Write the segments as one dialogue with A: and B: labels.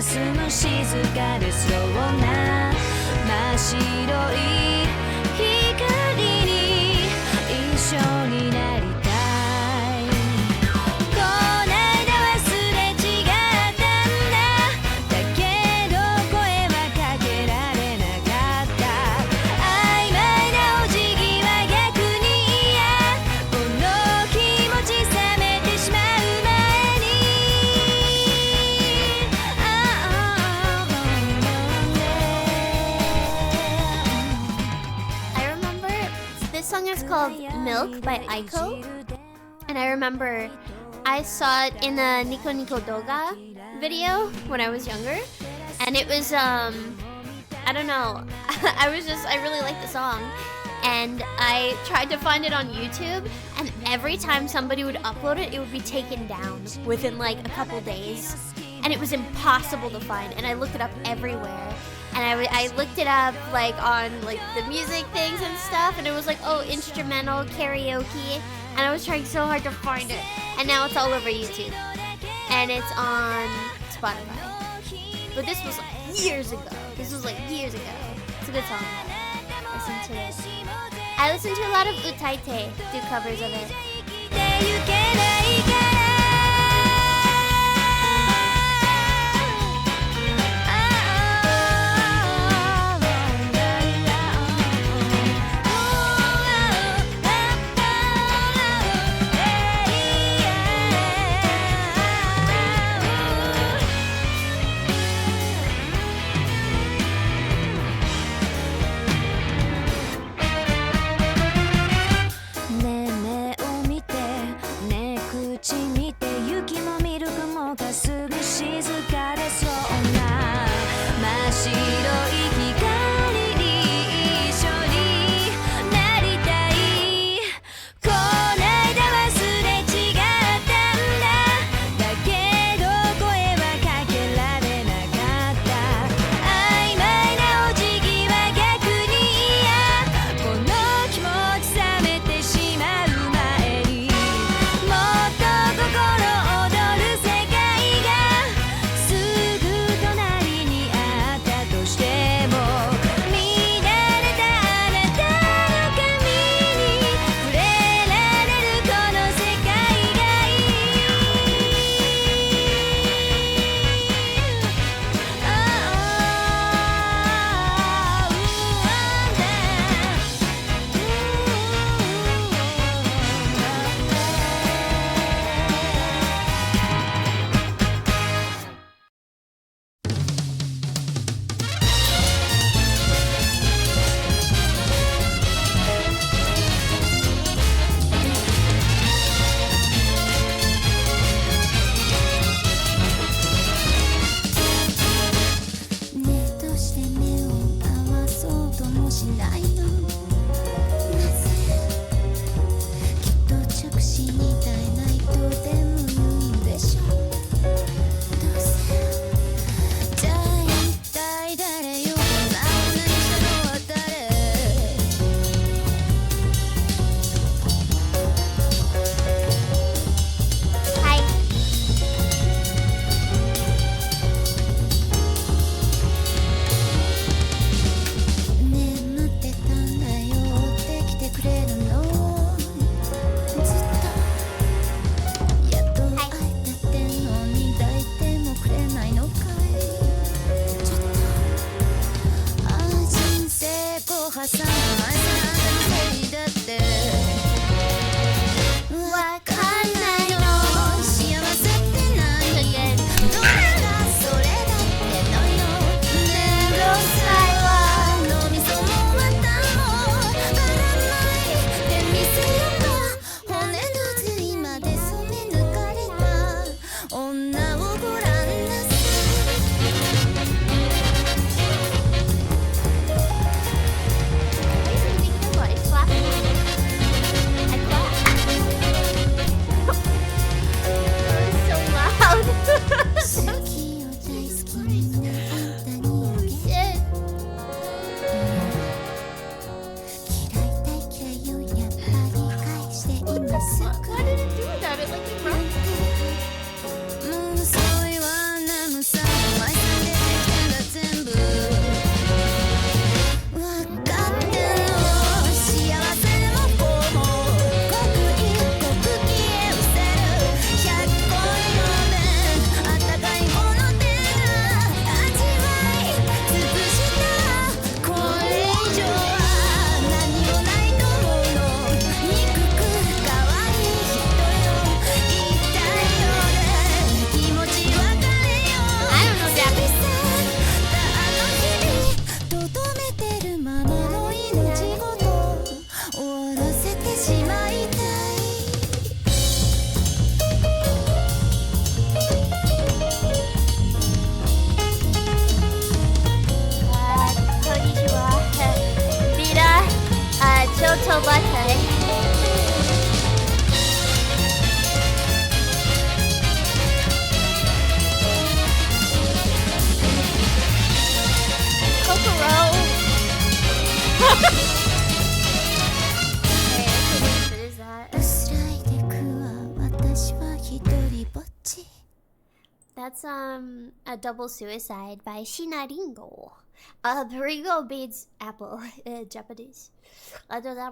A: 霞む静かでそうな真っ白い光に一緒になりたい。こないだ忘れ違ったんだ。だけど声はかけられなかった。曖昧なお辞儀は逆に嫌。この気持ち冷めてしまう前に。
B: I remember this song is called Milk by Aiko, and I remember I saw it in a Nico Nico Doga video when I was younger, and it was I don't know, I really liked the song, and I tried to find it on YouTube, and every time somebody would upload it, it would be taken down within like a couple days, and it was impossible to find, and I looked it up everywhere. And I looked it up like on like the music things and stuff, and it was like, oh, instrumental karaoke, and I was trying so hard to find it, and now it's all over YouTube, and it's on Spotify. But this was like years ago. It's a good song. Listen to it. I listen to a lot of Utaite do covers of it. That's a double suicide by Shinaringo. Ringo means apple in Japanese. I've been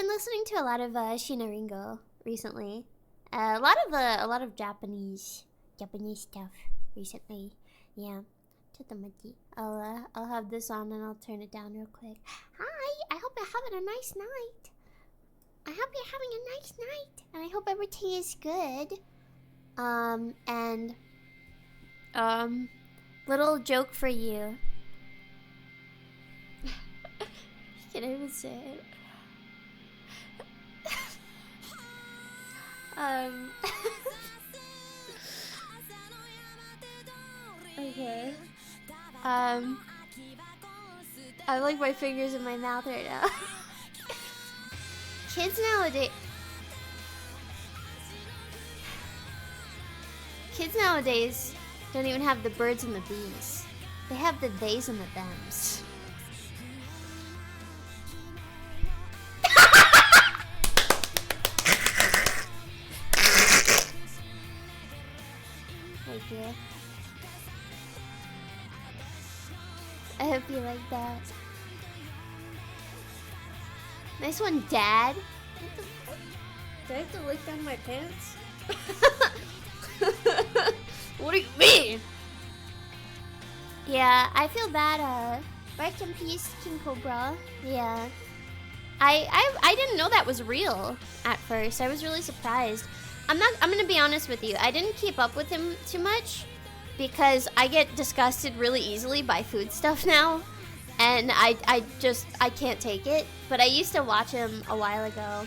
B: listening to a lot of Shinaringo recently. A lot of Japanese stuff recently. Yeah. I'll have this on and I'll turn it down real quick. Hi, I hope you're having a nice night. I hope you're having a nice night, and I hope everything is good. Little joke for you. Can I even say it? Okay. I have like my fingers in my mouth right now. Kids nowadays don't even have the birds and the bees. They have the theys and the thems. Thank you. I hope you like that. Nice one, Dad. What the fuck? Did I have to lick down my pants? What do you mean? Yeah, I feel bad. Rest in peace, King Cobra. Yeah. I didn't know that was real at first. I was really surprised. I'm gonna be honest with you. I didn't keep up with him too much because I get disgusted really easily by food stuff now. And I can't take it. But I used to watch him a while ago.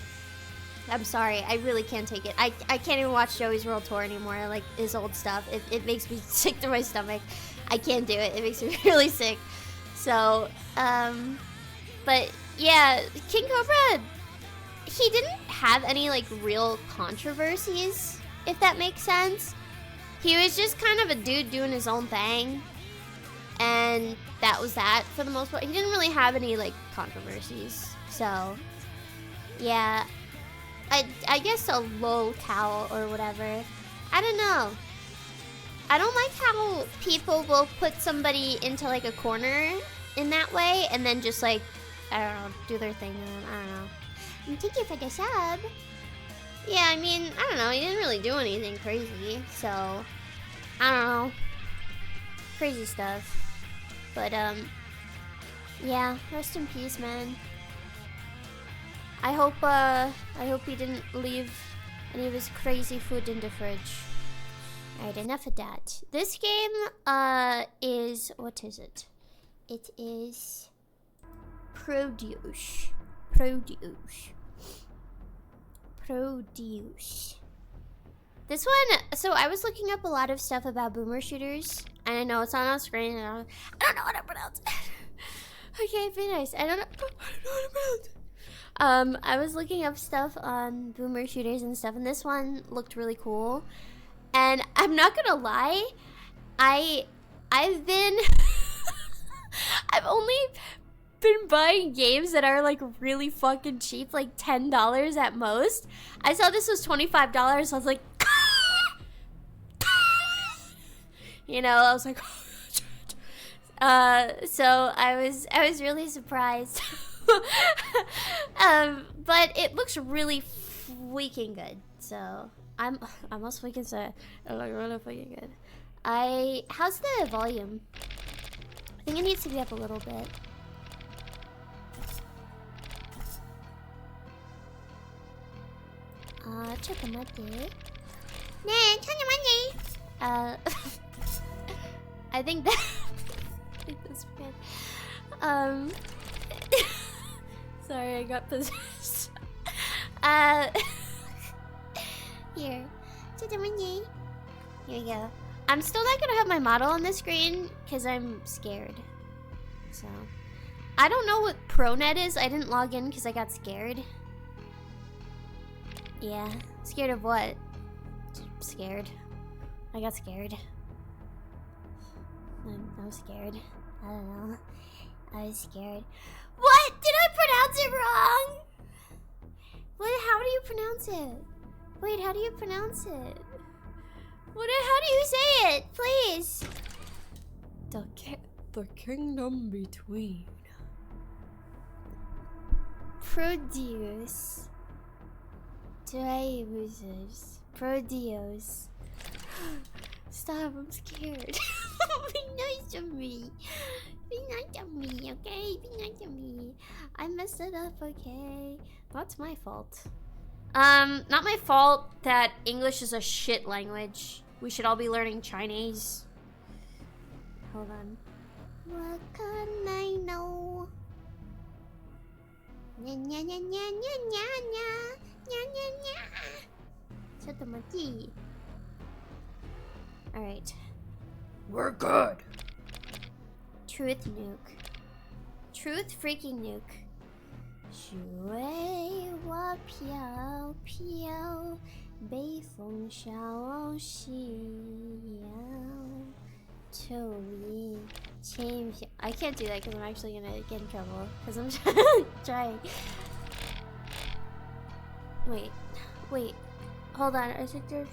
B: I'm sorry, I really can't take it. I can't even watch Joey's World Tour anymore, like his old stuff. It makes me sick to my stomach. I can't do it. It makes me really sick. So, but yeah, King Cobra, he didn't have any like real controversies, if that makes sense. He was just kind of a dude doing his own thing. And that was that for the most part. He didn't really have any like controversies. So, yeah. I guess a low cow or whatever. I don't know. I don't like how people will put somebody into like a corner in that way and then just like, I don't know, do their thing. I don't know. And thank you for the sub. Yeah, I mean, I don't know. He didn't really do anything crazy. So, I don't know. Crazy stuff. But, yeah, rest in peace, man. I hope he didn't leave any of his crazy food in the fridge. Alright, enough of that. This game, is... What is it? It is... Produce. This one... So, I was looking up a lot of stuff about boomer shooters. And I know it's not on screen. And I don't know what to pronounce. Okay, be nice. I don't know what to pronounce. I was looking up stuff on boomer shooters and stuff, and this one looked really cool. And I'm not gonna lie, I've been I've only been buying games that are like really fucking cheap, like $10 at most. I saw this was $25, so I was like, you know, I was like, so I was really surprised. But it looks really freaking good. So I'm also freaking sad. It looks really freaking good. How's the volume? I think it needs to be up a little bit. I think that that's good. Sorry, I got possessed. Here. Here we go. I'm still not gonna have my model on the screen because I'm scared. So, I don't know what ProNet is. I didn't log in because I got scared. Yeah, scared of what? Scared. I got scared. I was scared. I don't know. I was scared. What? Did I pronounce it wrong? What? How do you pronounce it? Wait, how do you pronounce it? What? How do you say it? Please.
C: The kingdom between.
B: Produce. Produce. Stop, I'm scared. Be nice to me. Be nice to me, okay? Be nice to me. I messed it up, okay? That's my fault. Not my fault that English is a shit language. We should all be learning Chinese. Hold on. What can I know? Nya nya nya nya nya nya nya nya nya nya. Alright.
C: We're good.
B: Truth nuke. Truth freaking nuke. 许为我飘飘，北风萧兮摇，秋意轻飘。I can't do that because I'm actually gonna get in trouble. Because I'm trying. Wait. Hold on. I think there's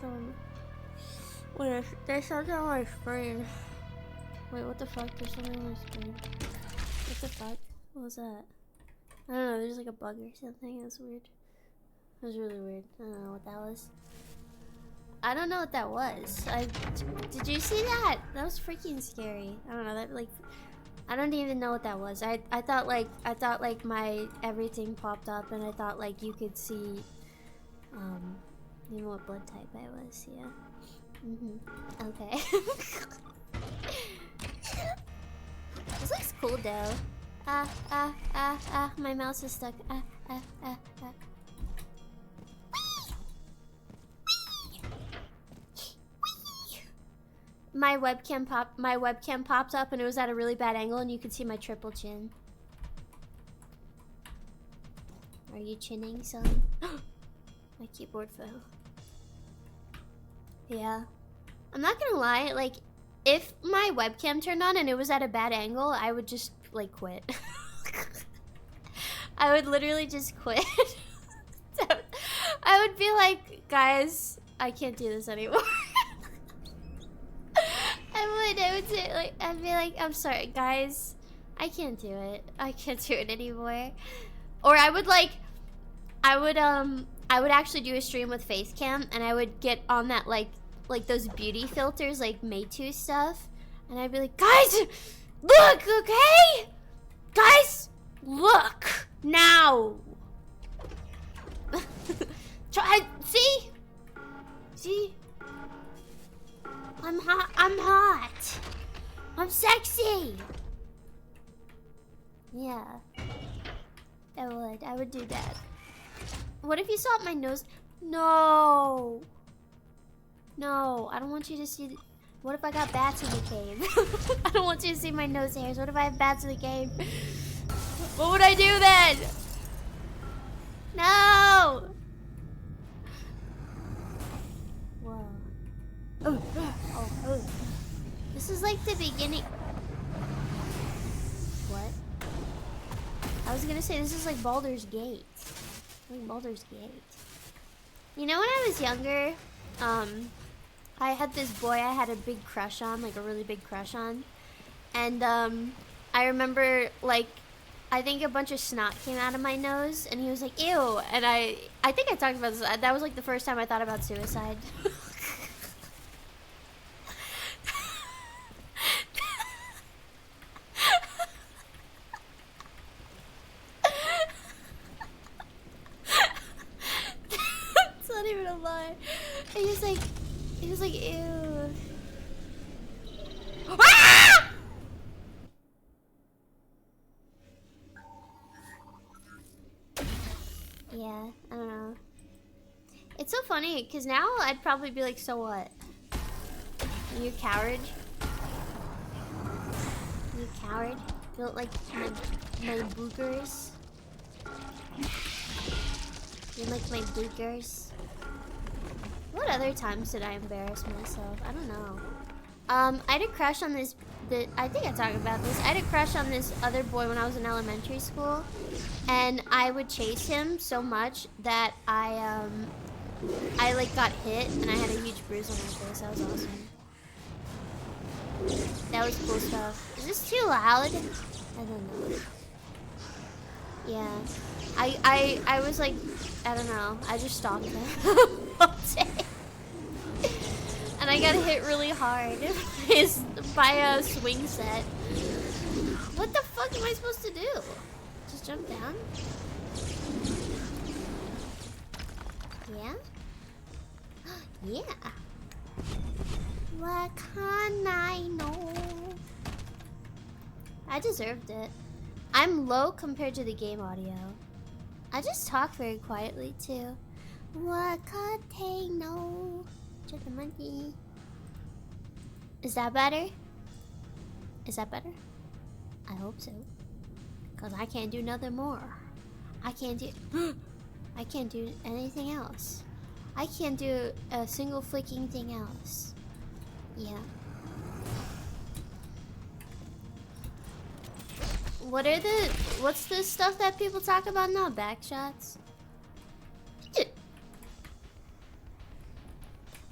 B: Wait, there's something on my screen. Wait, what the fuck? There's something on my screen. What the fuck? What was that? I don't know, there's like a bug or something. That's weird. That was really weird. I don't know what that was. I don't know what that was. Did you see that? That was freaking scary. I don't know, that like I don't even know what that was. I thought like my everything popped up and I thought like you could see you know what blood type I was, yeah. Okay. This looks cool though. My mouse is stuck. My webcam popped up and it was at a really bad angle and you could see my triple chin. Are you chinning, son? My keyboard fell. Yeah. I'm not gonna lie, like, if my webcam turned on and it was at a bad angle, I would just, like, quit. I would literally just quit. So, I would be like, guys, I can't do this anymore. I would say, like, I'd be like, I'm sorry, guys. I can't do it. I can't do it anymore. Or I would, like, I would actually do a stream with Facecam and I would get on that, like those beauty filters, like Meitu stuff, and I'd be like, guys, look, okay? Guys, look now. Try, see? I'm hot. I'm sexy. Yeah. I would do that. What if you saw my nose? No, I don't want you to see. What if I got bats in the cave? I don't want you to see my nose hairs. What if I have bats in the cave? What would I do then? No! Whoa. Oh. This is like the beginning. What? I was gonna say this is like Baldur's Gate. Like Baldur's Gate. You know when I was younger, I had this boy I had a big crush on, like a really big crush on. And I remember, like, I think a bunch of snot came out of my nose and he was like, ew. And I think I talked about this. That was like the first time I thought about suicide. It's not even a lie. He was like, ew. Ah! Yeah, I don't know. It's so funny, because now I'd probably be like, so what? You coward? You coward? You don't like my boogers? You like my boogers? What other times did I embarrass myself? I don't know. I had a crush on this. I think I talked about this. I had a crush on this other boy when I was in elementary school, and I would chase him so much that I like got hit and I had a huge bruise on my face. That was awesome. That was cool stuff. Is this too loud? I don't know. Yeah. I was like, I don't know. I just stalked him all day. And I got hit really hard by a swing set. What the fuck am I supposed to do? Just jump down? Yeah? Yeah. What can I know? I deserved it. I'm low compared to the game audio. I just talk very quietly too. What can I know? Just a monkey. Is that better? Is that better? I hope so. Cause I can't do nothing more. I can't do anything else. I can't do a single flicking thing else. Yeah. What's the stuff that people talk about now? Backshots?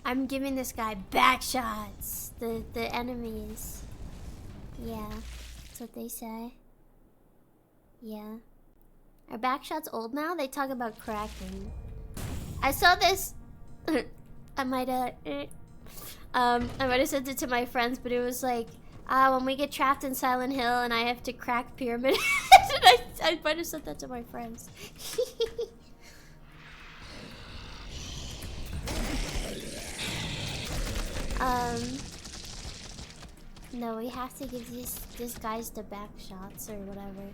B: I'm giving this guy backshots. The enemies. Yeah. That's what they say. Yeah. Are backshots old now? They talk about cracking. I saw this. I might have sent it to my friends, but it was like, when we get trapped in Silent Hill and I have to crack pyramid. I might have sent that to my friends. No, we have to give these guys the back shots or whatever.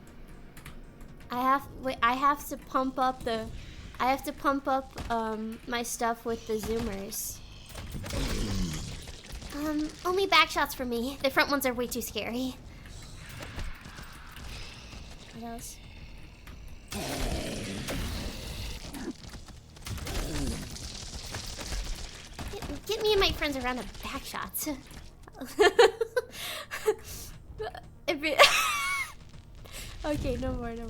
B: I have to pump up my stuff with the zoomers. Only back shots for me. The front ones are way too scary. What else? Get me and my friends around the back shots. Okay, no more. No.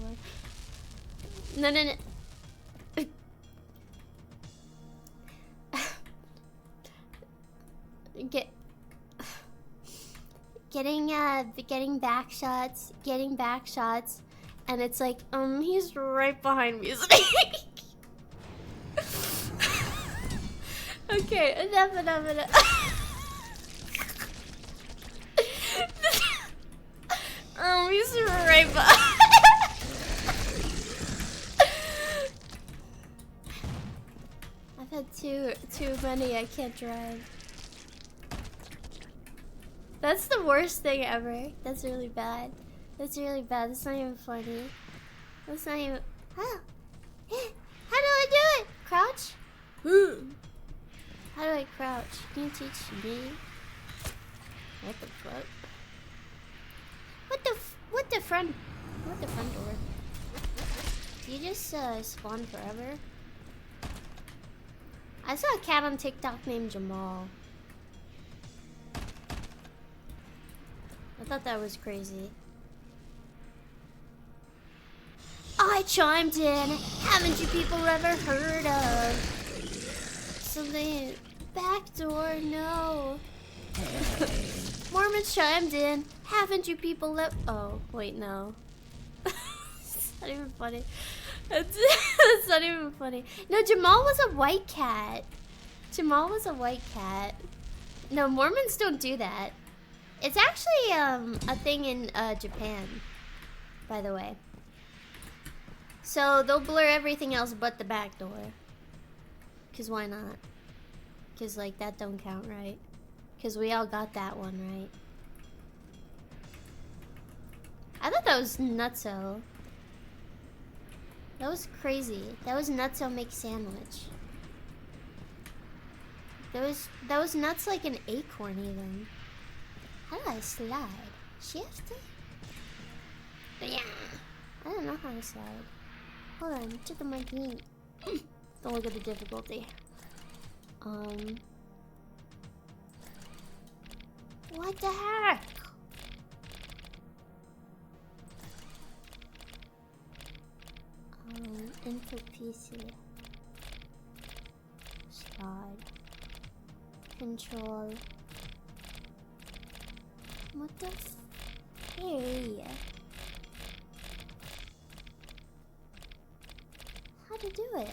B: Getting back shots, and it's like, he's right behind me. Okay, enough. He's right behind. I've had too many. I can't drive. That's the worst thing ever. That's really bad. That's not even funny. That's not even. How do I do it? Crouch? How do I crouch? Can you teach me? What the fuck? What the front door? Do you just spawn forever? I saw a cat on TikTok named Jamal. I thought that was crazy. I chimed in. Haven't you people ever heard of something? Backdoor? No. Mormons chimed in. Haven't you people Oh, wait, no. It's not even funny. That's not even funny. No, Jamal was a white cat. No, Mormons don't do that. It's actually a thing in Japan, by the way. So they'll blur everything else but the back door. Cause why not? Cause like that don't count, right? Cause we all got that one, right? I thought that was nutso. That was crazy. That was nuts. I'll make sandwich. That was nuts like an acorn even. How do I slide? Shift? Yeah. I don't know how to slide. Hold on, check out my game. Don't look at the difficulty. What the heck? Input PC. Slide. Control. What the hey? How to do it?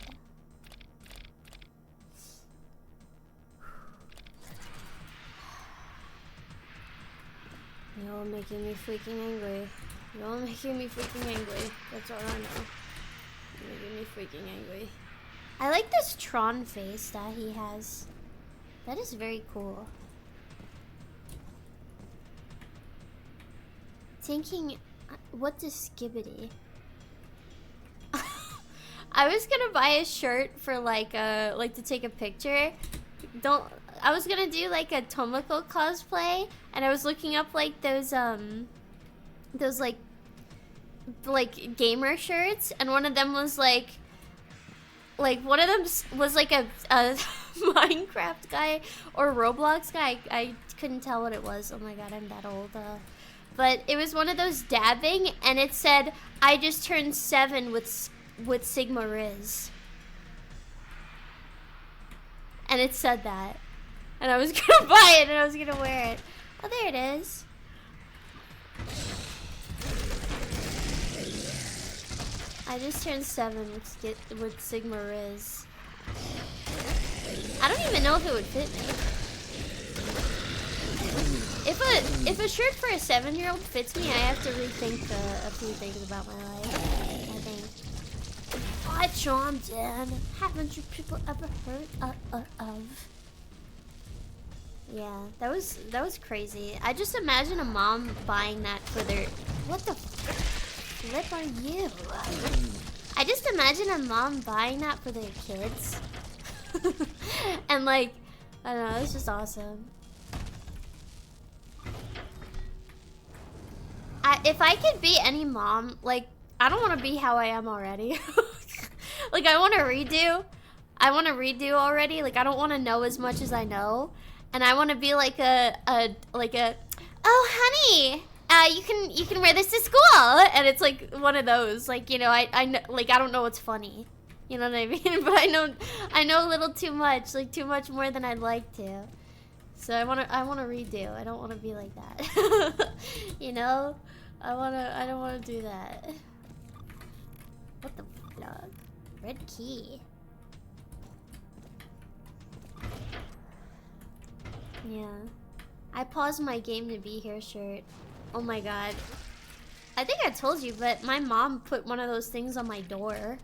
B: You're making me freaking angry. You're making me freaking angry. That's all I know. You're making me freaking angry. I like this Tron face that he has. That is very cool. Thinking, what does skibbity? I was gonna buy a shirt for like to take a picture. I was gonna do like a Tomoko cosplay, and I was looking up like those like gamer shirts, and one of them was like one of them was like a Minecraft guy or Roblox guy. I couldn't tell what it was. Oh my god, I'm that old. But it was one of those dabbing, and it said, "I just turned 7 with Sigma Riz." And it said that. And I was gonna buy it, and I was gonna wear it. Oh, there it is. I just turned 7 with Sigma Riz. I don't even know if it would fit me. If a shirt for a 7-year-old fits me, I have to rethink a few things about my life. I think. Hi, Sean, Dan. Haven't you people ever heard of? Yeah, that was crazy. I just imagine a mom buying that for their. What the flip are you? I just imagine a mom buying that for their kids. And like, I don't know, it's just awesome. If I could be any mom, like, I don't want to be how I am already. Like, I want to redo. I want to redo already. Like, I don't want to know as much as I know. And I want to be like a, oh, honey, you can wear this to school. And it's like one of those, like, you know, I know, like, I don't know what's funny. You know what I mean? But I know a little too much, like too much more than I'd like to. So I want to redo. I don't want to be like that. You know? I don't want to do that. What the fuck? Red key. Yeah. I paused my game to be here shirt. Oh my god. I think I told you, but my mom put one of those things on my door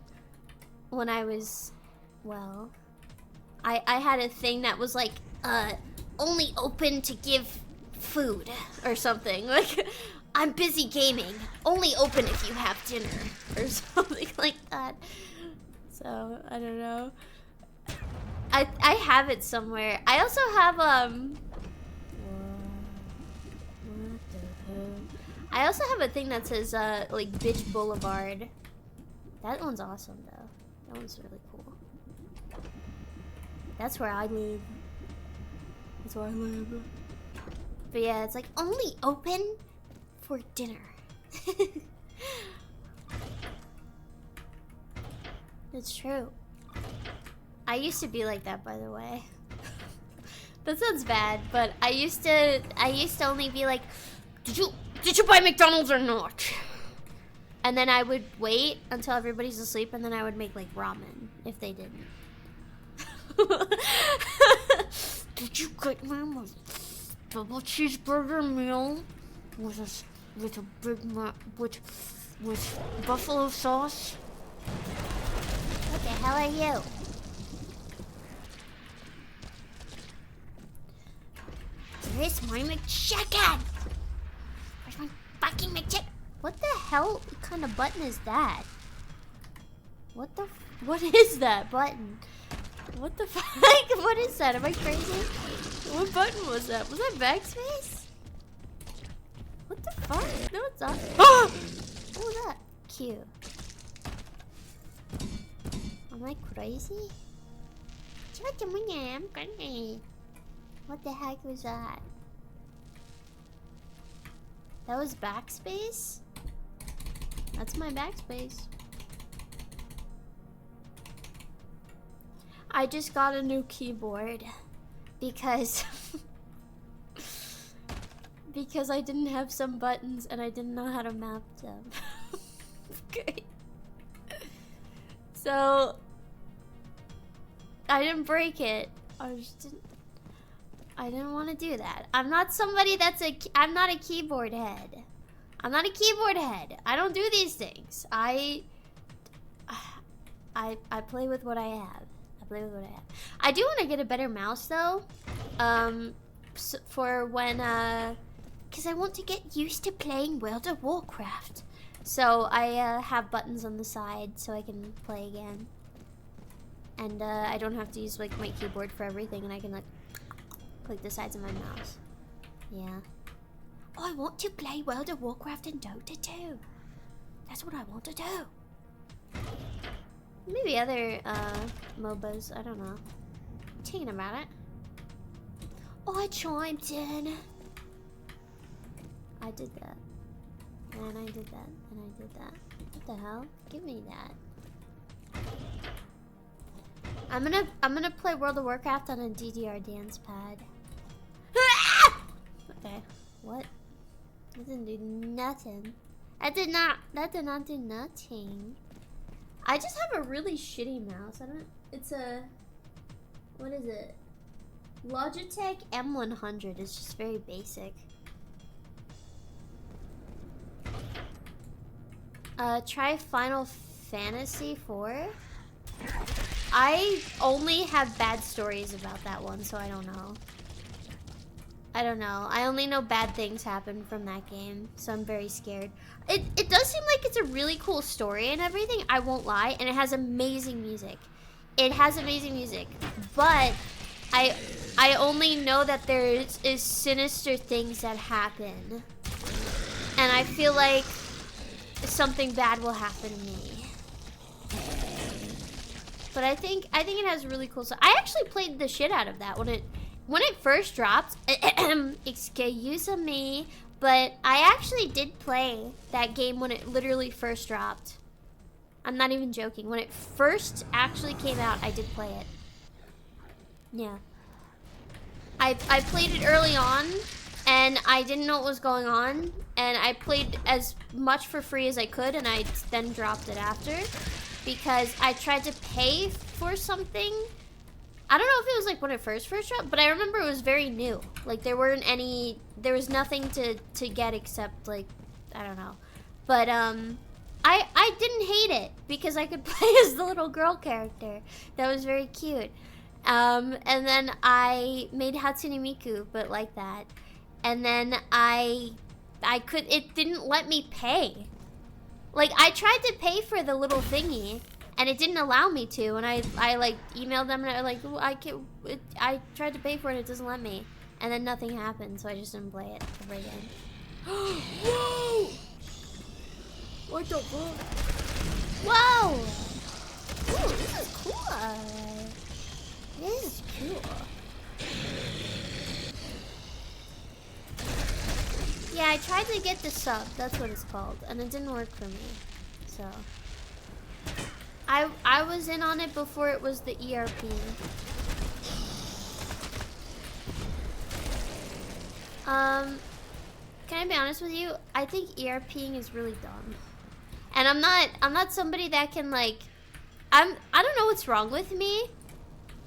B: when I was, well, I had a thing that was like, only open to give food or something. Like, I'm busy gaming. Only open if you have dinner or something like that. So, I don't know. I have it somewhere. I also have, what the hell? I also have a thing that says, like, Bitch Boulevard. That one's awesome, though. That one's really cool. That's where I live. That's where I live. But yeah, it's like, only open for dinner. It's true. I used to be like that, by the way. That sounds bad, but I used to only be like, did you buy McDonald's or not? And then I would wait until everybody's asleep, and then I would make like ramen if they didn't. Did you get me a double cheeseburger meal with a Big Mac with buffalo sauce? What the hell are you? Where's my McChicken? Where's my fucking McChicken? What the hell kind of button is that? What is that button? What the fuck? What is that? Am I crazy? What button was that? Was that backspace? What the fuck? No, it's not. Ah! What was that? Q. Am I crazy? I'm crazy. What the heck was that? That was backspace? That's my backspace. I just got a new keyboard because because I didn't have some buttons and I didn't know how to map them. Okay. So I didn't break it. I didn't want to do that. I'm not somebody that's I'm not a keyboard head. I'm not a keyboard head. I don't do these things. I play with what I have. I do want to get a better mouse though. For when because I want to get used to playing World of Warcraft. So I have buttons on the side so I can play again. And I don't have to use like my keyboard for everything, and I can like click the sides of my mouse. Yeah. Oh, I want to play World of Warcraft and Dota too. That's what I want to do. Maybe other MOBAs, I don't know. Thinking about it. Oh, I chimed in. I did that. And I did that. And I did that. What the hell? Give me that. I'm gonna play World of Warcraft on a DDR dance pad. Okay. What? That didn't do nothing. That did not do nothing. I just have a really shitty mouse. It's a, what is it? Logitech M100. It's just very basic. Try Final Fantasy 4. I only have bad stories about that one, so I don't know. I only know bad things happen from that game, so I'm very scared. It does seem like it's a really cool story and everything, I won't lie, and it has amazing music. But I only know that there is sinister things that happen. And I feel like something bad will happen to me. But I think it has really cool stuff. I actually played the shit out of that when it first dropped. Excuse me, but I actually did play that game when it literally first dropped. I'm not even joking. When it first actually came out, I did play it. Yeah. I played it early on, and I didn't know what was going on, and I played as much for free as I could, and I then dropped it after because I tried to pay for something. I don't know if it was like when it first dropped, but I remember it was very new. Like there was nothing to get except like, I don't know. But I didn't hate it because I could play as the little girl character. That was very cute. And then I made Hatsune Miku, but like that. And then it didn't let me pay. Like I tried to pay for the little thingy, and it didn't allow me to, and I like emailed them and I like, I can't, I tried to pay for it, it doesn't let me, and then nothing happened, so I just didn't play it ever again. Whoa! What the fuck? Whoa! Ooh, this is cool. This is cool. Yeah, I tried to get the sub, that's what it's called, and it didn't work for me, so. I was in on it before it was the ERP. Can I be honest with you? I think ERPing is really dumb. And I'm not somebody that can like, I don't know what's wrong with me,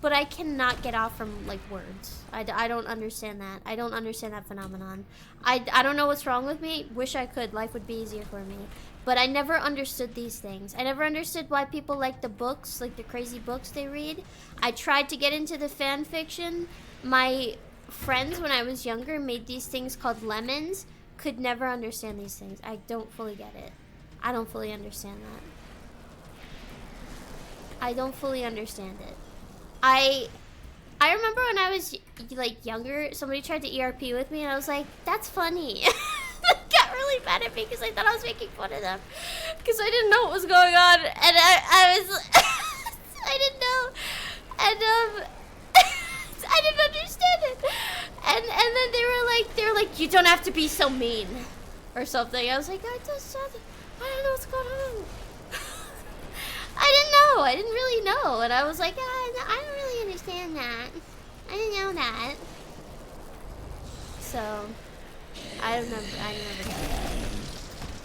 B: but I cannot get off from like words. I don't understand that. I don't understand that phenomenon. I don't know what's wrong with me. Wish I could. Life would be easier for me. But I never understood these things. I never understood why people like the books, like the crazy books they read. I tried to get into the fan fiction. My friends, when I was younger, made these things called lemons. Could never understand these things. I don't fully get it. I don't fully understand that. I don't fully understand it. I remember when I was like younger, somebody tried to ERP with me and I was like, that's funny. Got really mad at me because I thought I was making fun of them. Because I didn't know what was going on. And I was I didn't know. And I didn't understand it. And then they were like, you don't have to be so mean. Or something. I was like, I don't know what's going on. I didn't really know. And I was like, I don't really understand that. I didn't know that. So, I never got that.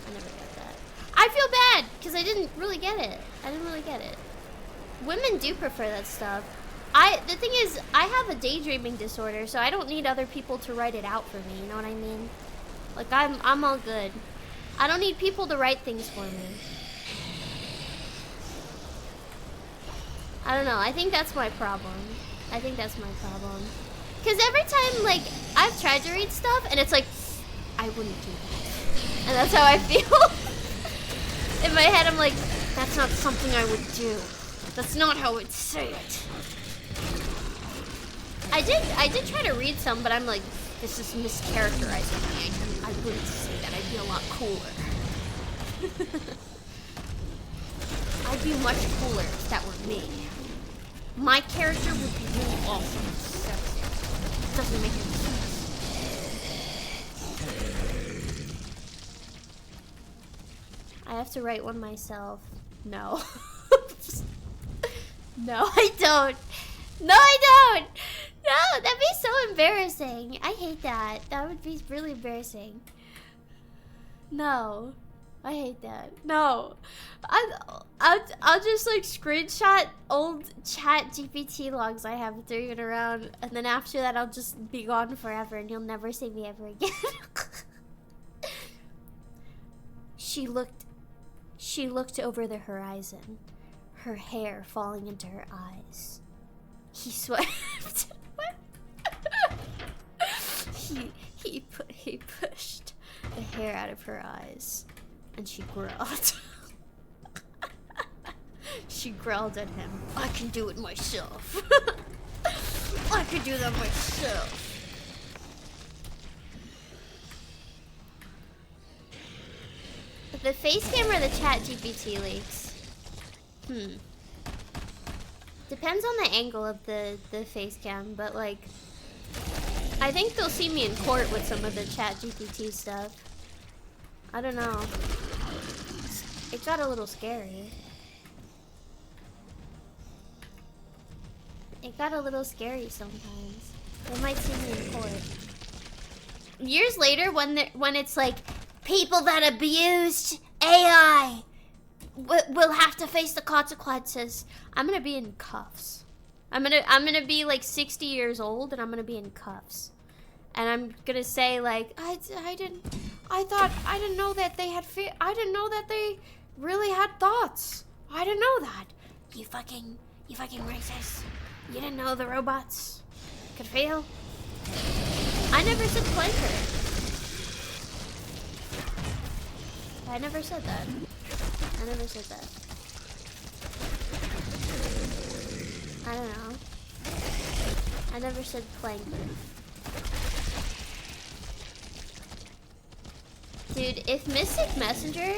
B: I never got that. I feel bad, because I didn't really get it. I didn't really get it. Women do prefer that stuff. The thing is, I have a daydreaming disorder, so I don't need other people to write it out for me, you know what I mean? Like, I'm all good. I don't need people to write things for me. I don't know, I think that's my problem. I think that's my problem. Because every time, like, I've tried to read stuff, and it's like, I wouldn't do that. And that's how I feel. In my head, I'm like, that's not something I would do. That's not how I'd say it. I did try to read some, but I'm like, this is mischaracterizing me. I wouldn't say that. I'd be a lot cooler. I'd be much cooler if that were me. My character would be really awesome and sexy. It doesn't make any sense. I have to write one myself. No. No, I don't. No, I don't. No, that'd be so embarrassing. I hate that. That would be really embarrassing. No. I hate that. No. I'll just like screenshot old chat GPT logs I have throwing around, and then after that I'll just be gone forever and you'll never see me ever again. She looked over the horizon, her hair falling into her eyes. He swept. What? he pushed the hair out of her eyes, and she growled. She growled at him. I can do it myself. I can do that myself. The face cam or the chat GPT leaks? Depends on the angle of the face cam, but like, I think they'll see me in court with some of the chat GPT stuff. I don't know. It got a little scary. It got a little scary sometimes. They might see me in court. Years later, when it's like, people that abused AI will have to face the consequences, I'm gonna be in cuffs. I'm gonna be like 60 years old, and I'm gonna be in cuffs. And I'm gonna say like, I didn't know that they had I didn't know that they really had thoughts. I didn't know that. You fucking racist. You didn't know the robots could feel. I never said flanker. I never said that. I never said that. I don't know. I never said flanker. Dude, if Mystic Messenger...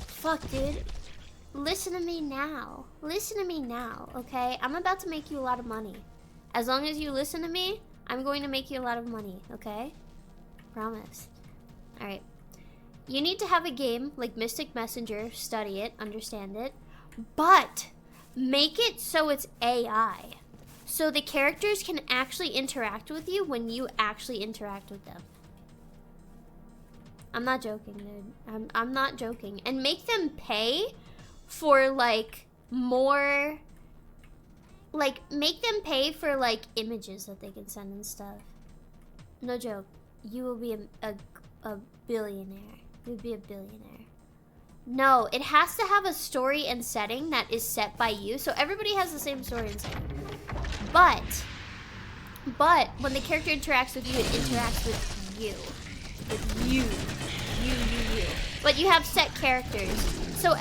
B: Fuck, dude. Listen to me now. Listen to me now, okay? I'm about to make you a lot of money. As long as you listen to me, I'm going to make you a lot of money, okay? Promise. Alright. You need to have a game like Mystic Messenger, study it, understand it, but make it so it's AI. So the characters can actually interact with you when you actually interact with them. I'm not joking, dude. I'm not joking. And make them pay for like more, like make them pay for like images that they can send and stuff. No joke. You will be a billionaire. You'd be a billionaire. No, it has to have a story and setting that is set by you. So everybody has the same story and setting. But when the character interacts with you, it interacts with you. With you. You. But you have set characters. So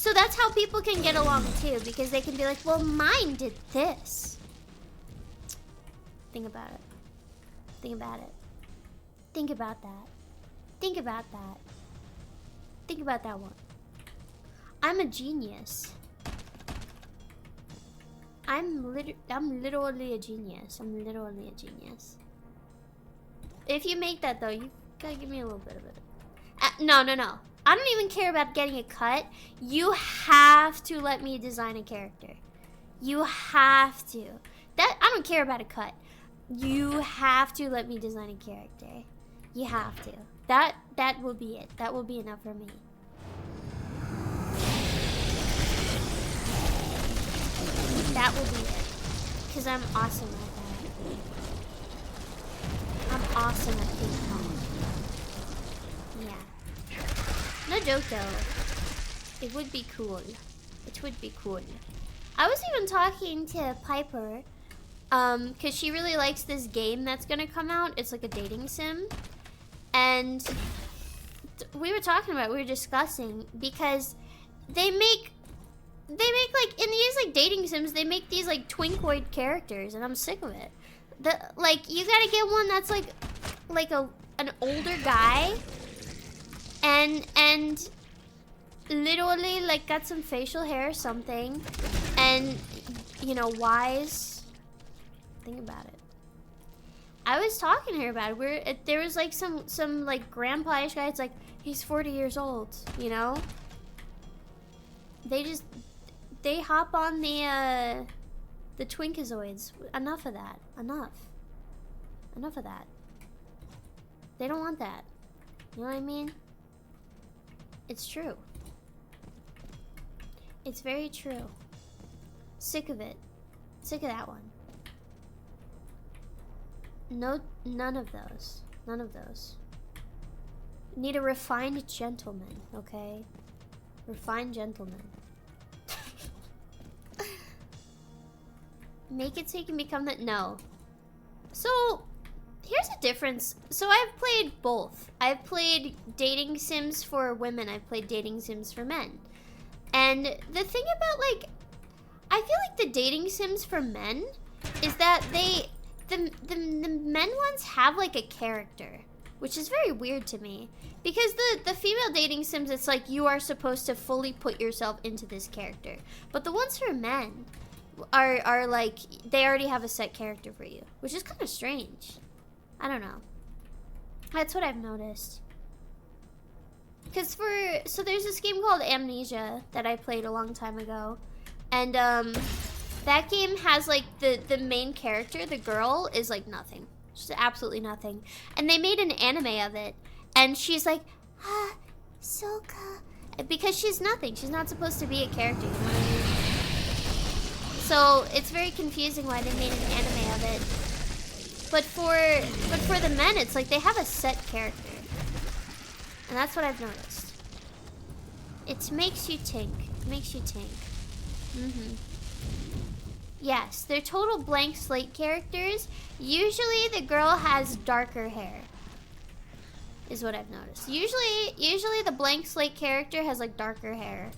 B: So that's how people can get along too, because they can be like, well, mine did this. Think about it. Think about it. Think about that. Think about that. Think about that one. I'm a genius. I'm literally a genius. I'm literally a genius. If you make that though, you gotta give me a little bit of it. No. I don't even care about getting a cut. You have to let me design a character. You have to. I don't care about a cut. You have to let me design a character. You have to. That will be it. That will be enough for me. That will be it. Because I'm awesome at that. I'm awesome at ping pong. Yeah. No joke though. It would be cool. It would be cool. I was even talking to Piper, cause she really likes this game that's gonna come out. It's like a dating sim, and we were talking about, we were discussing, because they make like in these like dating sims, they make these like twinkoid characters, and I'm sick of it. Like you gotta get one that's like an older guy, and literally like got some facial hair or something, and you know, wise. Think about it. I was talking to her about it. There was like some like grandpa-ish guy. It's like he's 40 years old, you know. They hop on the twinkazoids. Enough of that. Enough of that. They don't want that. You know what I mean? It's true. It's very true. Sick of it. Sick of that one. No, none of those. None of those. Need a refined gentleman, okay? Refined gentleman. Make it so you can become that. No. So, here's a difference. So I've played both. I've played dating sims for women. I've played dating sims for men. And the thing about, like, I feel like the dating sims for men is that the men ones have like a character, which is very weird to me, because the female dating sims, it's like you are supposed to fully put yourself into this character, but the ones for men are like they already have a set character for you, which is kind of strange. I don't know. That's what I've noticed. Because so there's this game called Amnesia that I played a long time ago, and that game has like the main character, the girl, is like nothing. She's absolutely nothing. And they made an anime of it, and she's like, Soka, because she's nothing. She's not supposed to be a character, you know what I mean? So it's very confusing why they made an anime of it. But for the men, it's like they have a set character. And that's what I've noticed. It makes you think. It makes you think. Yes, they're total blank slate characters. Usually the girl has darker hair, is what I've noticed. Usually the blank slate character has like darker hair.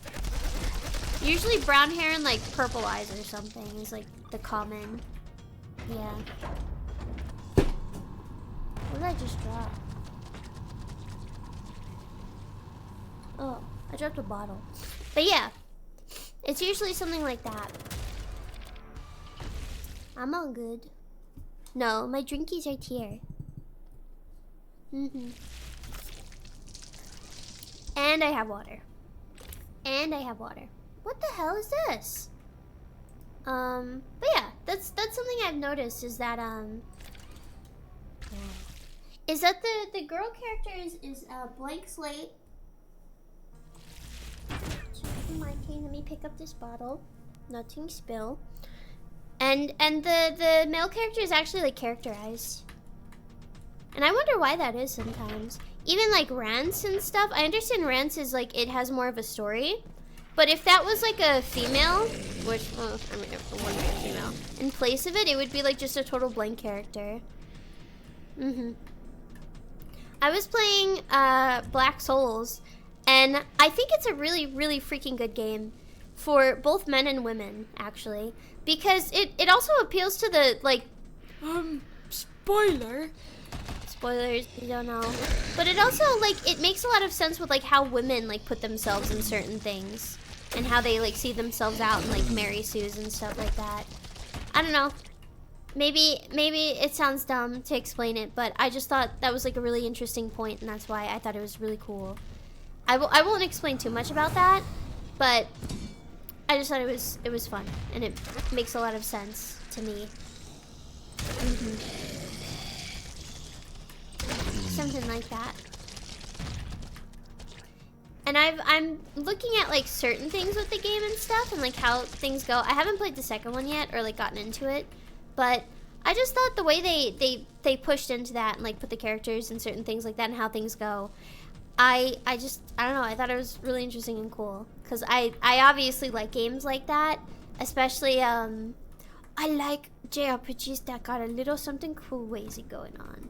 B: Usually brown hair and like purple eyes or something is like the common. Yeah. What did I just drop? Oh, I dropped a bottle. But yeah, it's usually something like that. I'm all good. No, my drinky's right here. And I have water. And I have water. What the hell is this? But yeah, that's something I've noticed is that the girl character is blank slate. Let me pick up this bottle. Nothing spill. And the male character is actually like characterized. And I wonder why that is sometimes. Even like Rance and stuff. I understand Rance is like, it has more of a story. But if that was like a female, which, well, I mean, if it wasn't a female, in place of it, it would be like just a total blank character. I was playing Black Souls, And I think it's a really, really freaking good game for both men and women, actually. Because it also appeals to the, like...
C: Spoiler.
B: Spoilers, you don't know. But it also, like, it makes a lot of sense with, like, how women, like, put themselves in certain things. And how they, like, see themselves out in, like, Mary Sue's and stuff like that. I don't know. Maybe it sounds dumb to explain it, but I just thought that was, like, a really interesting point, and that's why I thought it was really cool. I won't explain too much about that, but I just thought it was fun, and it makes a lot of sense to me. Something like that. And I'm looking at like certain things with the game and stuff, and like how things go. I haven't played the second one yet, or like gotten into it, but I just thought the way they pushed into that and like put the characters and certain things like that and how things go, I don't know, I thought it was really interesting and cool, because I obviously like games like that, especially I like JRPGs that got a little something crazy going on.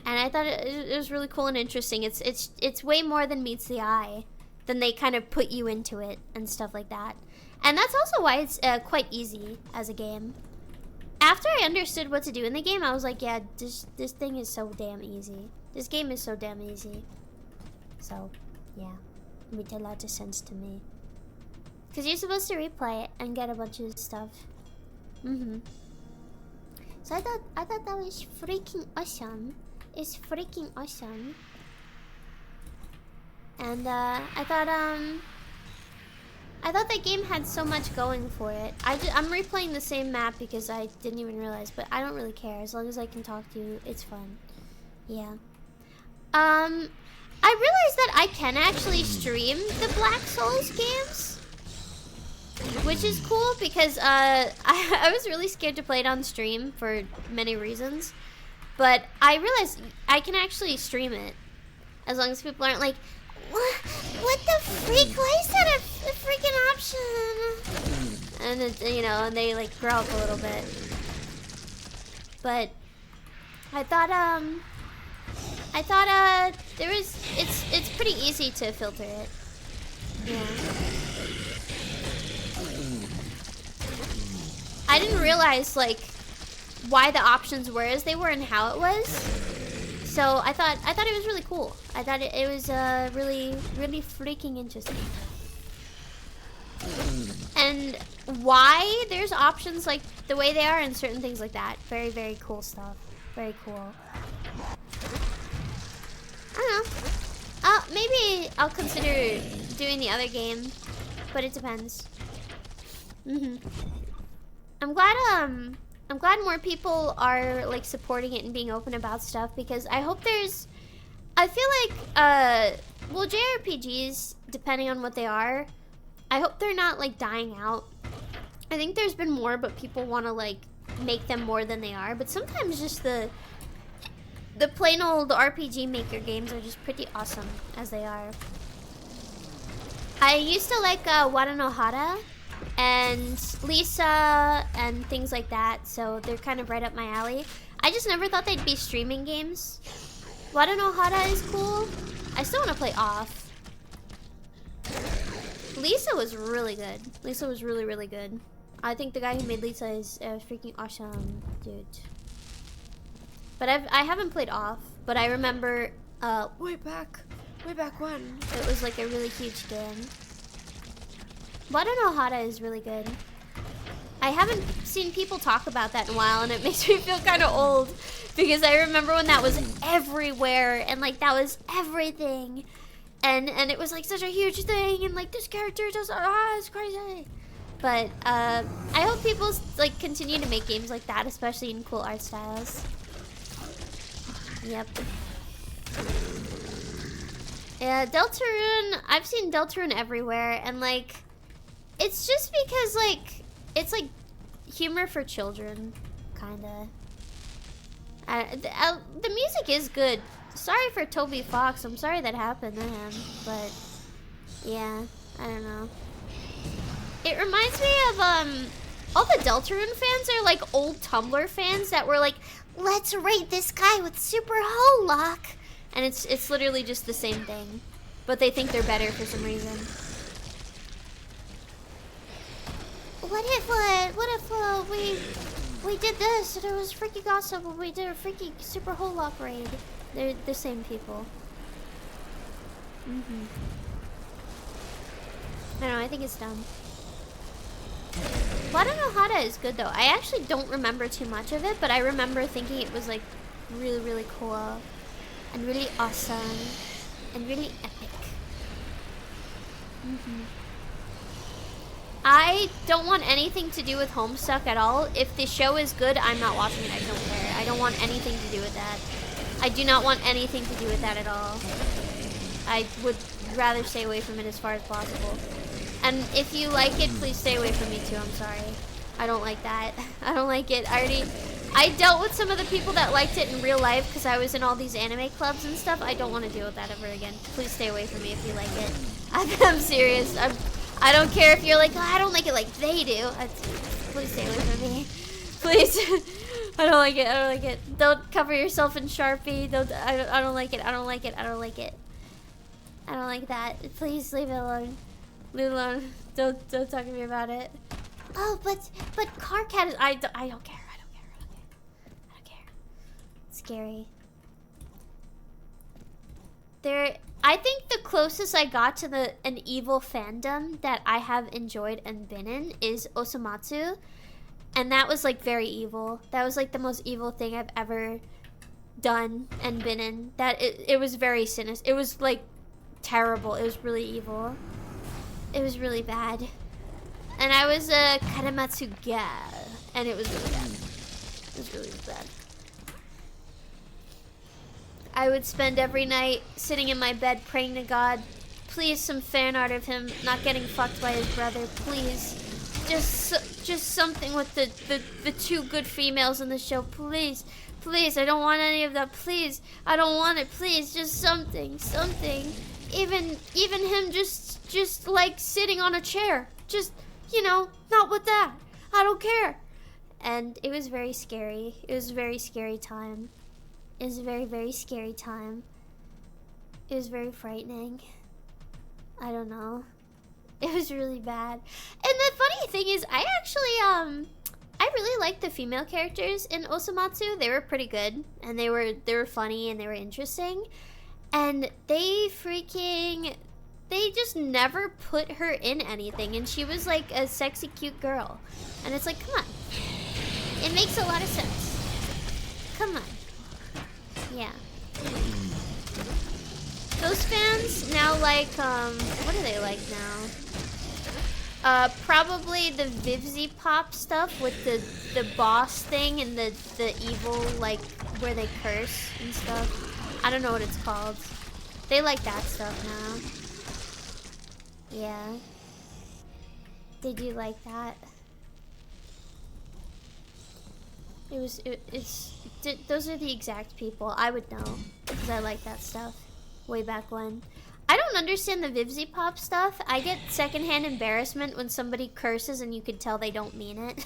B: And I thought it was really cool and interesting. It's way more than meets the eye. Then they kind of put you into it and stuff like that. And that's also why it's quite easy as a game. After I understood what to do in the game, I was like, yeah, this thing is so damn easy. This game is so damn easy. So, yeah, it made a lot of sense to me. Because you're supposed to replay it and get a bunch of stuff. So I thought that was freaking awesome. It's freaking awesome. And I thought that game had so much going for it. I'm replaying the same map because I didn't even realize, but I don't really care. As long as I can talk to you, it's fun. Yeah. I realized that I can actually stream the Black Souls games, which is cool because I was really scared to play it on stream for many reasons. But I realized I can actually stream it, as long as people aren't like, what the freak? Why is that a freaking option? And it, you know, and they like grow up a little bit. But I thought there was it's pretty easy to filter it. Yeah. I didn't realize like why the options were as they were and how it was. So I thought it was really cool. I thought it was really freaking interesting. And why there's options like the way they are and certain things like that. Very cool stuff. Very cool. I don't know. Maybe I'll consider doing the other game, but it depends. I'm glad more people are like supporting it and being open about stuff, because I hope I feel like well, JRPGs, depending on what they are, I hope they're not like dying out. I think there's been more, but people want to like make them more than they are. But sometimes just the plain old RPG Maker games are just pretty awesome as they are. I used to like Wada no Hara and Lisa and things like that, so they're kind of right up my alley. I just never thought they'd be streaming games. Wada no Hara is cool. I still want to play Off. Lisa was really good. Lisa was really good. I think the guy who made Lisa is a freaking awesome dude. But I haven't played Off, but I remember way back when it was like a really huge game. Wada no Hara is really good. I haven't seen people talk about that in a while, and it makes me feel kind of old, because I remember when that was everywhere and like that was everything, and it was like such a huge thing, and like this character just it's crazy. But I hope people like continue to make games like that, especially in cool art styles. Yep. Yeah, Deltarune. I've seen Deltarune everywhere, and like, it's just because like it's like humor for children, kinda. The music is good. Sorry for Toby Fox. I'm sorry that happened to him, but yeah, I don't know. It reminds me of all the Deltarune fans are like old Tumblr fans that were like, let's rate this guy with super hull lock, and it's literally just the same thing, but they think they're better for some reason. What if we did this and it was freaking awesome when we did a freaking super whole lock raid? They're the same people. I don't know, I think it's dumb. Wada no Hara is good though. I actually don't remember too much of it, but I remember thinking it was like really, really cool and really awesome and really epic. I don't want anything to do with Homestuck at all. If the show is good, I'm not watching it. I don't care. I don't want anything to do with that. I do not want anything to do with that at all. I would rather stay away from it as far as possible. And if you like it, please stay away from me too. I'm sorry. I don't like that. I don't like it. I dealt with some of the people that liked it in real life because I was in all these anime clubs and stuff. I don't want to deal with that ever again. Please stay away from me if you like it. I'm serious. I don't care if you're like, oh, I don't like it like they do. Please stay away from me. Please. I don't like it. I don't like it. Don't cover yourself in Sharpie. I don't like it. I don't like it. I don't like it. I don't like that. Please leave it alone. Leave it alone. Don't talk to me about it. Oh, but Carcat is. I don't care. I don't care. I don't care. It's scary. I think the closest I got to an evil fandom that I have enjoyed and been in is Osamatsu. And that was like very evil. That was like the most evil thing I've ever done and been in. It was very sinister. It was like terrible. It was really evil. It was really bad. And I was a Karamatsu gal. And it was really bad. It was really bad. I would spend every night sitting in my bed praying to God, please some fan art of him not getting fucked by his brother, please. Just something with the two good females in the show, please. Please, I don't want any of that, please. I don't want it, please. Just something. Even him just like sitting on a chair. Just, you know, not with that. I don't care. And it was very scary. It was a very scary time. It was a very, very scary time. It was very frightening. I don't know. It was really bad. And the funny thing is, I actually, I really liked the female characters in Osamatsu. They were pretty good. And they were funny and they were interesting. And they just never put her in anything. And she was like a sexy, cute girl. And it's like, come on. It makes a lot of sense. Come on. Yeah. Those fans now like, what do they like now? Probably the Vivzy Pop stuff with the boss thing and the evil, like, where they curse and stuff. I don't know what it's called. They like that stuff now. Yeah. They do like that. Those are the exact people. I would know, because I like that stuff way back when. I don't understand the Vivzy Pop stuff. I get secondhand embarrassment when somebody curses and you could tell they don't mean it.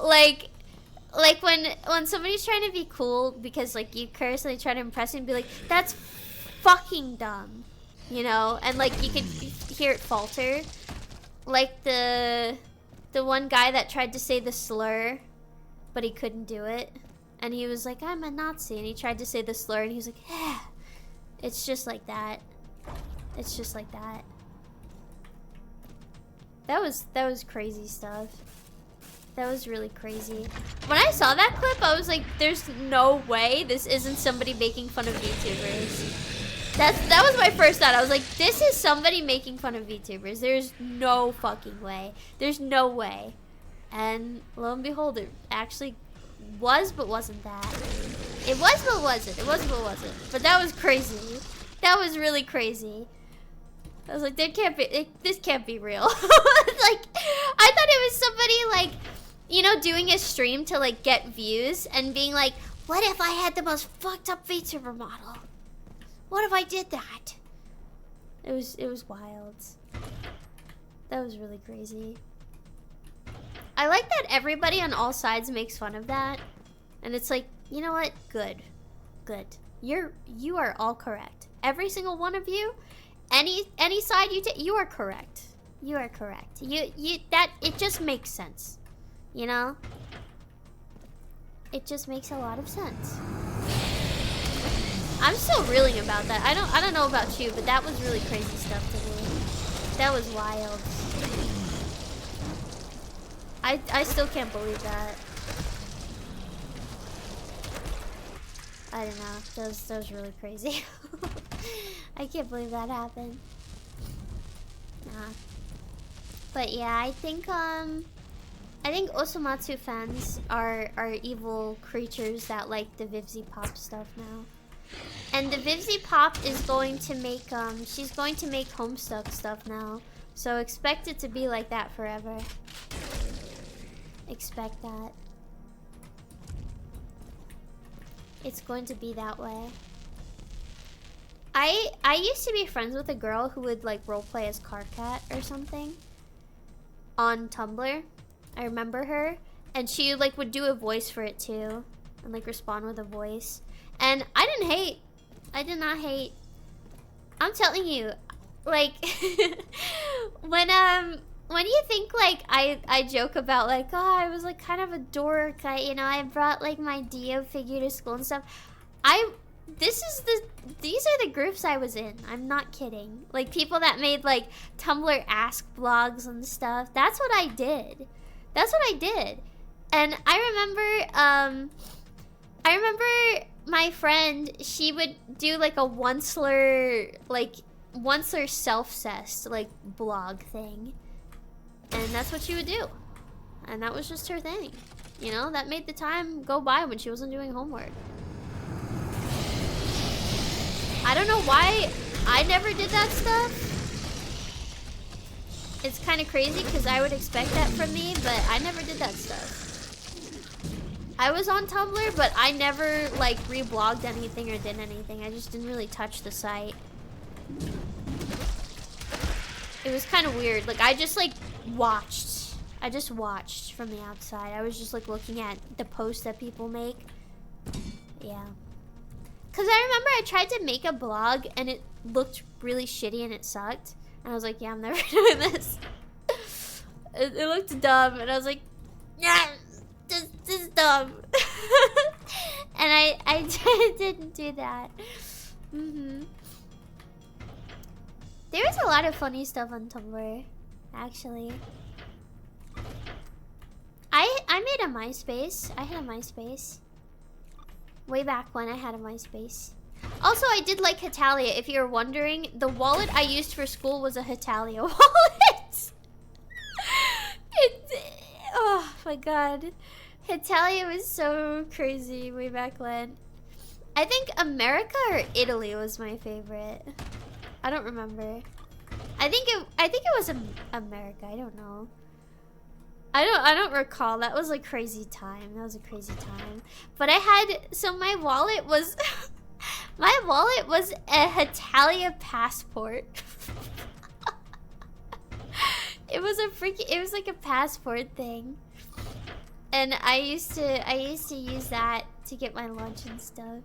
B: like when somebody's trying to be cool because like you curse and they try to impress you and be like, that's fucking dumb, you know? And like you could hear it falter. Like the one guy that tried to say the slur, but he couldn't do it. And he was like, I'm a Nazi. And he tried to say the slur and he was like, yeah. It's just like that. It's just like that. That was crazy stuff. That was really crazy. When I saw that clip, I was like, there's no way this isn't somebody making fun of VTubers. That was my first thought. I was like, this is somebody making fun of VTubers. There's no fucking way. There's no way. And lo and behold, it actually was, but wasn't that. It was, but wasn't. It was, but wasn't. But that was crazy. That was really crazy. I was like, this can't be real. Like, I thought it was somebody like, you know, doing a stream to like get views and being like, what if I had the most fucked up VTuber model? What if I did that? It was wild. That was really crazy. I like that everybody on all sides makes fun of that. And it's like, you know what? Good. You are all correct. every single one of you, any side you take, you are correct. You are correct. That it just makes sense. You know? It just makes a lot of sense. I'm still reeling about that. I don't know about you, but that was really crazy stuff to me. That was wild. I still can't believe that. I don't know. That was really crazy. I can't believe that happened. Nah. But yeah, I think Osomatsu fans are evil creatures that like the Vivzy Pop stuff now. And the Vivzy Pop is going to make she's going to make Homestuck stuff now. So expect it to be like that forever. Expect that. It's going to be that way. I used to be friends with a girl who would like roleplay as Cardcat or something on Tumblr. I remember her, and she like would do a voice for it too, and like respond with a voice. And I didn't hate. I did not hate. I'm telling you, like when you think like I joke about like, oh, I was like kind of a dork. I brought like my Dio figure to school and stuff. These are the groups I was in. I'm not kidding. Like people that made like Tumblr Ask blogs and stuff. That's what I did. That's what I did. And I remember my friend, she would do like a Onceler self-cessed like blog thing. And that's what she would do. And that was just her thing. You know, that made the time go by when she wasn't doing homework. I don't know why I never did that stuff. It's kind of crazy because I would expect that from me, but I never did that stuff. I was on Tumblr, but I never like reblogged anything or did anything. I just didn't really touch the site. It was kind of weird. Like I just like watched. I just watched from the outside. I was just like looking at the posts that people make. Yeah. Cause I remember I tried to make a blog and it looked really shitty and it sucked. And I was like, yeah, I'm never doing this. It looked dumb and I was like, yeah, this is dumb. And I didn't do that. There was a lot of funny stuff on Tumblr, actually. I made a MySpace. I had a MySpace. Way back when I had a MySpace. Also, I did like Hitalia. If you're wondering, the wallet I used for school was a Hitalia wallet. Oh my god. Hitalia was so crazy way back when. I think America or Italy was my favorite. I don't remember. I think it was America. I don't know. I don't recall. That was a crazy time. That was a crazy time. But I had, so my wallet was my wallet was a Hitalia passport. It was like a passport thing. And I used to use that to get my lunch and stuff.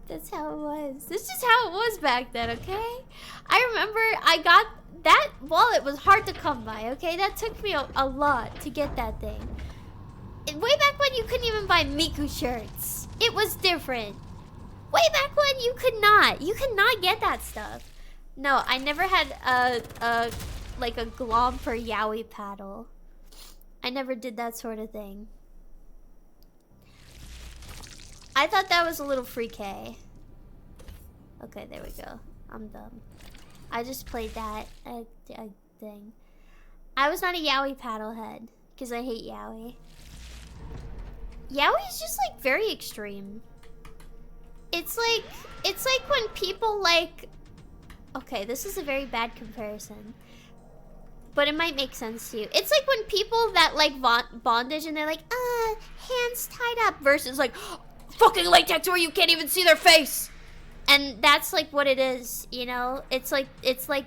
B: That's how it was. This is how it was back then, okay? I remember I got that wallet was hard to come by, okay? That took me a lot to get that thing. Way back when you couldn't even buy Miku shirts. It was different. Way back when you could not get that stuff. No, I never had a glom for yaoi paddle. I never did that sort of thing. I thought that was a little freaky. Okay, there we go. I'm dumb. I just played that thing. I was not a yaoi paddlehead because I hate yaoi. Yaoi is just like very extreme. It's like when people like. Okay, this is a very bad comparison, but it might make sense to you. It's like when people that like bondage and they're like, hands tied up versus like fucking latex where you can't even see their face. And that's like what it is, you know? It's like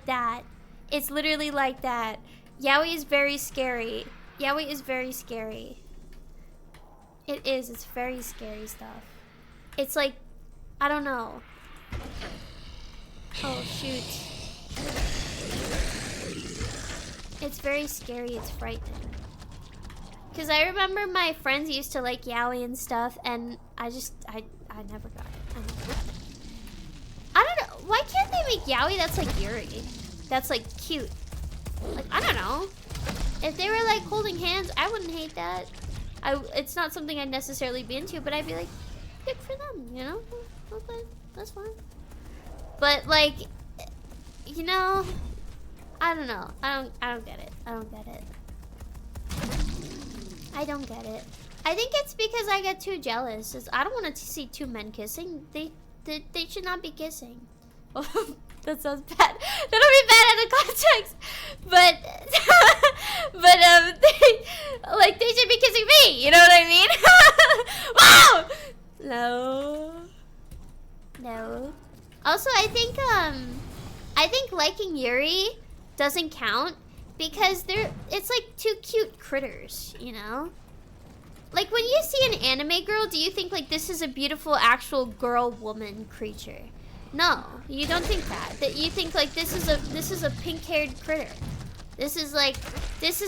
B: that. It's literally like that. Yaoi is very scary. Yaoi is very scary. It is. It's very scary stuff. It's like I don't know. Oh shoot. It's very scary, it's frightening. Cause I remember my friends used to like yaoi and stuff, and I never got it. I don't know, why can't they make yaoi that's like Yuri? That's like cute. Like, I don't know. If they were like holding hands, I wouldn't hate that. It's not something I'd necessarily be into, but I'd be like, good for them, you know? Okay, that's fine. But like, you know, I don't know. I don't get it. I don't get it. I don't get it. I think it's because I get too jealous. I don't want to see two men kissing. They should not be kissing. That sounds bad. That'll be bad out of context. But they should be kissing me. You know what I mean? Wow. No. Also, I think liking Yuri doesn't count because it's like two cute critters, you know? Like when you see an anime girl, do you think like this is a beautiful actual girl woman creature? No, you don't think that. That you think like this is a pink-haired critter. This is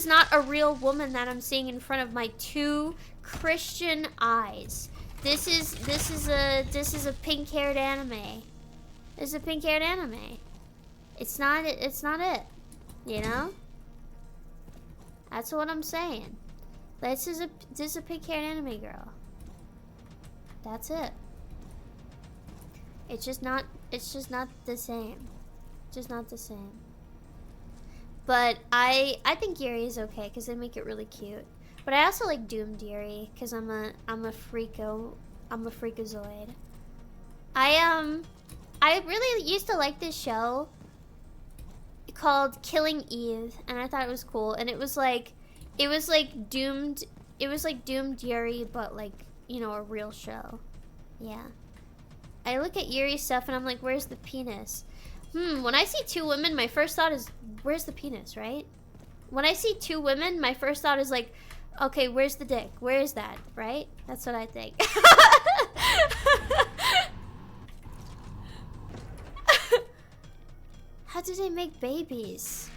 B: not a real woman that I'm seeing in front of my two Christian eyes. This is a pink-haired anime. It's a pink-haired anime. It's not it. You know? That's what I'm saying. This is a pink-haired anime girl. That's it. It's just not the same. Just not the same. But I think Yuri is okay because they make it really cute. But I also like Doomed Yuri because I'm a freakazoid. I really used to like this show called Killing Eve, and I thought it was cool. And it was like Doomed Yuri, but like, you know, a real show. Yeah. I look at Yuri stuff and I'm like, where's the penis? When I see two women, my first thought is, where's the penis, right? When I see two women, my first thought is like, okay, where's the dick? Where is that, right? That's what I think. How do they make babies?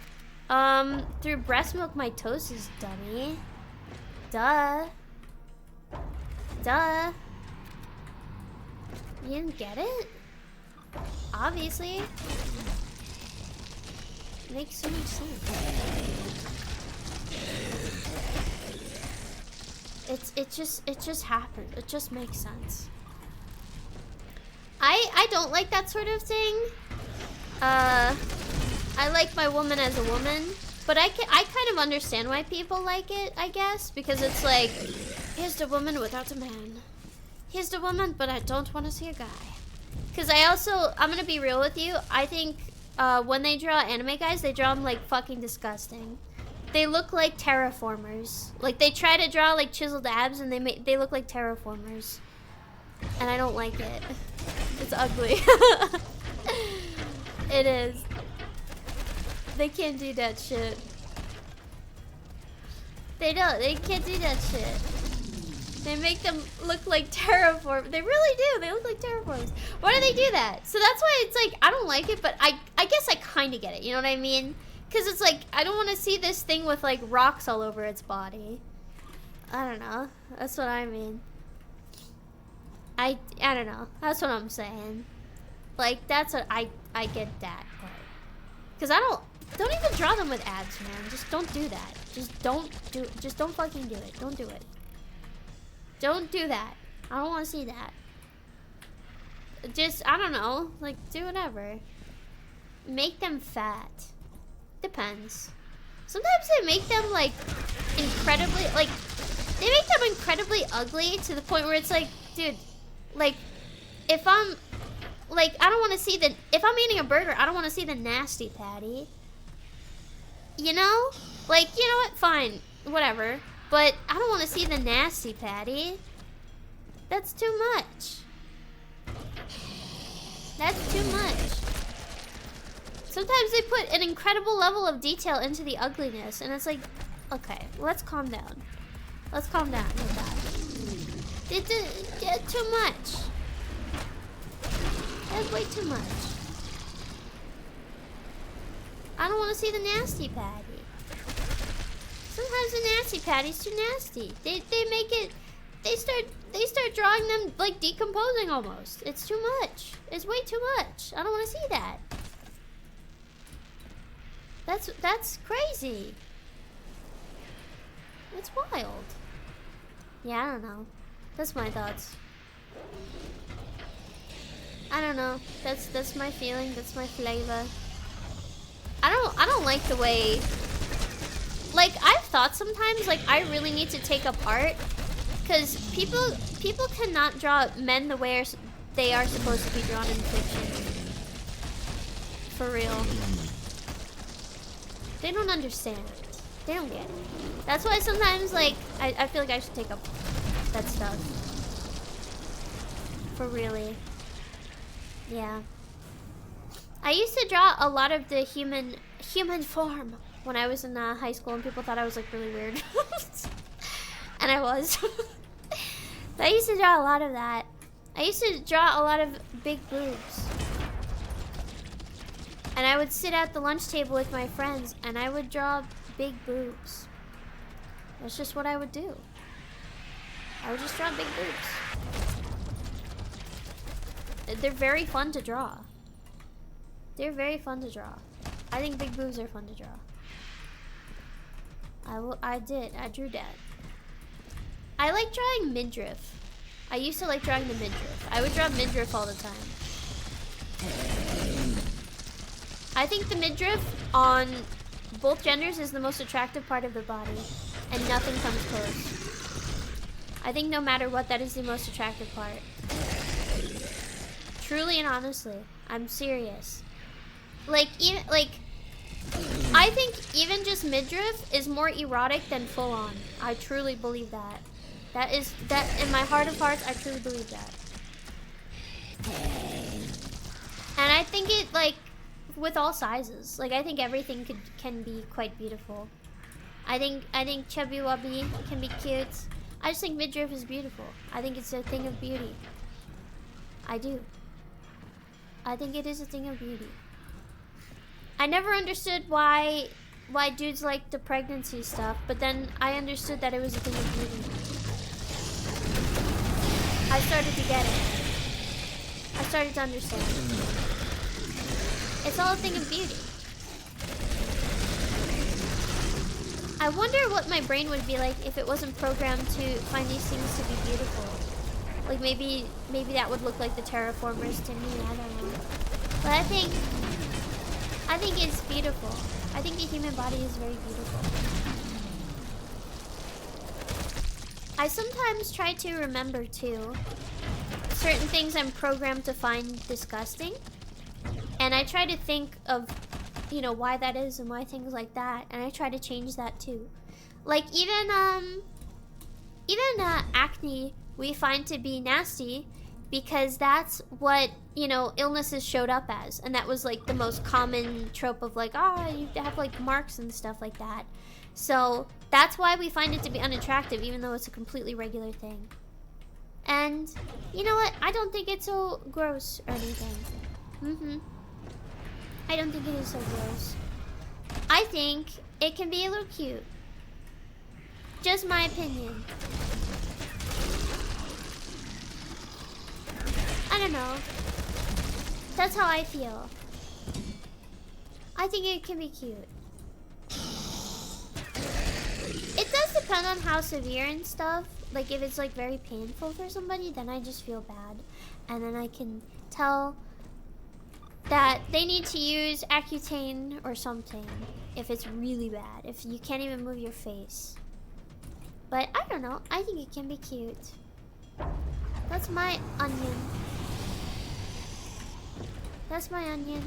B: Through breast milk mitosis, dummy. Duh. You didn't get it? Obviously. Makes so much sense. It just happened. It just makes sense. I don't like that sort of thing. I like my woman as a woman, but I kind of understand why people like it, I guess, because it's like, here's the woman without a man. Here's the woman, but I don't want to see a guy. Because I'm gonna be real with you, I think when they draw anime guys, they draw them like fucking disgusting. They look like terraformers. Like they try to draw like chiseled abs and they look like terraformers. And I don't like it. It's ugly. It is. They can't do that shit. They can't do that shit. They make them look like terraform. They really do. They look like terraformers. Why do they do that? So that's why it's like, I don't like it, but I guess I kind of get it. You know what I mean? Because it's like, I don't want to see this thing with like rocks all over its body. I don't know. That's what I mean. I don't know. That's what I'm saying. Like, that's what I get that part. Because don't even draw them with abs, man. Just don't do that. Just don't fucking do it. Don't do it. Don't do that. I don't want to see that. Just, I don't know. Like, do whatever. Make them fat. Depends. Sometimes they make them, like, incredibly, like, they make them incredibly ugly to the point where it's like, dude, like, if I'm, like, I don't want to see if I'm eating a burger, I don't want to see the nasty patty. You know? Like, you know what? Fine. Whatever. But I don't want to see the nasty patty. That's too much. That's too much. Sometimes they put an incredible level of detail into the ugliness, and it's like, okay, let's calm down. Let's calm down with that. Too much. That's way too much. I don't want to see the nasty patty. Sometimes the nasty patty's too nasty. They make it. They start drawing them like decomposing almost. It's too much. It's way too much. I don't want to see that. That's crazy. That's wild. Yeah, I don't know. That's my thoughts. I don't know. That's my feeling. That's my flavor. I don't like the way. Like, I've thought sometimes, like, I really need to take apart, because people cannot draw men the way they are supposed to be drawn in fiction. For real. They don't understand. They don't get it. That's why sometimes, like, I feel like I should take up that stuff. For really. Yeah. I used to draw a lot of the human form when I was in high school, and people thought I was like really weird. And I was. But I used to draw a lot of that. I used to draw a lot of big boobs. And I would sit at the lunch table with my friends and I would draw big boobs. That's just what I would do. I would just draw big boobs. They're very fun to draw. They're very fun to draw. I think big boobs are fun to draw. I drew that. I like drawing midriff. I used to like drawing the midriff. I would draw midriff all the time. I think the midriff on both genders is the most attractive part of the body, and nothing comes close. I think no matter what, that is the most attractive part. Truly and honestly, I'm serious. I think even just midriff is more erotic than full on. I truly believe that. That in my heart of hearts, I truly believe that. And I think it, like, with all sizes. Like, I think everything can be quite beautiful. I think chubby wubby can be cute. I just think midriff is beautiful. I think it's a thing of beauty. I do. I think it is a thing of beauty. I never understood why dudes like the pregnancy stuff, but then I understood that it was a thing of beauty. I started to get it. I started to understand. It's all a thing of beauty. I wonder what my brain would be like if it wasn't programmed to find these things to be beautiful. Like maybe that would look like the terraformers to me, I don't know. But I think it's beautiful. I think the human body is very beautiful. I sometimes try to remember too certain things I'm programmed to find disgusting. And I try to think of, you know, why that is and why things like that. And I try to change that too. Like even acne we find to be nasty because that's what, you know, illnesses showed up as. And that was like the most common trope of like, oh, you have like marks and stuff like that. So that's why we find it to be unattractive, even though it's a completely regular thing. And you know what? I don't think it's so gross or anything. I don't think it is so gross. I think it can be a little cute. Just my opinion. I don't know. That's how I feel. I think it can be cute. It does depend on how severe and stuff. Like if it's like very painful for somebody, then I just feel bad. And then I can tell that they need to use Accutane or something if it's really bad. If you can't even move your face. But I don't know. I think it can be cute. That's my onion. That's my onion.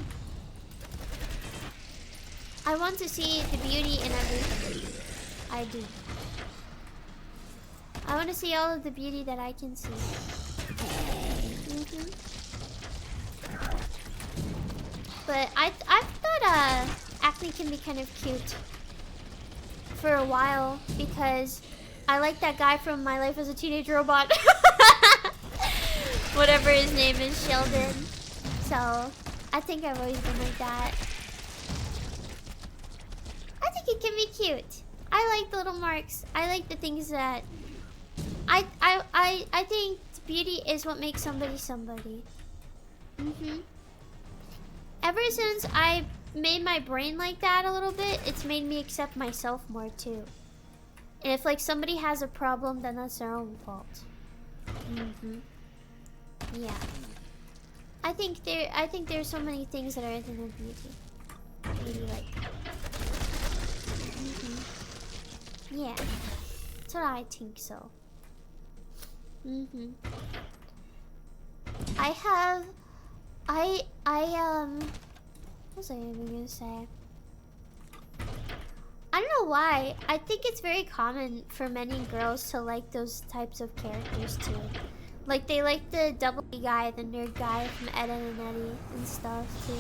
B: I want to see the beauty in everything. I do. I want to see all of the beauty that I can see. But I thought acne can be kind of cute for a while because I like that guy from My Life as a Teenage Robot. Whatever his name is, Sheldon. So I think I've always been like that. I think it can be cute. I like the little marks. I like the things that I think beauty is what makes somebody somebody. Ever since I made my brain like that a little bit, it's made me accept myself more too. And if like somebody has a problem, then that's their own fault. Yeah. I think there's so many things that are other than beauty. Maybe like. Yeah. That's what I think so. What was I even gonna say? I don't know why. I think it's very common for many girls to like those types of characters too. Like they like the double E guy, the nerd guy from Ed, Edd n Eddy and stuff too.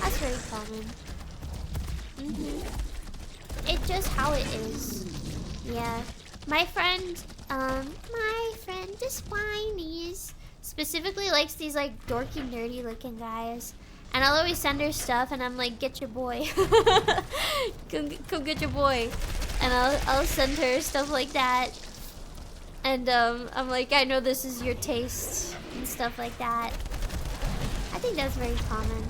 B: That's very common. It's just how it is. Yeah. My friend the Swinies specifically likes these like dorky nerdy looking guys. And I'll always send her stuff and I'm like, get your boy. come get your boy. And I'll send her stuff like that. And I'm like, I know this is your taste and stuff like that. I think that's very common.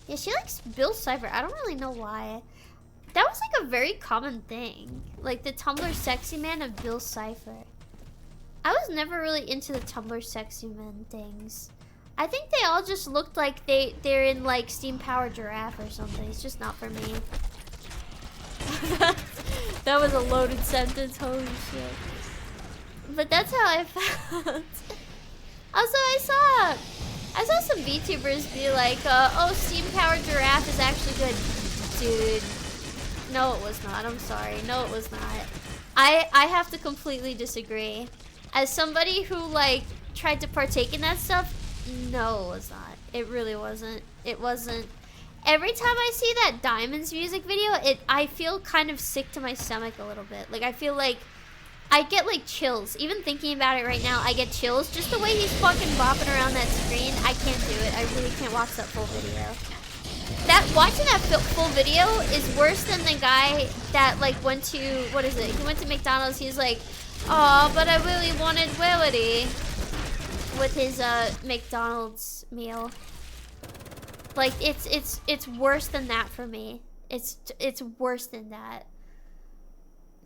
B: Yeah, she likes Bill Cipher. I don't really know why. That was like a very common thing. Like the Tumblr sexy man of Bill Cipher. I was never really into the Tumblr sexy man things. I think they all just looked like they're in like Steam Power Giraffe or something. It's just not for me. That was a loaded sentence, holy shit. But that's how I felt. Also, I saw some VTubers be like, oh, Steam Power Giraffe is actually good. Dude, no it was not, I'm sorry. No it was not. I have to completely disagree. As somebody who like tried to partake in that stuff, no it was not. It really wasn't. It wasn't. Every time I see that Diamonds music video, I feel kind of sick to my stomach a little bit. Like I feel like I get like chills. Even thinking about it right now, I get chills. Just the way he's fucking bopping around that screen, I can't do it. I really can't watch that full video. Watching that full video is worse than the guy that like went to, what is it? He went to McDonald's. He's like, oh, but I really wanted Willity with his McDonald's meal. Like it's worse than that for me. It's worse than that.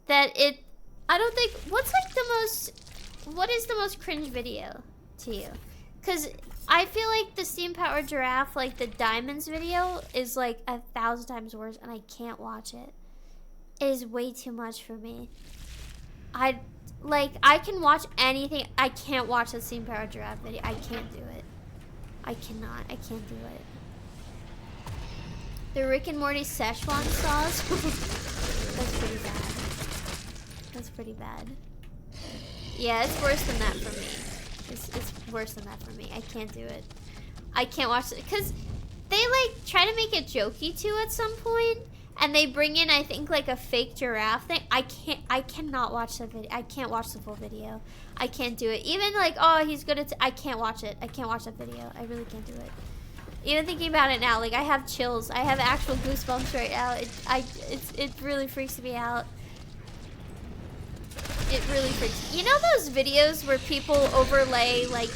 B: I don't think, what is the most cringe video to you? Cause I feel like the Steam Power Giraffe, like the Diamonds video is like 1,000 times worse and I can't watch it. It is way too much for me. I can watch anything. I can't watch the Steam Power Giraffe video. I can't do it. I cannot. I can't do it. The Rick and Morty Szechuan sauce. That's pretty bad. That's pretty bad. Yeah, it's worse than that for me. It's worse than that for me. I can't do it. I can't watch it because they like try to make it jokey too at some point, and they bring in I think like a fake giraffe thing. I cannot watch the video. I can't watch the full video. I can't do it. Even like, oh, he's good at I can't watch it. I can't watch that video. I really can't do it. Even thinking about it now, like I have chills. I have actual goosebumps right now. It really freaks me out. It really freaks. You know those videos where people overlay like,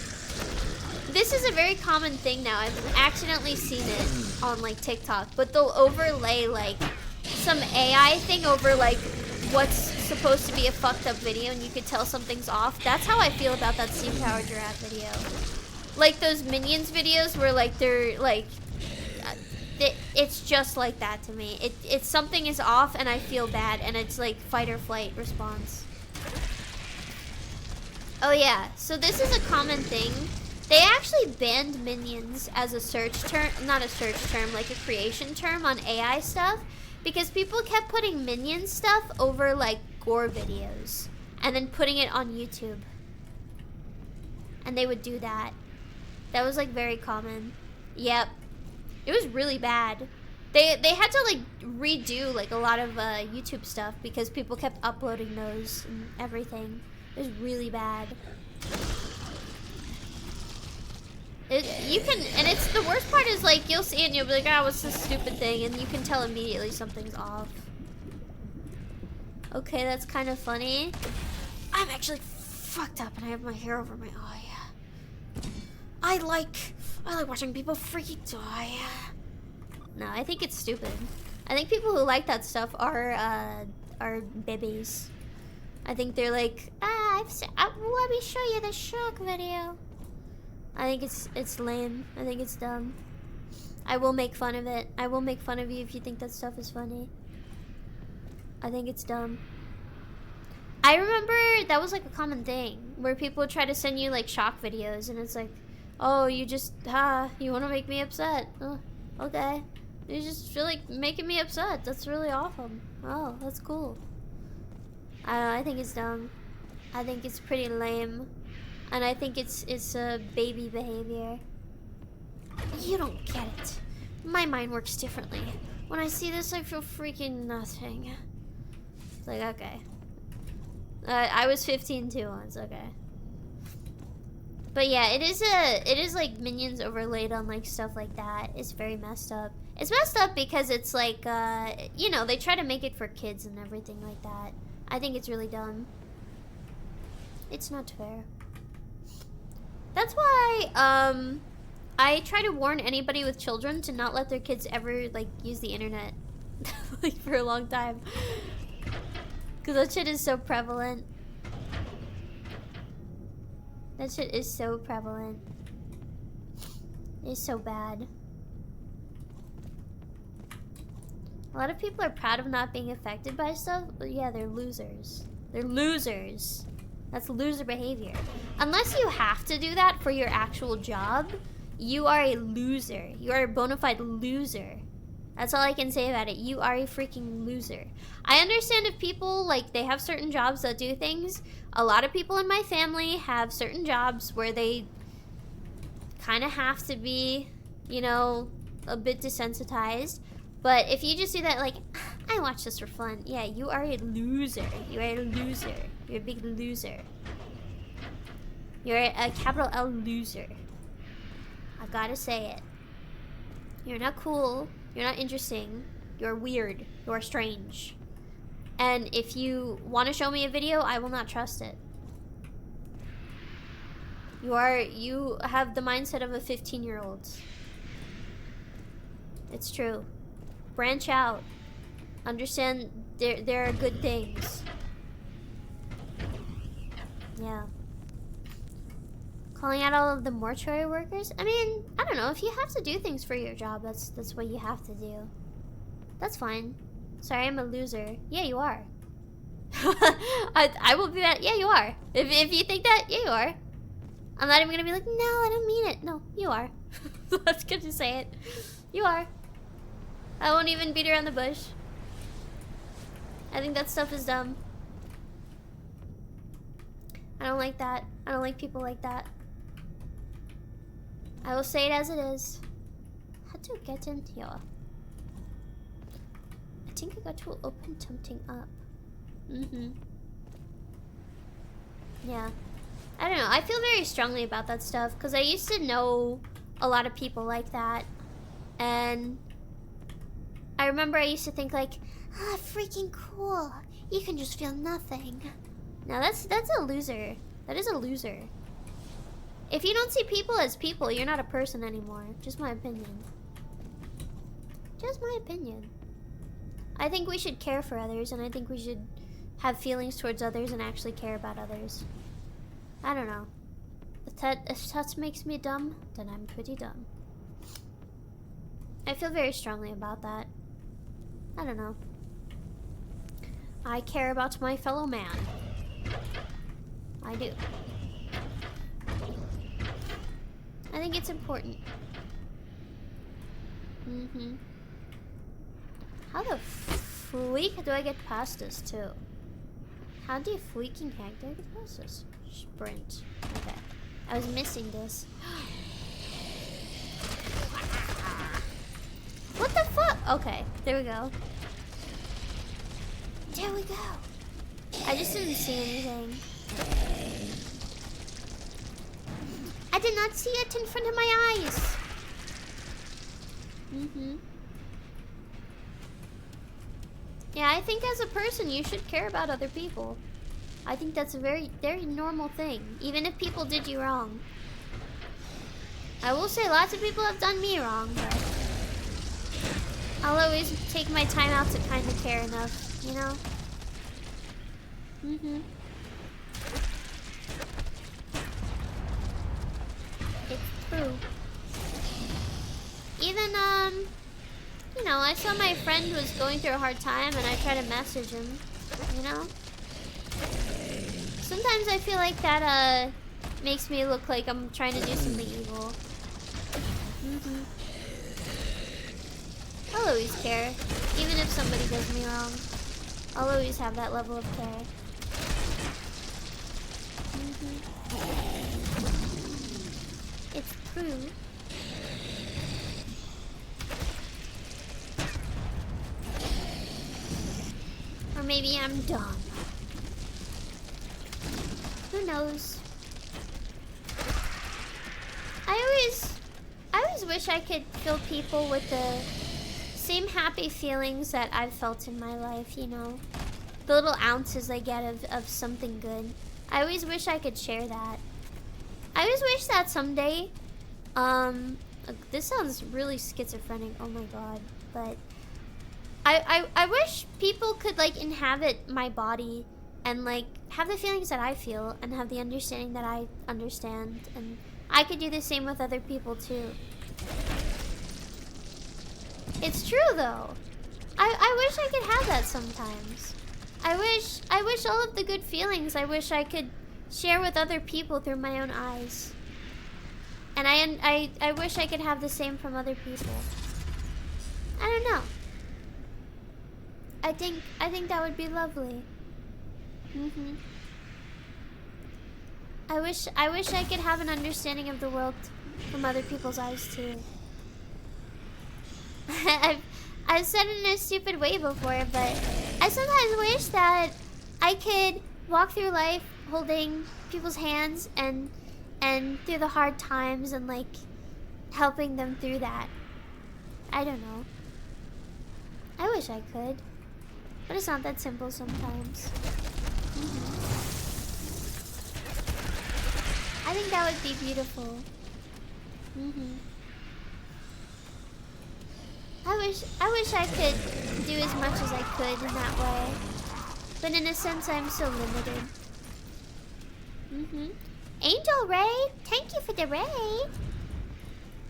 B: this is a very common thing now. I've accidentally seen it on like TikTok, but they'll overlay like some AI thing over like what's supposed to be a fucked up video, and you could tell something's off. That's how I feel about that Steam Power Giraffe video. Like those Minions videos where like they're like, it's just like that to me. It's something is off and I feel bad, and it's like fight or flight response. Oh yeah, so this is a common thing. They actually banned Minions as a search term, not a search term, like a creation term on AI stuff, because people kept putting Minion stuff over like gore videos and then putting it on YouTube. And they would do that. That was like very common. Yep. It was really bad. They had to like redo like a lot of YouTube stuff because people kept uploading those and everything. It was really bad. You can, and it's the worst part is like you'll see it and you'll be like, ah, what's this stupid thing? And you can tell immediately something's off. Okay, that's kind of funny. I'm actually fucked up and I have my hair over my eye. I like watching people freaking die. No, I think it's stupid. I think people who like that stuff are babies. I think they're like, let me show you the shock video. I think it's lame. I think it's dumb. I will make fun of it. I will make fun of you if you think that stuff is funny. I think it's dumb. I remember that was like a common thing where people would try to send you like shock videos and it's like, oh, you just, you want to make me upset. Oh, okay. You just feel like making me upset. That's really awesome. Oh, that's cool. I don't know, I think it's dumb. I think it's pretty lame. And I think it's baby behavior. You don't get it. My mind works differently. When I see this, I feel freaking nothing. It's like, okay. I was 15 too once, okay. But yeah, it is like Minions overlaid on like stuff like that. It's very messed up. It's messed up because it's like, you know, they try to make it for kids and everything like that. I think it's really dumb. It's not fair. That's why, I try to warn anybody with children to not let their kids ever, like, use the internet. Like, for a long time. Because that shit is so prevalent. That shit is so prevalent. It's so bad. A lot of people are proud of not being affected by stuff, but yeah, they're losers. They're losers. That's loser behavior. Unless you have to do that for your actual job, you are a loser. You are a bona fide loser. That's all I can say about it. You are a freaking loser. I understand if people, like, they have certain jobs that do things. A lot of people in my family have certain jobs where they kind of have to be, you know, a bit desensitized. But if you just do that, like, I watch this for fun. Yeah, you are a loser. You are a loser. You're a big loser. You're a capital L loser. I gotta say it. You're not cool. You're not interesting. You're weird. You're strange. And if you want to show me a video, I will not trust it. You have the mindset of a 15-year-old. It's true. Branch out. Understand there are good things. Yeah. Calling out all of the mortuary workers? I mean, I don't know. If you have to do things for your job, that's what you have to do. That's fine. Sorry, I'm a loser. Yeah, you are. I will be that. Yeah, you are. If you think that, yeah, you are. I'm not even gonna be like, no, I don't mean it. No, you are. That's good to say it. You are. I won't even beat around the bush. I think that stuff is dumb. I don't like that. I don't like people like that. I will say it as it is. How to get in here? I think I got to open something up. Yeah. I don't know. I feel very strongly about that stuff because I used to know a lot of people like that. And I remember I used to think like, ah, freaking cool. You can just feel nothing. No, that's a loser. That is a loser. If you don't see people as people, you're not a person anymore. Just my opinion. Just my opinion. I think we should care for others, and I think we should have feelings towards others and actually care about others. I don't know. If that makes me dumb, then I'm pretty dumb. I feel very strongly about that. I don't know. I care about my fellow man. I do. I think it's important. How the freak do I get past this too? How the freaking heck do I get past this? Sprint. Okay. I was missing this. What the fuck? Okay, there we go. There we go. I just didn't see anything. did not see it in front of my eyes. Yeah, I think as a person you should care about other people. I think that's a very, very normal thing, even if people did you wrong. I will say lots of people have done me wrong, but I'll always take my time out to kind of care enough, you know? It's true. Even, you know, I saw my friend was going through a hard time and I tried to message him, you know? Sometimes I feel like that, makes me look like I'm trying to do something evil. I'll always care. Even if somebody does me wrong, I'll always have that level of care. It's true. Or maybe I'm dumb. Who knows? I always wish I could fill people with the same happy feelings that I've felt in my life, you know? The little ounces I get of something good. I always wish I could share that. I always wish that someday, this sounds really schizophrenic, oh my god, but I wish people could, like, inhabit my body and, like, have the feelings that I feel and have the understanding that I understand, and I could do the same with other people too. It's true though. I wish I could have that sometimes. I wish all of the good feelings I wish I could share with other people through my own eyes. And I wish I could have the same from other people. I don't know. I think that would be lovely. I wish I could have an understanding of the world from other people's eyes too. I've said it in a stupid way before, but I sometimes wish that I could walk through life holding people's hands and through the hard times and, like, helping them through that. I don't know. I wish I could, but it's not that simple sometimes. I think that would be beautiful. I wish I could do as much as I could in that way, but in a sense I'm so limited. Angel Ray, thank you for the raid.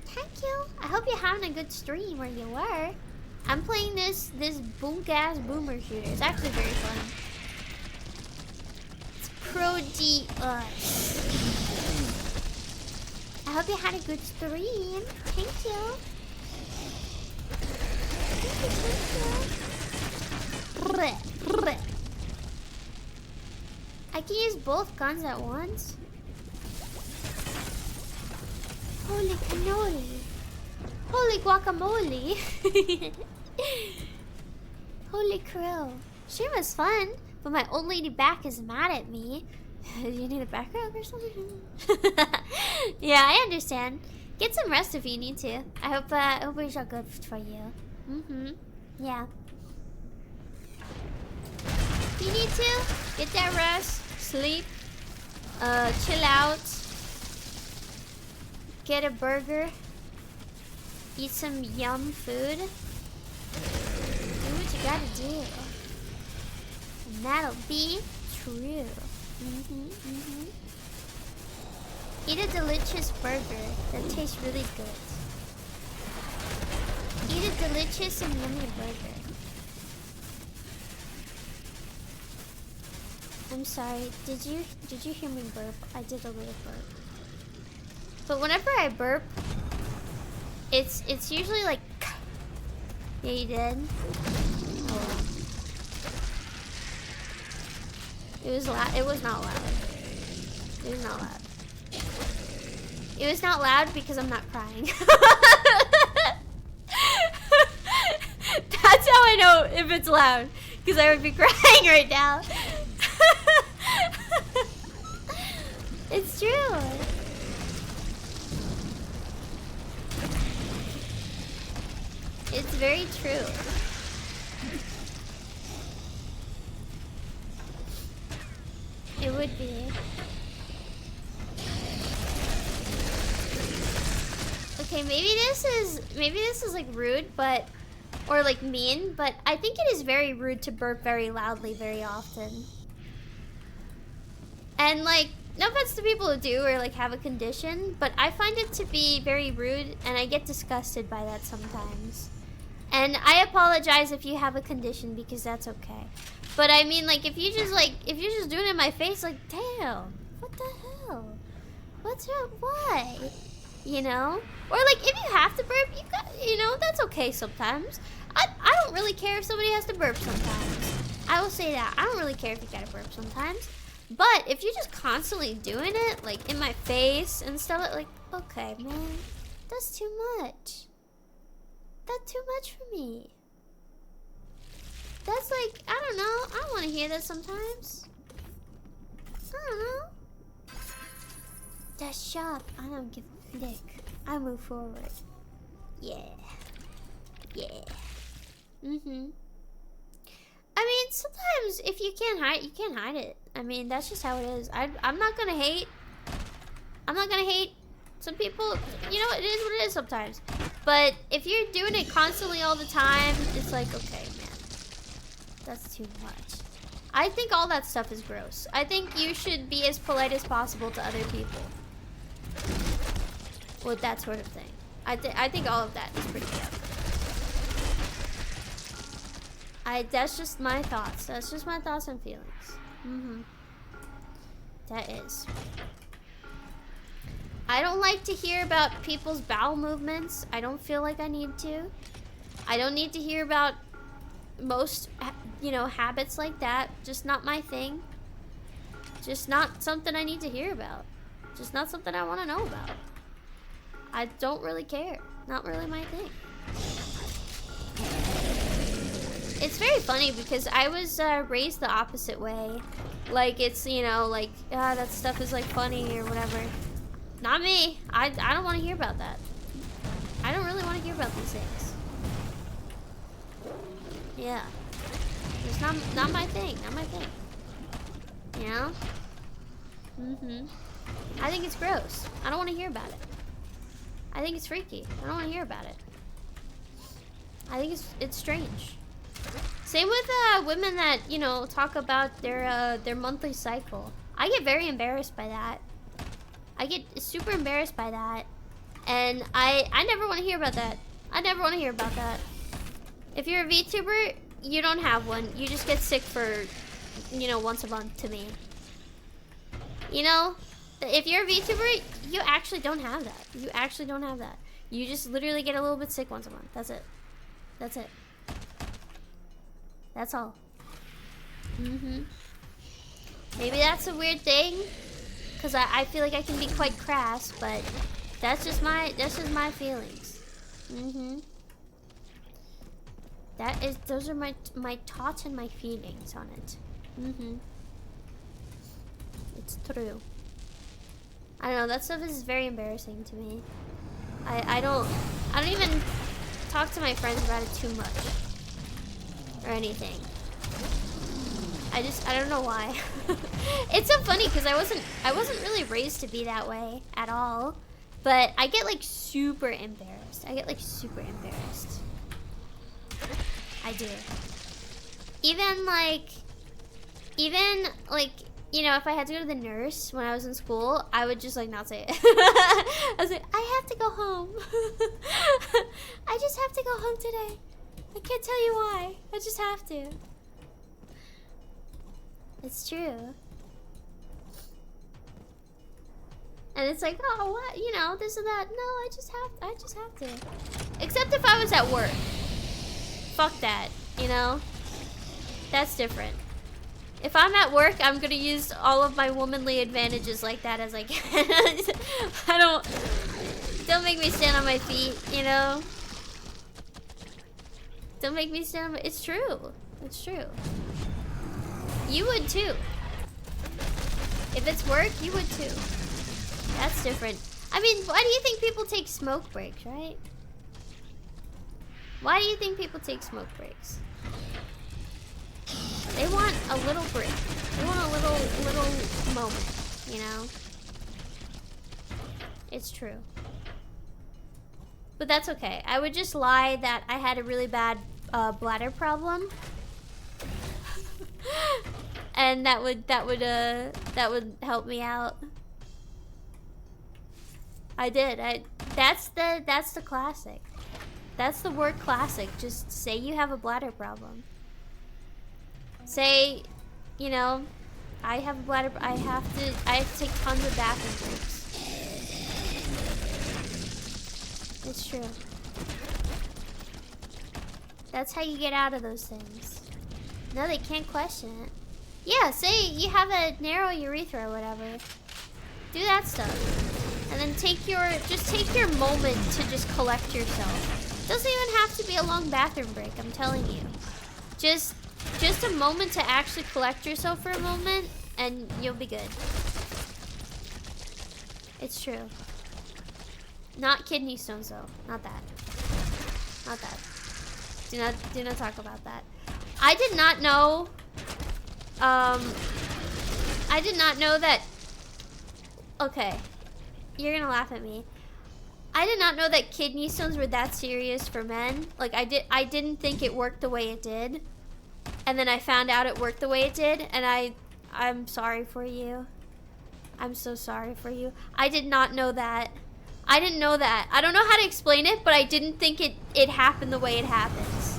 B: Thank you. I hope you're having a good stream where you were. I'm playing this boom-gas boomer shooter. It's actually very fun. It's Pro D-Us. I hope you had a good stream. Thank you. I can use both guns at once. Holy cannoli. Holy guacamole. Holy krill. Stream was fun, but my old lady back is mad at me. You need a back rub or something? Yeah, I understand. Get some rest if you need to. I hope it's all good for you. Yeah. If you need to, get that rest, sleep, chill out, get a burger, eat some yum food. Do what you gotta do. And that'll be true. Eat a delicious burger that tastes really good. Eat a delicious and yummy burger. I'm sorry, did you hear me burp? I did a little burp. But whenever I burp, it's usually like yeah, you did? Oh. It was loud. It was not loud. It was not loud. It was not loud because I'm not crying. That's how I know if it's loud, because I would be crying right now. It's true. It's very true. It would be. Okay, maybe this is like rude, but or like mean, but I think it is very rude to burp very loudly very often. And like, no offense to people who do or like have a condition, but I find it to be very rude and I get disgusted by that sometimes. And I apologize if you have a condition because that's okay. But I mean, like, if you're just doing it in my face, like, damn, what the hell? What's up? Why? You know? Or like, if you have to burp, you know, that's okay sometimes. I don't really care if somebody has to burp sometimes. I will say that. I don't really care if you gotta burp sometimes. But if you're just constantly doing it, like, in my face and stuff, like, okay, man, that's too much. That's too much for me. That's like, I don't know. I don't want to hear that sometimes. I don't know. That's sharp. I don't give a flick. I move forward. Yeah. Yeah. Mm-hmm. I mean, sometimes if you can't hide, you can't hide it. I mean, that's just how it is. I'm not gonna hate. I'm not gonna hate some people. You know, it is what it is sometimes. But if you're doing it constantly all the time, it's like, okay, man. That's too much. I think all that stuff is gross. I think you should be as polite as possible to other people. With that sort of thing. I think all of that is pretty good. That's just my thoughts. That's just my thoughts and feelings. Mm-hmm. That is. I don't like to hear about people's bowel movements. I don't feel like I need to. I don't need to hear about most, you know, habits like that. Just not my thing. Just not something I need to hear about. Just not something I want to know about. I don't really care. Not really my thing. It's very funny because I was raised the opposite way. Like, it's, you know, like, that stuff is like funny or whatever. Not me. I don't want to hear about that. I don't really want to hear about these things. Yeah. It's not my thing. Not my thing. You know? Mm-hmm. I think it's gross. I don't want to hear about it. I think it's freaky. I don't want to hear about it. I think it's strange. Same with women that, you know, talk about their monthly cycle. I get very embarrassed by that. I get super embarrassed by that. And I never want to hear about that. I never want to hear about that. If you're a VTuber, you don't have one. You just get sick for, you know, once a month to me. You know? If you're a VTuber, you actually don't have that. You actually don't have that. You just literally get a little bit sick once a month. That's it. That's it. That's all. Mm-hmm. Maybe that's a weird thing. Because I feel like I can be quite crass, but that's just my feelings. Mm-hmm. Those are my thoughts and my feelings on it. Mm-hmm. It's true. I don't know, that stuff is very embarrassing to me. I don't even talk to my friends about it too much. Or anything. I don't know why. It's so funny because I wasn't really raised to be that way at all. But I get like super embarrassed. I do. Even like, you know, if I had to go to the nurse when I was in school, I would just like not say it. I was like, I have to go home. I just have to go home today. I can't tell you why. I just have to. It's true. And it's like, oh, what? You know, this and that. No, I just have to. Except if I was at work. Fuck that, you know? That's different. If I'm at work, I'm gonna use all of my womanly advantages like that as I can. Don't make me stand on my feet, you know? Don't make me stand on my, it's true. It's true. You would too. If it's work, you would too. That's different. I mean, why do you think people take smoke breaks, right? Why do you think people take smoke breaks? They want a little break. They want a little moment, you know? It's true. But that's okay. I would just lie that I had a really bad bladder problem. And that would help me out. I did. That's the classic. That's the word classic. Just say you have a bladder problem. Say, you know, I have a bladder. I have to take tons of bathroom breaks. It's true. That's how you get out of those things. No, they can't question it. Yeah, say you have a narrow urethra or whatever. Do that stuff. And then just take your moment to just collect yourself. Doesn't even have to be a long bathroom break, I'm telling you. Just a moment to actually collect yourself for a moment, and you'll be good. It's true. Not kidney stones though. Not that. Not that. Do not talk about that. I did not know. I did not know that. Okay, you're gonna laugh at me. I did not know that kidney stones were that serious for men. Like I didn't think it worked the way it did, and then I found out it worked the way it did, and I'm sorry for you. I'm so sorry for you. I did not know that. I didn't know that. I don't know how to explain it, but I didn't think it happened the way it happens.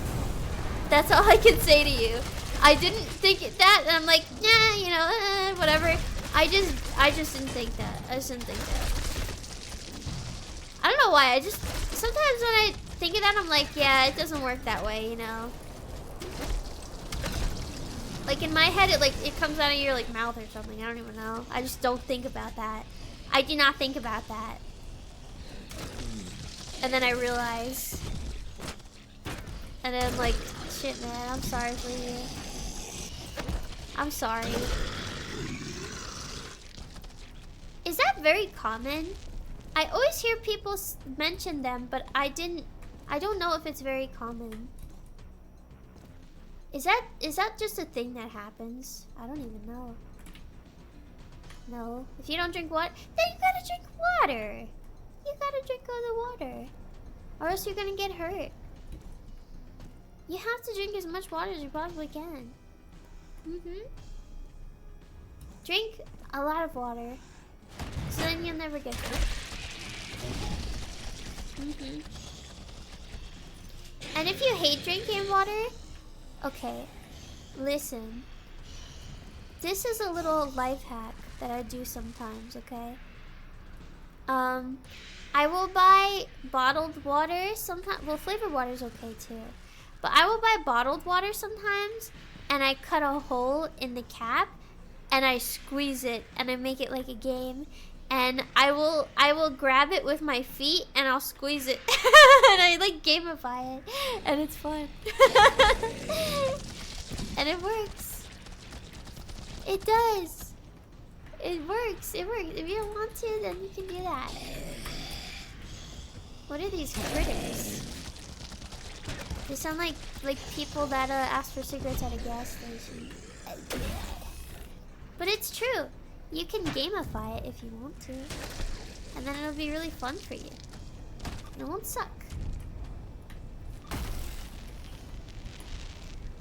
B: That's all I can say to you. I didn't think that, and I'm like, yeah, you know, whatever. I just didn't think that. I just didn't think that. I don't know why. Sometimes when I think of that, I'm like, yeah, it doesn't work that way, you know. Like in my head, it comes out of your like mouth or something. I don't even know. I just don't think about that. I do not think about that. And then I realize, and then I'm like, shit, man, I'm sorry for you. I'm sorry. Is that very common? I always hear people mention them, but I don't know if it's very common. Is that just a thing that happens? I don't even know. No. If you don't drink water, then you gotta drink water. You gotta drink all the water, or else you're gonna get hurt. You have to drink as much water as you possibly can. Drink a lot of water, so then you'll never get hurt. And if you hate drinking water, okay, listen. This is a little life hack that I do sometimes, okay? I will buy bottled water sometimes. Well, flavored water is okay too. But I will buy bottled water sometimes, and I cut a hole in the cap, and I squeeze it, and I make it like a game. And I will grab it with my feet, and I'll squeeze it, and I like gamify it, and it's fun. And it works. It does. It works. It works. If you don't want to, then you can do that. What are these critters? They sound like people that ask for cigarettes at a gas station. But it's true. You can gamify it if you want to, and then it'll be really fun for you. It won't suck.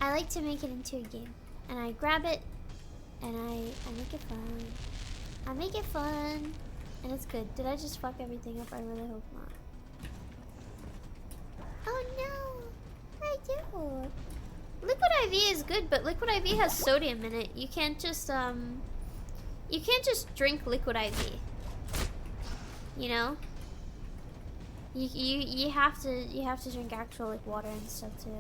B: I like to make it into a game, and I grab it, and I make it fun. I make it fun, and it's good. Did I just fuck everything up? I really hope not. Oh no, I do. Liquid IV is good, but Liquid IV has sodium in it. You can't just drink Liquid IV. You know? You have to drink actual like water and stuff too.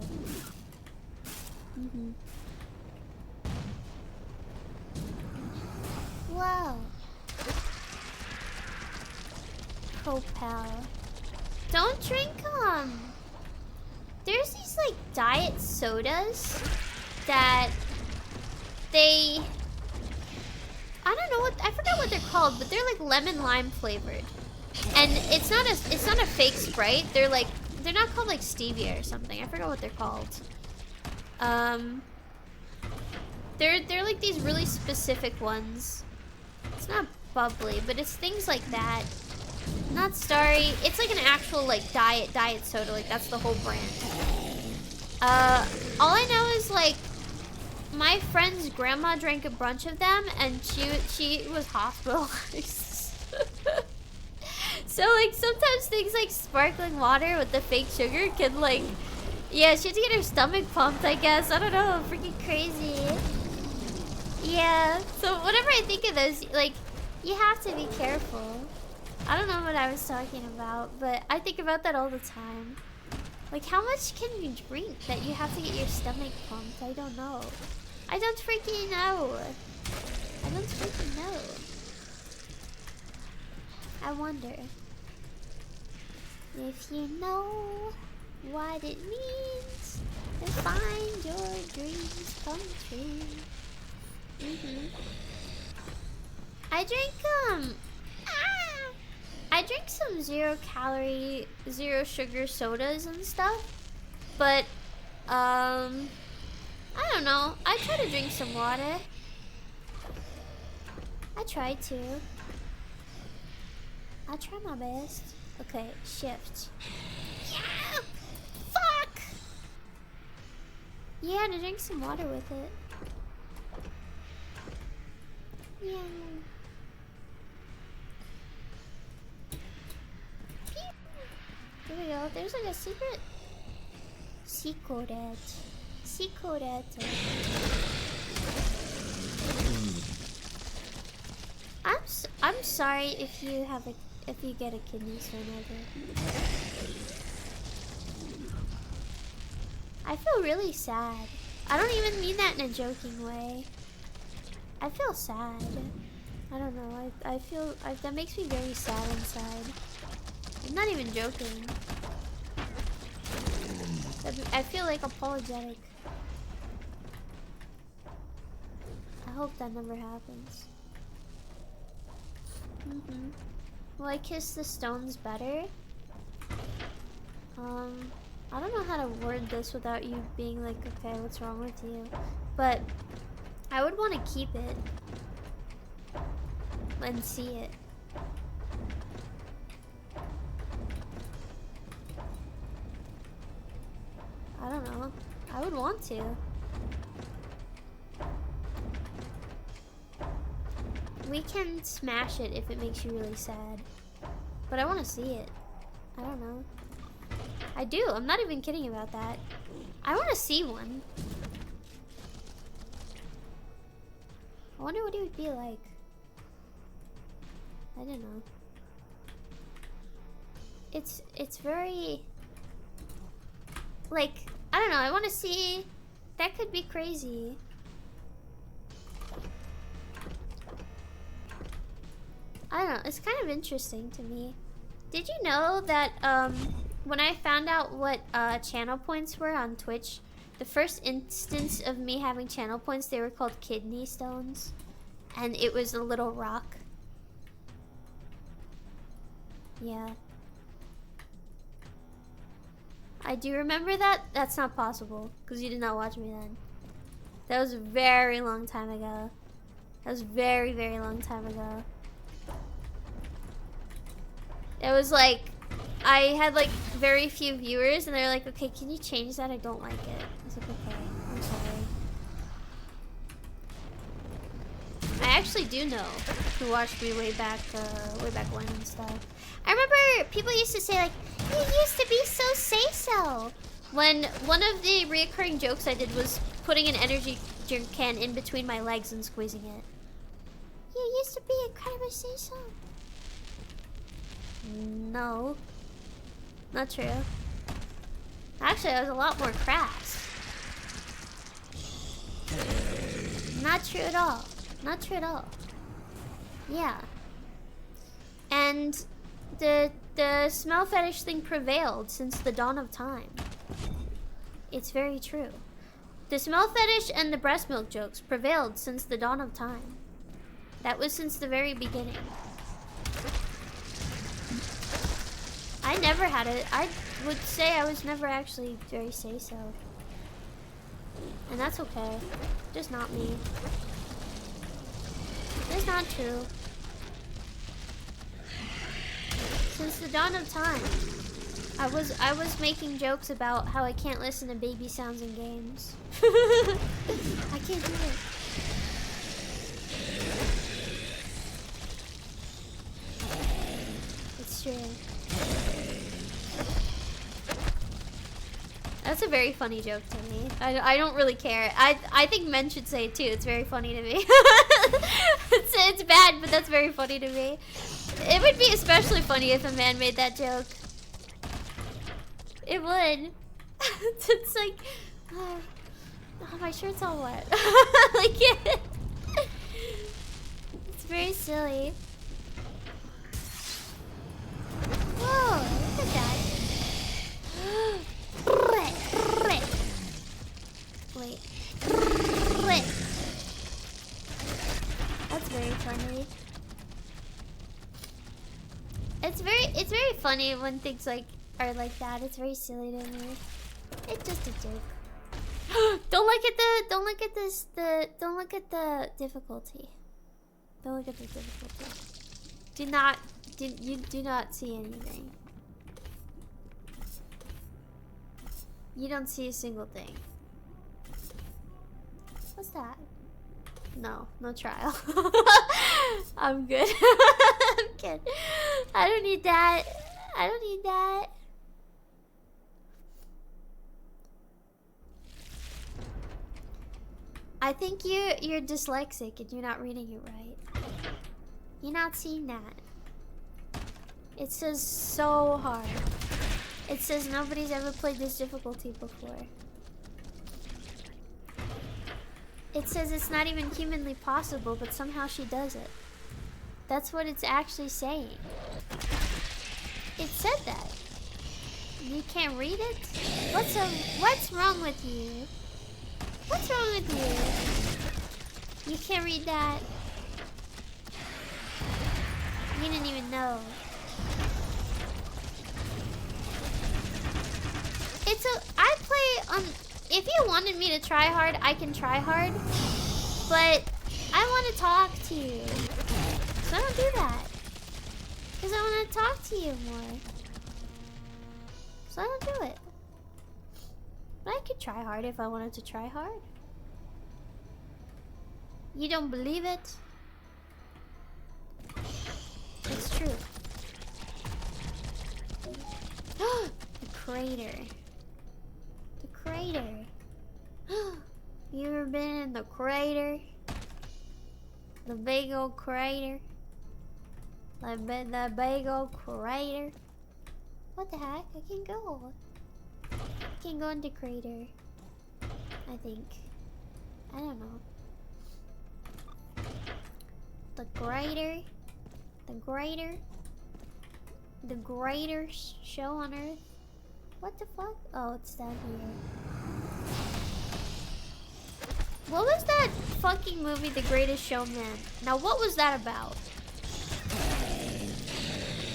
B: Wow. Propel. Don't drink there's these like diet sodas that I don't know I forgot what they're called, but they're like lemon lime flavored. And it's not a fake Sprite. They're like they're not called like stevia or something. I forgot what they're called. They're like these really specific ones. It's not bubbly, but it's things like that. Not Starry. It's like an actual like diet soda. Like that's the whole brand. All I know is like my friend's grandma drank a bunch of them, and she was hospitalized. So like sometimes things like sparkling water with the fake sugar can like, yeah, she had to get her stomach pumped. I guess I don't know, freaking crazy. Yeah. So whenever I think of those, like, you have to be careful. I don't know what I was talking about, but I think about that all the time. Like, how much can you drink that you have to get your stomach pumped? I don't know. I don't freaking know. I don't freaking know. I wonder if you know what it means to find your dreams come true. I drink some 0 calorie, 0 sugar sodas and stuff, but I don't know. I try to drink some water. I try to. I try my best. Okay, shift. Yeah! Fuck! Yeah, to drink some water with it. Yeah. There we go. There's like a secret. Secret. I'm sorry if you get a kidney stone over. I feel really sad. I don't even mean that in a joking way. I feel sad. I don't know. I feel that makes me very sad inside. I'm not even joking. I feel like apologetic. I hope that never happens. Will I kiss the stones better? I don't know how to word this without you being like, okay, what's wrong with you? But I would want to keep it and see it. I don't know. I would want to. We can smash it if it makes you really sad. But I want to see it. I don't know. I do. I'm not even kidding about that. I want to see one. I wonder what it would be like. I don't know. It's very... like, I don't know. I want to see... that could be crazy. I don't know. It's kind of interesting to me. Did you know that when I found out what channel points were on Twitch, the first instance of me having channel points, they were called kidney stones, and it was a little rock. Yeah. I do remember that. That's not possible because you did not watch me then. That was a very long time ago. That was very, very long time ago. It was like, I had like very few viewers and they're like, okay, can you change that? I don't like it. I was like, okay, I'm sorry. I actually do know who watched me way back when and stuff. I remember people used to say like, you used to be so say-so. When one of the reoccurring jokes I did was putting an energy drink can in between my legs and squeezing it. You used to be incredibly say-so. No. Not true. Actually, I was a lot more crass. Not true at all. Not true at all. Yeah. And the smell fetish thing prevailed since the dawn of time. It's very true. The smell fetish and the breast milk jokes prevailed since the dawn of time. That was since the very beginning. I never had it. would say I was never actually very say-so. And that's okay. Just not me. It's not true. Since the dawn of time, I was making jokes about how I can't listen to baby sounds in games. I can't do it. It's true. That's a very funny joke to me. I don't really care. I think men should say it too. It's very funny to me. it's bad, but that's very funny to me. It would be especially funny if a man made that joke. It would. It's like, oh, my shirt's all wet. Like it's very silly. Whoa, look at that. Wait. That's very funny. It's very funny when things like are like that. It's very silly to me. It's just a joke. Don't look at the difficulty. Don't look at the difficulty. You do not see anything. You don't see a single thing. What's that? No trial. I'm good. I'm good. I don't need that. I don't need that. I think you're dyslexic and you're not reading it right. You're not seeing that. It says so hard. It says nobody's ever played this difficulty before. It says it's not even humanly possible, but somehow she does it. That's what it's actually saying. It said that. You can't read it? What's wrong with you? What's wrong with you? You can't read that. You didn't even know. I play on. If you wanted me to try hard, I can try hard. But I want to talk to you, so I don't do that. Because I want to talk to you more. So I don't do it. But I could try hard if I wanted to try hard. You don't believe it? It's true. The crater. The crater. You ever been in the crater? The big old crater? The big old crater? What the heck? I can't go. I can't go into crater. I think. I don't know. The greater. The greater. The greatest show on earth. What the fuck? Oh, it's down here. What was that fucking movie, The Greatest Showman? Now, what was that about?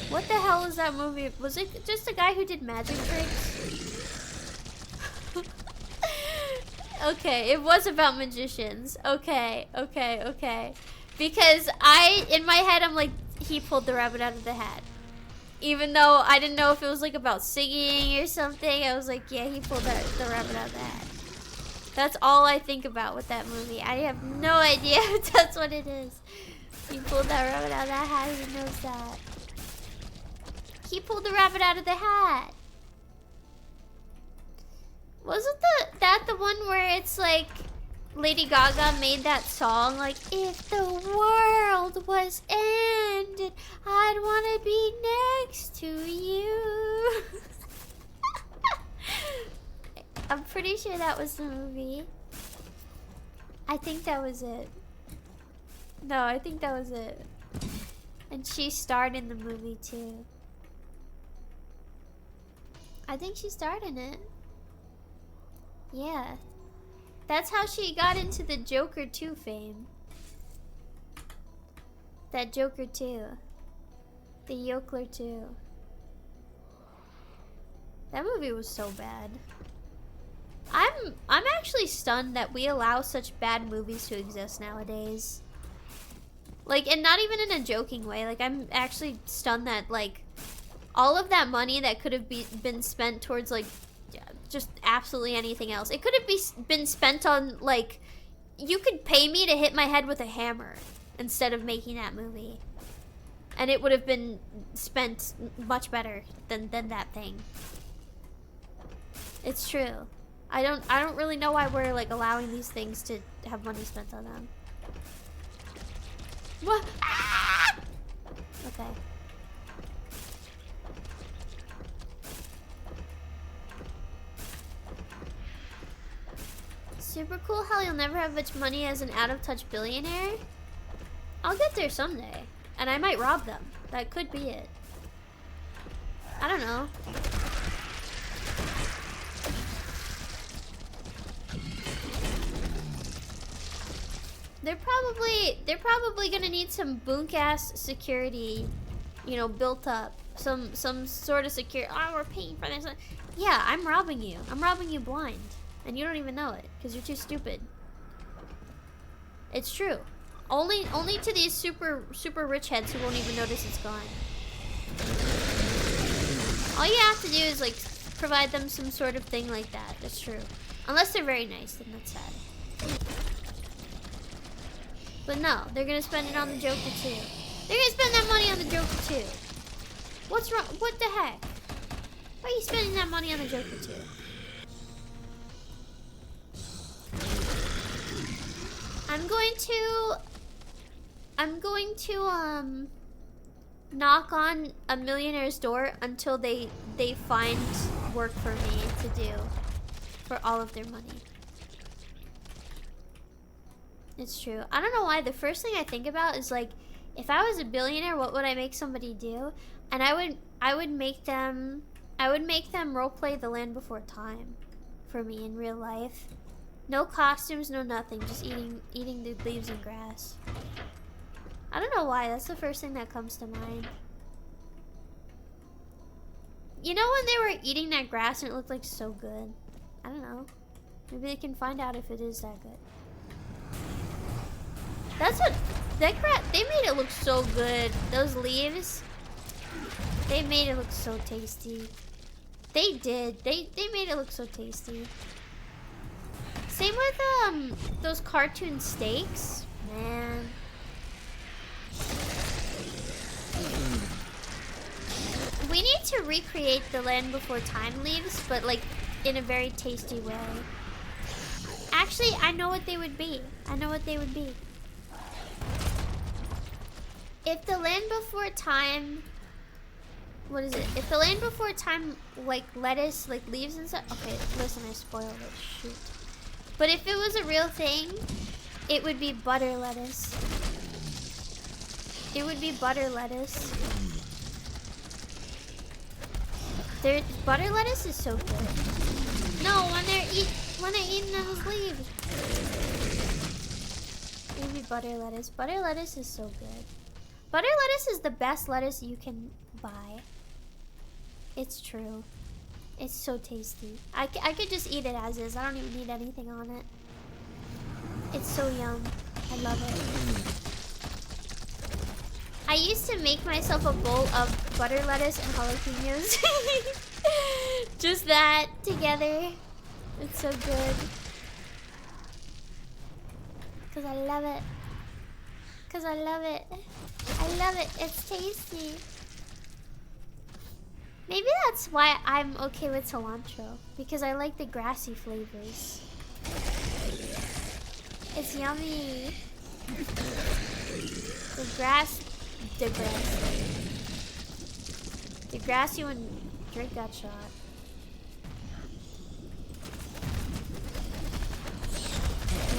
B: What the hell is that movie? Was it just a guy who did magic tricks? Okay, it was about magicians. Okay. Because in my head, I'm like, he pulled the rabbit out of the hat. Even though I didn't know if it was like about singing or something, I was like, yeah, he pulled the rabbit out of the hat. That's all I think about with that movie. I have no idea if that's what it is. He pulled that rabbit out of that hat. Who knows that? He pulled the rabbit out of the hat. Wasn't that the one where it's like Lady Gaga made that song like, if the world was ended, I'd want to be next to you. I'm pretty sure that was the movie. I think that was it. No, I think that was it. And she starred in the movie too. I think she starred in it. Yeah. That's how she got into the Joker 2 fame. That Joker 2. The Joker 2. That movie was so bad. I'm actually stunned that we allow such bad movies to exist nowadays. Like, and not even in a joking way. Like, I'm actually stunned that, like, all of that money that could have been spent towards, like, just absolutely anything else. It could have been spent on, like, you could pay me to hit my head with a hammer instead of making that movie. And it would have been spent much better than that thing. It's true. I don't really know why we're, like, allowing these things to have money spent on them. What? Ah! Okay. Super cool how you'll never have much money as an out-of-touch billionaire. I'll get there someday. And I might rob them. That could be it. I don't know. They're probably gonna need some boonk-ass security, you know, built up. Some sort of security. Oh, we're paying for this. Yeah, I'm robbing you. I'm robbing you blind. And you don't even know it, because you're too stupid. It's true. Only to these super rich heads who won't even notice it's gone. All you have to do is, like, provide them some sort of thing like that. That's true. Unless they're very nice, then that's sad. But no, they're gonna spend it on the Joker too. They're gonna spend that money on the Joker too. What's wrong? What the heck? Why are you spending that money on the Joker too? I'm going to knock on a millionaire's door until they find work for me to do for all of their money. It's true. I don't know why. The first thing I think about is, like, if I was a billionaire, what would I make somebody do? And I would make them roleplay The Land Before Time for me in real life. No costumes, no nothing. Just eating the leaves and grass. I don't know why. That's the first thing that comes to mind. You know when they were eating that grass and it looked like so good? I don't know. Maybe they can find out if it is that good. That's what that grass. They made it look so good. Those leaves. They made it look so tasty. They did. They made it look so tasty. Same with those cartoon steaks. Man. We need to recreate the Land Before Time leaves, but, like, in a very tasty way. Actually, I know what they would be. I know what they would be. If the Land Before Time... What is it? If the Land Before Time, like, lettuce, like, leaves and stuff... Okay, listen, I spoiled it. Shoot. But if it was a real thing, it would be butter lettuce. It would be butter lettuce. Butter lettuce is so good. No, when they're eating those leaves. It would be butter lettuce. Butter lettuce is so good. Butter lettuce is the best lettuce you can buy. It's true. It's so tasty. I could just eat it as is. I don't even need anything on it. It's so yum. I love it. I used to make myself a bowl of butter lettuce and jalapenos. Just that together. It's so good. Cause I love it. Cause I love it. I love it. It's tasty. Maybe that's why I'm okay with cilantro. Because I like the grassy flavors. It's yummy. The grassy when Drake got shot.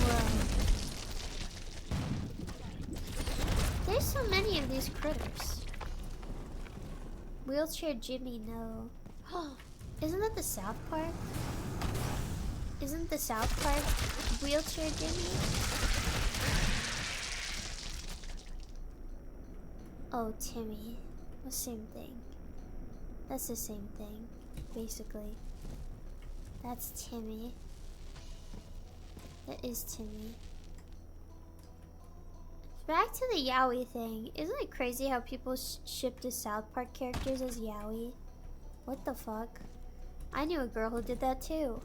B: Whoa. There's so many of these critters. Wheelchair Jimmy, no. Isn't that the South Park? Isn't the South Park Wheelchair Jimmy? Oh, Timmy. The same thing. That's the same thing. basically. That's Timmy. That is Timmy. Back to the yaoi thing. Isn't it crazy how people ship the South Park characters as yaoi? What the fuck? I knew a girl who did that too.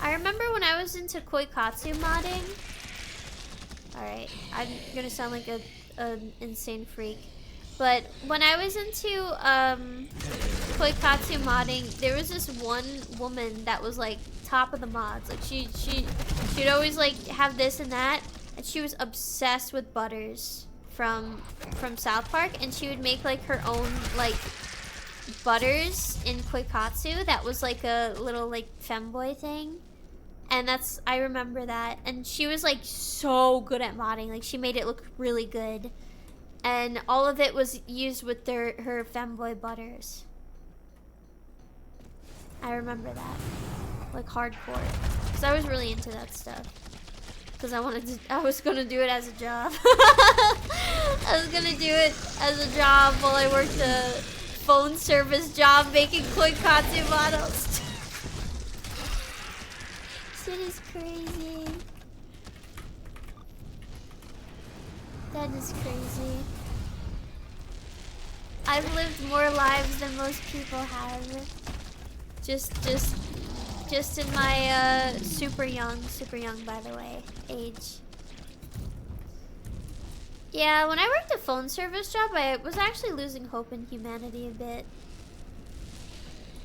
B: I remember when I was into koikatsu modding. Alright, I'm gonna sound like an insane freak. But when I was into koikatsu modding, there was this one woman that was like top of the mods. Like she'd always like have this and that, and she was obsessed with Butters from South Park, and she would make like her own like Butters in koikatsu that was like a little like femboy thing. And I remember that. And she was like so good at modding. Like she made it look really good. And all of it was used with her femboy Butters. I remember that. Like hardcore. Because I was really into that stuff. Because I was gonna do it as a job. I was gonna do it as a job while I worked a phone service job making koikatsu models. Shit is crazy. That is crazy. I've lived more lives than most people have. Just in my super young by the way, age. Yeah, when I worked a phone service job, I was actually losing hope in humanity a bit.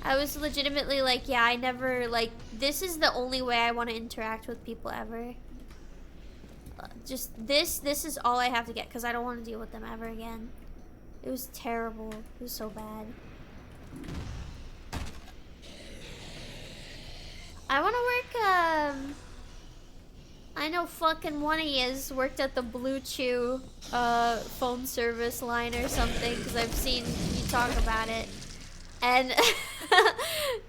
B: I was legitimately like, yeah, I never, like, this is the only way I want to interact with people ever. Just this is all I have to get because I don't want to deal with them ever again. It was terrible. It was so bad. I want to work, I know fucking one of yous worked at the Blue Chew phone service line or something because I've seen you talk about it. And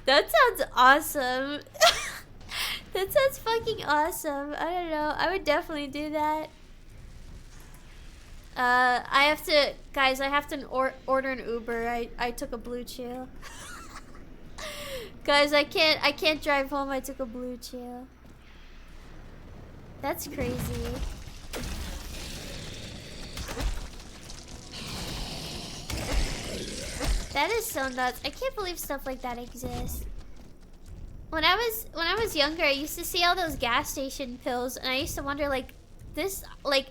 B: that sounds awesome. That sounds fucking awesome. I don't know. I would definitely do that. Guys, I have to order an Uber. I took a Blue Chew. Guys, I can't drive home. I took a Blue Chew. That's crazy. That is so nuts. I can't believe stuff like that exists. When I was younger, I used to see all those gas station pills, and I used to wonder, like, this, like,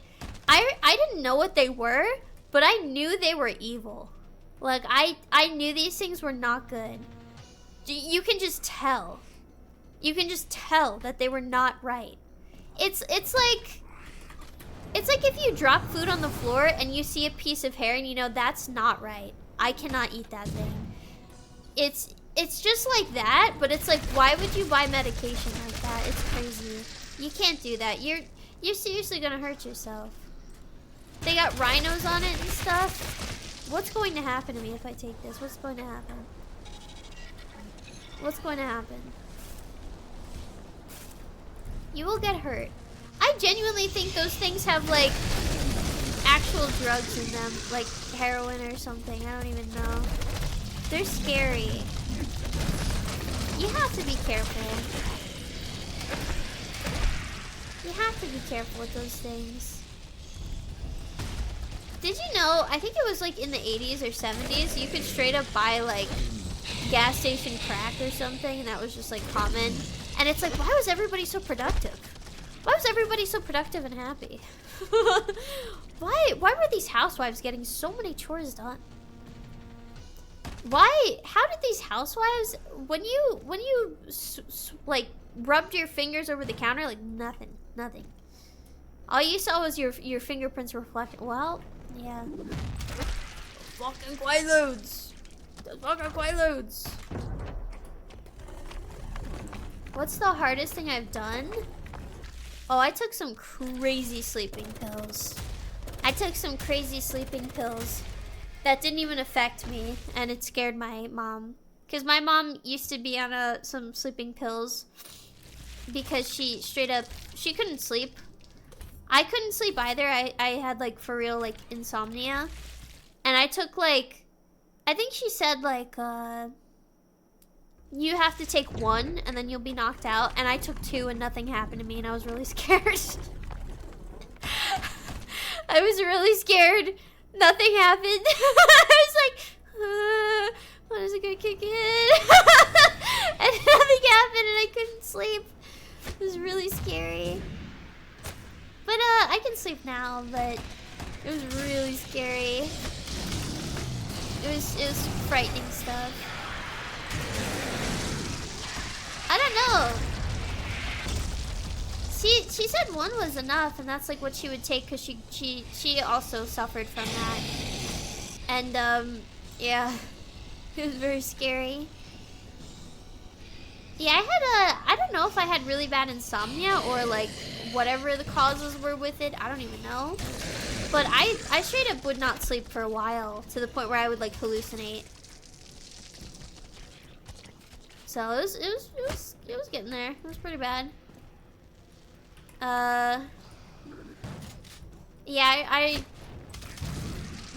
B: I didn't know what they were, but I knew they were evil. Like, I knew these things were not good. You can just tell. You can just tell that they were not right. It's like if you drop food on the floor and you see a piece of hair and you know that's not right. I cannot eat that thing. It's just like that, but it's like, why would you buy medication like that? It's crazy. You can't do that. You're seriously gonna hurt yourself. They got rhinos on it and stuff. What's going to happen to me if I take this? What's going to happen? What's going to happen? You will get hurt. I genuinely think those things have like actual drugs in them, like heroin or something. I don't even know. They're scary. You have to be careful. You have to be careful with those things. Did you know, I think it was like in the 80s or 70s, you could straight up buy like gas station crack or something, and that was just like common. And it's like, why was everybody so productive? Why was everybody so productive and happy? Why were these housewives getting so many chores done? How did these housewives, when you like rubbed your fingers over the counter, like nothing. All you saw was your fingerprints reflecting. Well, yeah. Fucking Quaaludes. Those fucking Quaaludes. What's the hardest thing I've done? Oh, I took some crazy sleeping pills. I took some crazy sleeping pills that didn't even affect me, and it scared my mom. Because my mom used to be on some sleeping pills because she straight up, she couldn't sleep. I couldn't sleep either. I had like for real like insomnia. And I took like I think she said like you have to take 1 and then you'll be knocked out, and I took 2 and nothing happened to me, and I was really scared. I was really scared. Nothing happened. I was like, when is it gonna kick in? And nothing happened and I couldn't sleep. It was really scary. But I can sleep now, but it was really scary. It was frightening stuff. I don't know. She said 1 was enough, and that's like what she would take, because she also suffered from that. And yeah, it was very scary. Yeah, I don't know if I had really bad insomnia or like whatever the causes were with it. I don't even know. But I straight up would not sleep for a while, to the point where I would like hallucinate. So it was getting there. It was pretty bad. Yeah,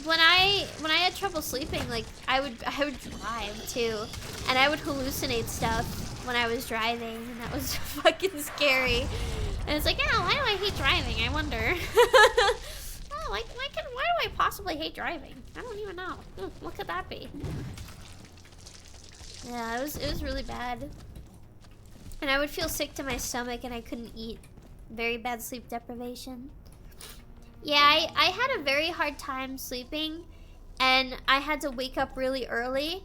B: when I had trouble sleeping, like I would drive too, and I would hallucinate stuff when I was driving, and that was fucking scary. And it's like, oh, why do I hate driving? I wonder. Oh, why do I possibly hate driving? I don't even know. What could that be? Yeah, it was really bad. And I would feel sick to my stomach, and I couldn't eat. Very bad sleep deprivation. Yeah, I had a very hard time sleeping, and I had to wake up really early,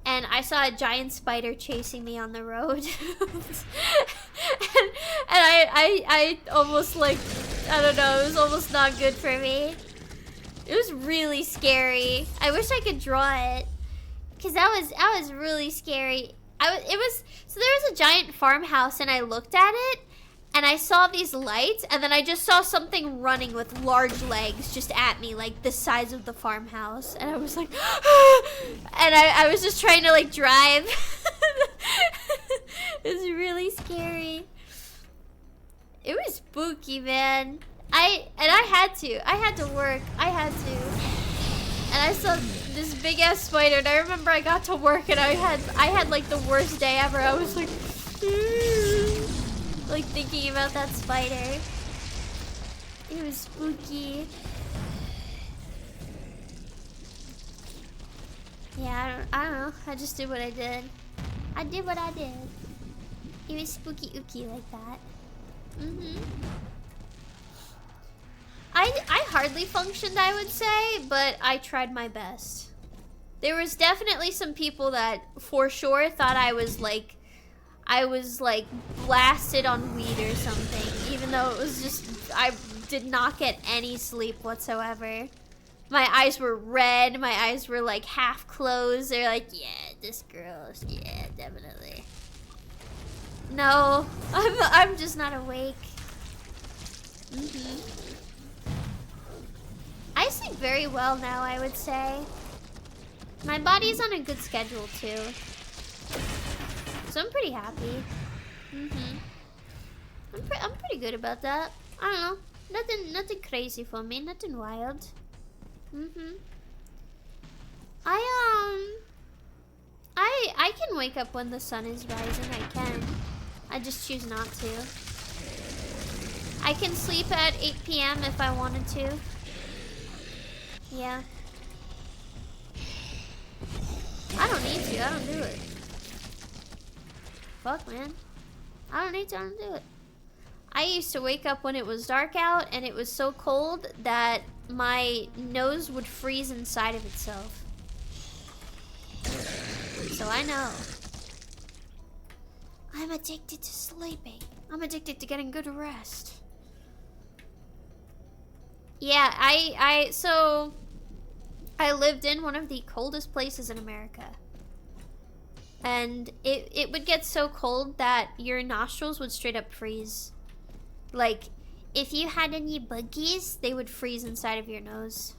B: and I saw a giant spider chasing me on the road. and I almost like, I don't know, it was almost not good for me. It was really scary. I wish I could draw it, because that was really scary. So there was a giant farmhouse, and I looked at it, and I saw these lights, and then I just saw something running with large legs just at me, like the size of the farmhouse. And I was like, and I was just trying to like drive. It was really scary. It was spooky, man. I had to work. I had to. And I saw this big ass spider, and I remember I got to work, and I had like the worst day ever. I was like, like thinking about that spider. It was spooky. Yeah, I don't know. I just did what I did. I did what I did. It was spooky ooky like that. I hardly functioned, I would say, but I tried my best. There was definitely some people that for sure thought I was like blasted on weed or something, even though it was just, I did not get any sleep whatsoever. My eyes were red, my eyes were like half closed. They're like, yeah, this girl, yeah, definitely. No, I'm just not awake. I sleep very well now, I would say. My body's on a good schedule too, so I'm pretty happy. I'm pretty good about that. I don't know, nothing crazy for me, nothing wild. I can wake up when the sun is rising. I can. I just choose not to. I can sleep at 8 p.m. if I wanted to. Yeah. I don't need to. I don't do it. Fuck, man. I don't need to. I don't do it. I used to wake up when it was dark out, and it was so cold that my nose would freeze inside of itself. So I know. I'm addicted to sleeping. I'm addicted to getting good rest. Yeah, so I lived in one of the coldest places in America. And it would get so cold that your nostrils would straight up freeze. Like, if you had any buggies, they would freeze inside of your nose.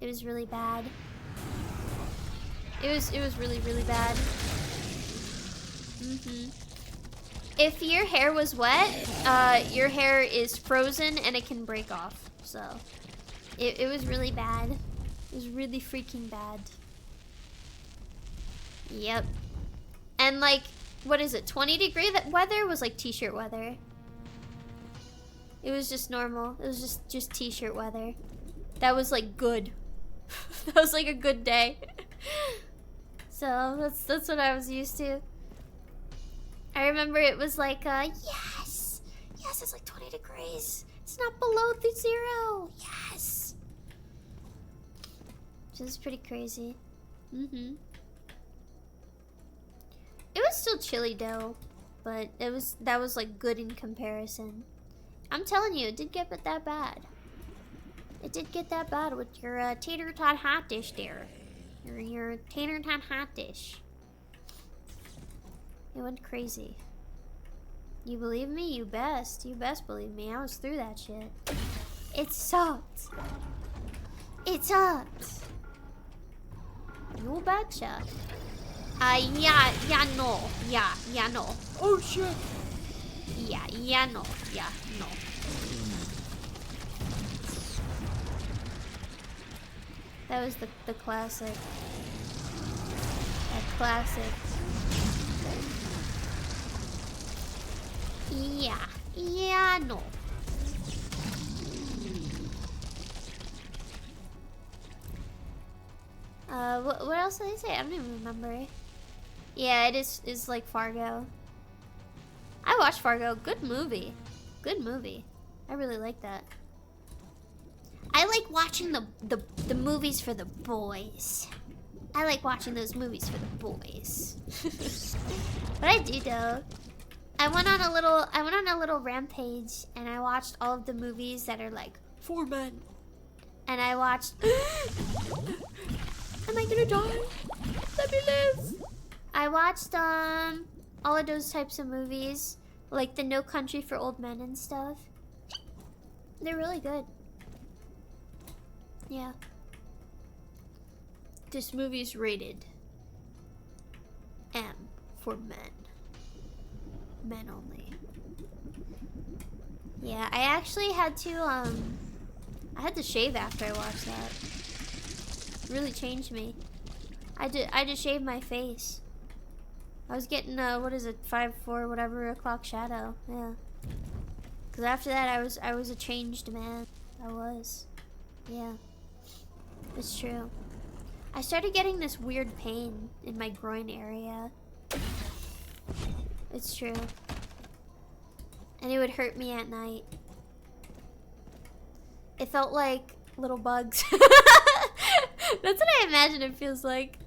B: It was really bad. It was really, really bad. If your hair was wet, your hair is frozen and it can break off. So, it was really bad. It was really freaking bad. Yep. And like, what is it? 20-degree weather was like t-shirt weather. It was just normal. It was just t-shirt weather. That was like good. That was like a good day. So that's what I was used to. I remember it was like, yes, it's like 20 degrees. It's not below the 0. Yes. Which is pretty crazy. It was still chilly though, but that was like good in comparison. I'm telling you, it did get that bad. It did get that bad with your tater tot hot dish there. Your tater tot hot dish. It went crazy. You believe me? You best believe me. I was through that shit. It sucked. It sucked. You betcha. Yeah, no. Yeah, no.
C: Oh shit.
B: Yeah, no. Yeah, no. That was the classic. That classic. Yeah, no. What else did I say? I don't even remember. Yeah, it is like Fargo. I watched Fargo. Good movie. Good movie. I really like that. I like watching the movies for the boys. I like watching those movies for the boys. But I do though. I went on a little rampage and I watched all of the movies that are like for men. And I watched Am I gonna die? Let me live. I watched all of those types of movies, like the No Country for Old Men and stuff. They're really good. Yeah. This movie's rated M for men. Men only. Yeah, I actually had to I had to shave after I watched that. It really changed me. I just shaved my face. I was getting what is it, 5'4", whatever o'clock shadow. Yeah. Cause after that I was a changed man. I was. Yeah. It's true. I started getting this weird pain in my groin area. It's true. And it would hurt me at night. It felt like little bugs. That's what I imagine it feels like.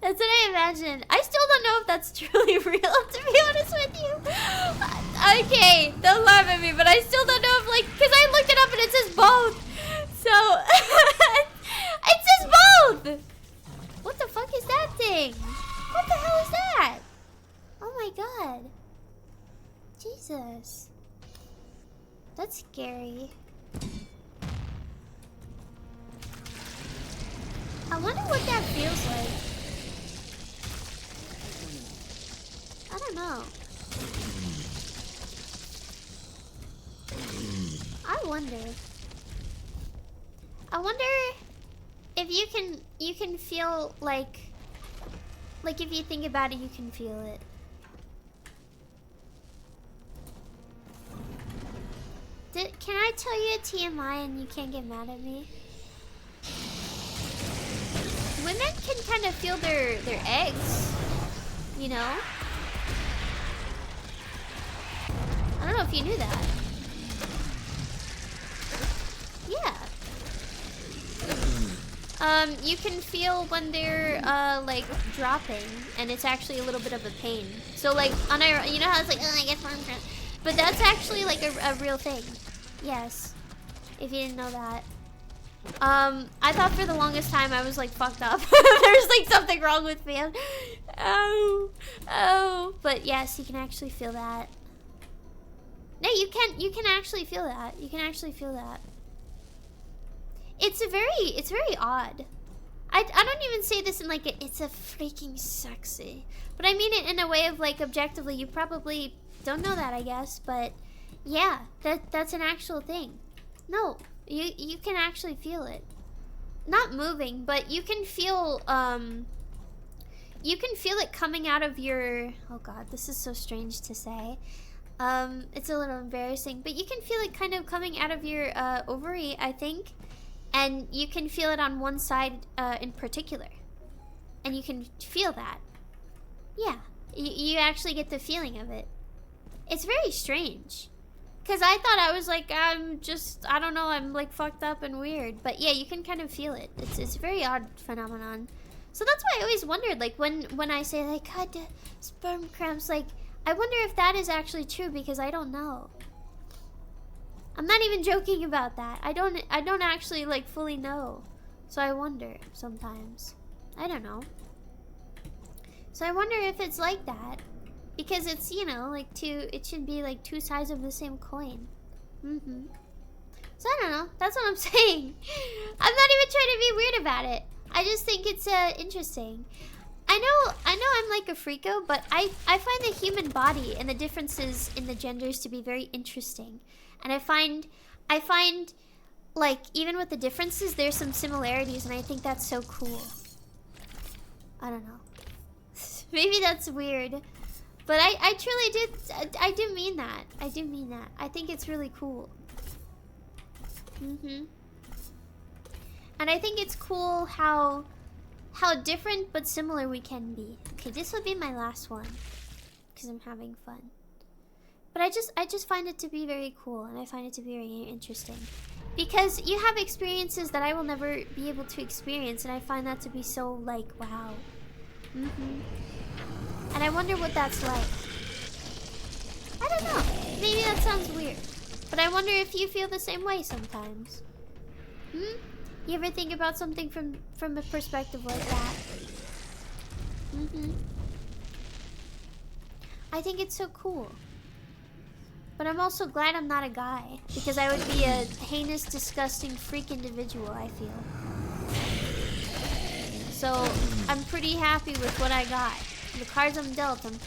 B: That's what I imagine. I still don't know if that's truly real, to be honest with you. Okay, don't laugh at me, but I still don't know if, like, because I looked it up and it says both. So, it says both! What the fuck is that thing? What the hell is that? Oh my god. Jesus. That's scary. I wonder what that feels like. I don't know. I wonder if you can feel like if you think about it, you can feel it. Can I tell you a TMI and you can't get mad at me? Women can kind of feel their eggs, you know? I don't know if you knew that. Yeah. You can feel when they're like dropping, and it's actually a little bit of a pain. So like you know how it's like, oh, I get farm cramp, but that's actually like a real thing. Yes, if you didn't know that. I thought for the longest time I was like fucked up. There's like something wrong with me. Oh, but yes, you can actually feel that. No, you can actually feel that. You can actually feel that. It's very odd. I don't even say this in like it's a freaking sexy, but I mean it in a way of like objectively. You probably don't know that, I guess, but yeah, that's an actual thing. No, you can actually feel it. Not moving, but you can feel you can feel it coming out of your, oh god, this is so strange to say. It's a little embarrassing, but you can feel it kind of coming out of your ovary, I think. And you can feel it on one side in particular. And you can feel that. Yeah, you actually get the feeling of it. It's very strange. Because I thought I was like, I don't know, I'm like fucked up and weird. But yeah, you can kind of feel it. It's a very odd phenomenon. So that's why I always wondered, like, when I say, like, God, sperm cramps, like, I wonder if that is actually true, because I don't know. I'm not even joking about that. I don't actually, like, fully know. So I wonder sometimes. I don't know. So I wonder if it's like that. Because it's, you know, like it should be like two sides of the same coin. So I don't know. That's what I'm saying. I'm not even trying to be weird about it. I just think it's interesting. I know I'm like a freako, but I find the human body and the differences in the genders to be very interesting. And I find like even with the differences there's some similarities, and I think that's so cool. I don't know. Maybe that's weird. But I truly do mean that. I do mean that. I think it's really cool. And I think it's cool how different but similar we can be. Okay, this will be my last one because I'm having fun. But I just find it to be very cool, and I find it to be very interesting. Because you have experiences that I will never be able to experience, and I find that to be so like wow. And I wonder what that's like. I don't know. Maybe that sounds weird. But I wonder if you feel the same way sometimes. You ever think about something from a perspective like that? I think it's so cool. But I'm also glad I'm not a guy. Because I would be a heinous, disgusting freak individual, I feel. So I'm pretty happy with what I got. The cards I'm dealt, I'm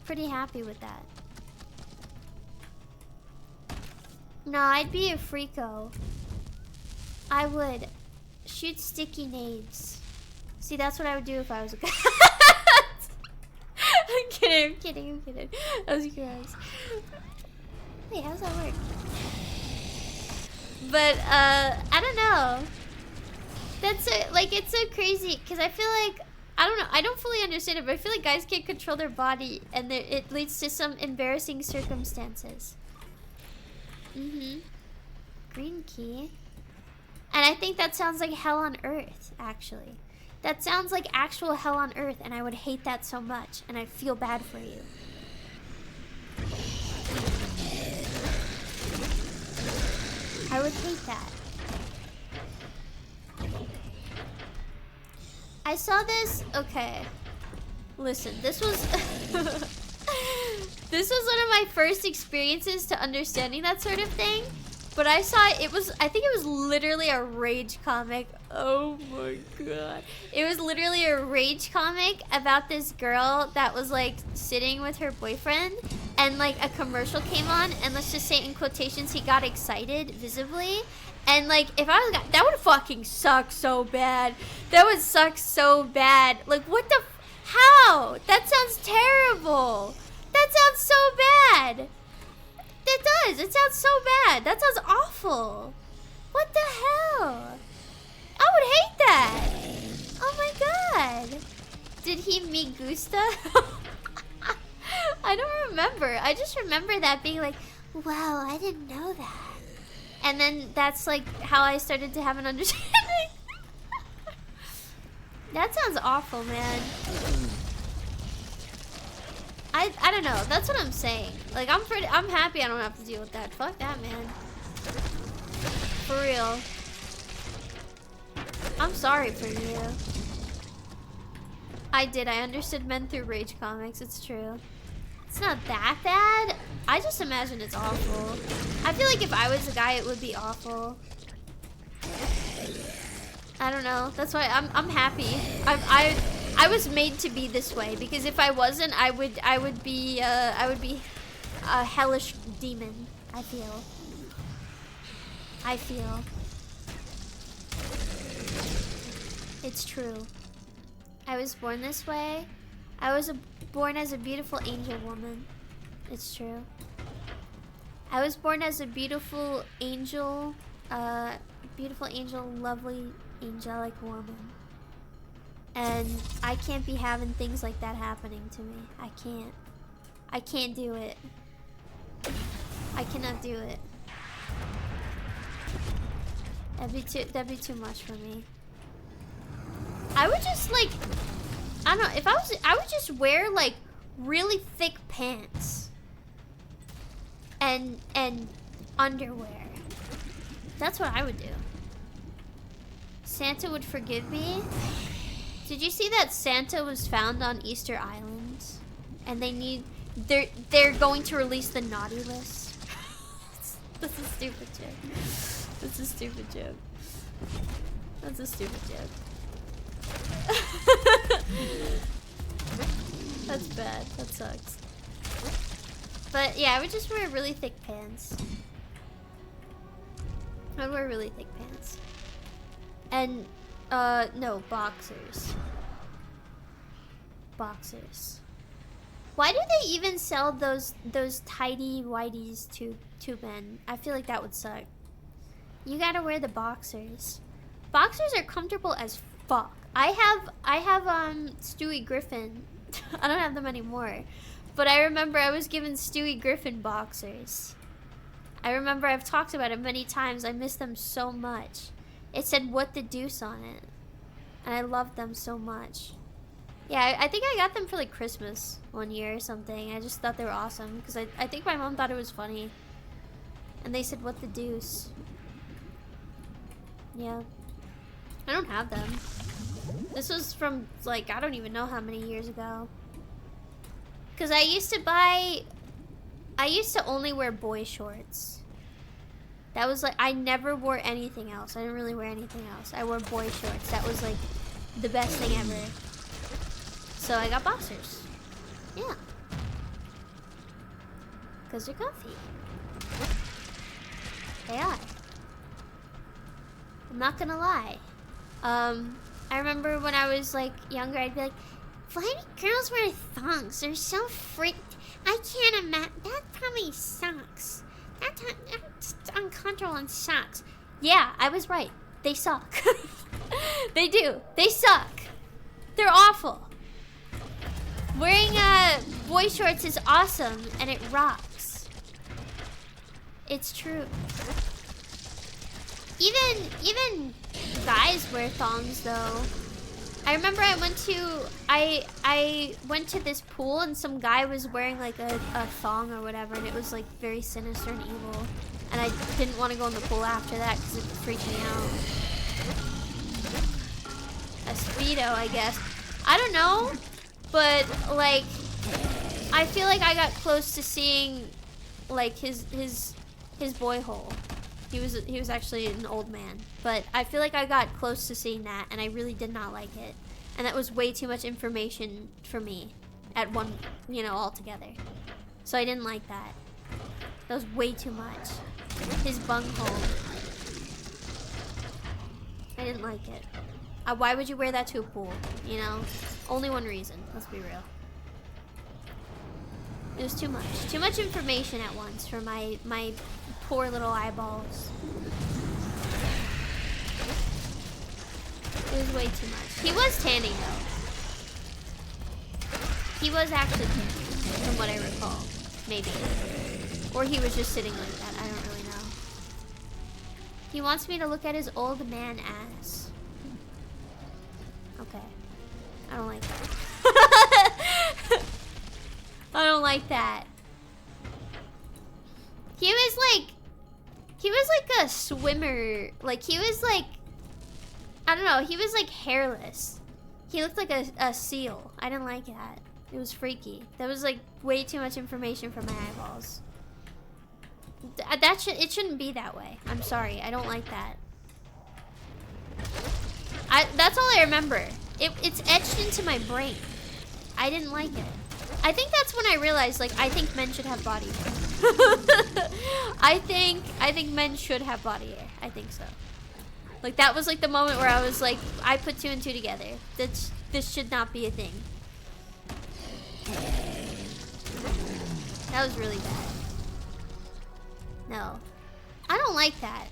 B: pretty happy with that. No, I'd be a freako. I would shoot sticky nades. See, that's what I would do if I was a guy. I'm kidding. That was gross. Wait, how does that work? But I don't know. That's like it's so crazy because I feel like I don't know. I don't fully understand it, but I feel like guys can't control their body, and it leads to some embarrassing circumstances. Green key. And I think that sounds like hell on earth, actually. That sounds like actual hell on earth, and I would hate that so much, and I feel bad for you. I would hate that. I saw this. Okay, listen. This was this was one of my first experiences to understanding that sort of thing. But I saw it was. I think it was literally a rage comic. Oh my god! It was literally a rage comic about this girl that was like sitting with her boyfriend, and like a commercial came on, and let's just say in quotations, he got excited visibly. And like, if I was a guy, that would fucking suck so bad. That would suck so bad. Like, what the? How? That sounds terrible. That sounds so bad. It does. It sounds so bad. That sounds awful. What the hell? I would hate that. Oh my god. Did he me gusta? I don't remember. I just remember that being like, wow, I didn't know that. And then that's like how I started to have an understanding. That sounds awful, man. I don't know. That's what I'm saying. Like I'm happy I don't have to deal with that. Fuck that, man. For real. I'm sorry for you. I understood men through rage comics. It's true. It's not that bad. I just imagine it's awful. I feel like if I was a guy, it would be awful. I don't know. That's why I'm happy. I was made to be this way, because if I wasn't, I would be a hellish demon. I feel. It's true. I was born this way. I was born as a beautiful angel woman. It's true. I was born as a beautiful angel, lovely, angelic woman. And I can't be having things like that happening to me. I can't. I can't do it. I cannot do it. That'd be too much for me. I would just like, I don't know, if I would just wear like really thick pants and underwear. That's what I would do. Santa would forgive me. Did you see that Santa was found on Easter Island and they're going to release the naughty list? That's a stupid joke. That's a stupid joke. That's a stupid joke. That's bad. That sucks. But yeah, I would just wear really thick pants. I'd wear really thick pants. And, no, boxers. Boxers. Why do they even sell those tidy whities to men? I feel like that would suck. You gotta wear the boxers. Boxers are comfortable as fuck. I have Stewie Griffin. I don't have them anymore. But I remember I was given Stewie Griffin boxers. I remember I've talked about it many times. I miss them so much. It said "What the Deuce" on it. And I loved them so much. Yeah, I think I got them for like Christmas one year or something. I just thought they were awesome. Because I think my mom thought it was funny. And they said "What the Deuce." Yeah. I don't have them. This was from like, I don't even know how many years ago. Because I used to only wear boy shorts. That was like, I never wore anything else. I didn't really wear anything else. I wore boy shorts. That was like the best thing ever. So I got boxers. Yeah. Because they're comfy. They are. I'm not gonna lie. I remember when I was like younger, I'd be like, why do girls wear thongs? They're so freaked. I can't imagine. That probably sucks. That's uncomfortable and sucks. Yeah, I was right. They suck. They do. They suck. They're awful. Wearing boy shorts is awesome and it rocks. It's true. Even guys wear thongs though. I remember I went to this pool and some guy was wearing like a thong or whatever, and it was like very sinister and evil. And I didn't want to go in the pool after that because it freaked me out. A Speedo, I guess. I don't know, but like I feel like I got close to seeing like his boy hole. He was actually an old man, but I feel like I got close to seeing that, and I really did not like it. And that was way too much information for me at one, altogether. So I didn't like that. That was way too much. His bunghole. I didn't like it. Why would you wear that to a pool? Only one reason. Let's be real. It was too much. Too much information at once for my poor little eyeballs. It was way too much. He was tanning though. He was actually tanning, from what I recall. Maybe. Or he was just sitting like that. I don't really know. He wants me to look at his old man ass. Okay. I don't like that. I don't like that. He was like a swimmer. Like, he was like, I don't know, he was like hairless. He looked like a seal. I didn't like that. It was freaky. That was like way too much information for my eyeballs. It shouldn't be that way. I'm sorry. I don't like that. That's all I remember. It's etched into my brain. I didn't like it. I think that's when I realized, like, I think men should have body hair. I think men should have body hair. I think so. Like, that was like the moment where I was like, I put two and two together. This should not be a thing. That was really bad. No. I don't like that.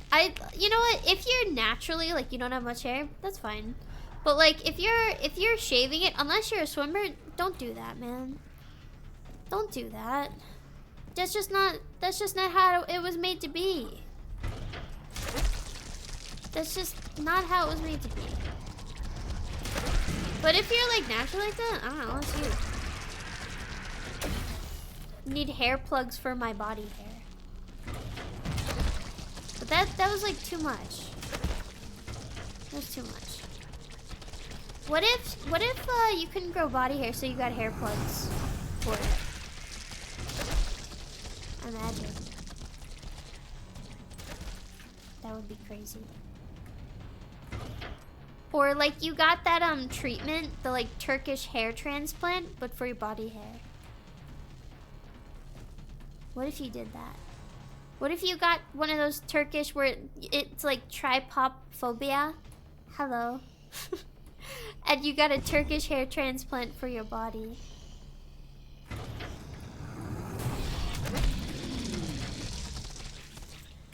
B: You know what? If you're naturally, like, you don't have much hair, that's fine. But, like, if you're shaving it, unless you're a swimmer, don't do that, man. Don't do that. That's just not how it was made to be. That's just not how it was made to be. But if you're, like, naturally like that, I don't know, that's you. Need hair plugs for my body hair. But that was like too much. That was too much. What if you couldn't grow body hair, so you got hair plugs for it? Imagine. That would be crazy. Or like you got that treatment, the like Turkish hair transplant, but for your body hair. What if you did that? What if you got one of those Turkish where it's like tripophobia? Hello. And you got a Turkish hair transplant for your body.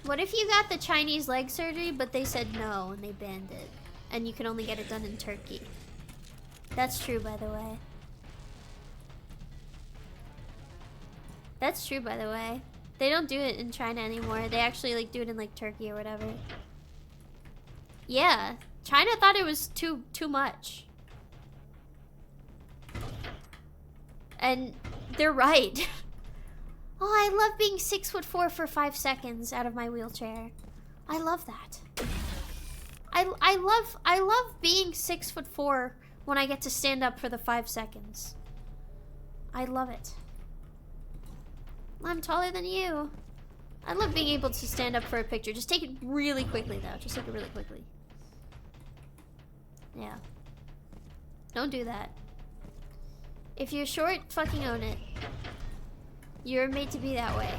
B: What if you got the Chinese leg surgery, but they said no and they banned it? And you can only get it done in Turkey. That's true, by the way. That's true, by the way. They don't do it in China anymore. They actually like do it in like Turkey or whatever. Yeah, China thought it was too much. And they're right. Oh, I love being 6'4" for 5 seconds out of my wheelchair. I love that. I love being 6'4" when I get to stand up for the 5 seconds. I love it. I'm taller than you. I love being able to stand up for a picture. Just take it really quickly, though. Just take it really quickly. Yeah. Don't do that. If you're short, fucking own it. You're made to be that way.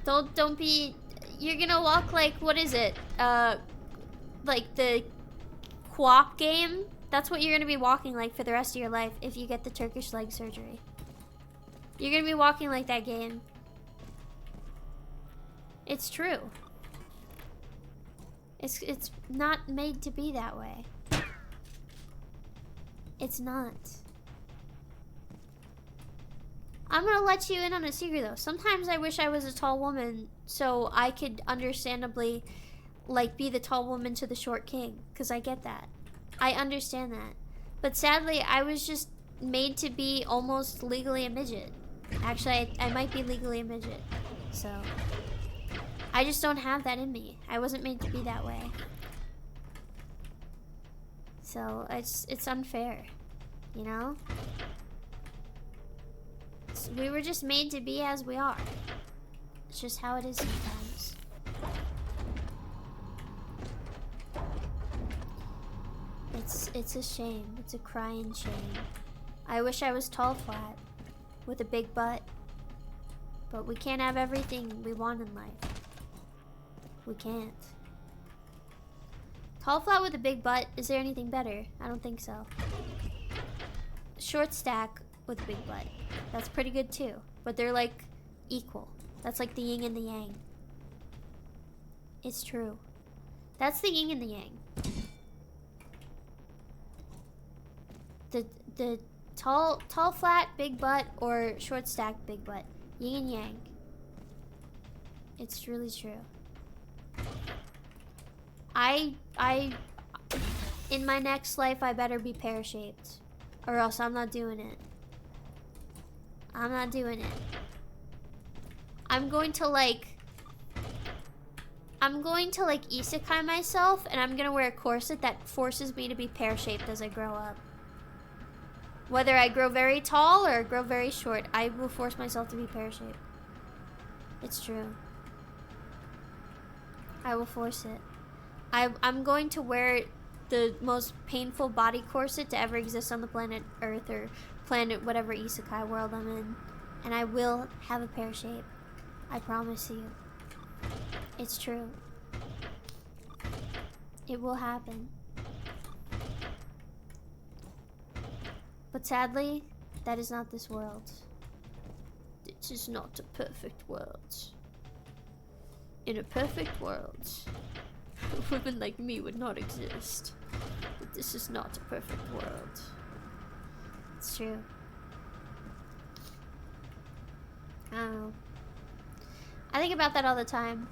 B: Don't be... You're gonna walk like... What is it? Like the... Quap game? That's what you're gonna be walking like for the rest of your life if you get the Turkish leg surgery. You're gonna be walking like that game. It's true. It's not made to be that way. It's not. I'm gonna let you in on a secret though. Sometimes I wish I was a tall woman so I could understandably like be the tall woman to the short king. Cause I get that. I understand that. But sadly I was just made to be almost legally a midget. Actually, I might be legally a midget, so I just don't have that in me. I wasn't made to be that way. So it's unfair, you know? We were just made to be as we are. It's just how it is sometimes. It's a shame. It's a crying shame. I wish I was tall flat. With a big butt. But we can't have everything we want in life. We can't. Tall flat with a big butt, is there anything better? I don't think so. Short stack with a big butt. That's pretty good too. But they're like equal. That's like the yin and the yang. It's true. That's the yin and the yang. The tall flat big butt or short stack big butt. Yin and yang. It's really true. In my next life I better be pear-shaped or else I'm not doing it. I'm not doing it. I'm going to like isekai myself and I'm gonna wear a corset that forces me to be pear-shaped as I grow up. Whether I grow very tall or grow very short, I will force myself to be pear-shaped. It's true. I will force it. I'm going to wear the most painful body corset to ever exist on the planet Earth or planet whatever isekai world I'm in. And I will have a pear shape. I promise you. It's true. It will happen. But sadly, That is not this world. This is not a perfect world. In a perfect world, women like me would not exist. But this is not a perfect world. It's true. I don't know. I think about that all the time.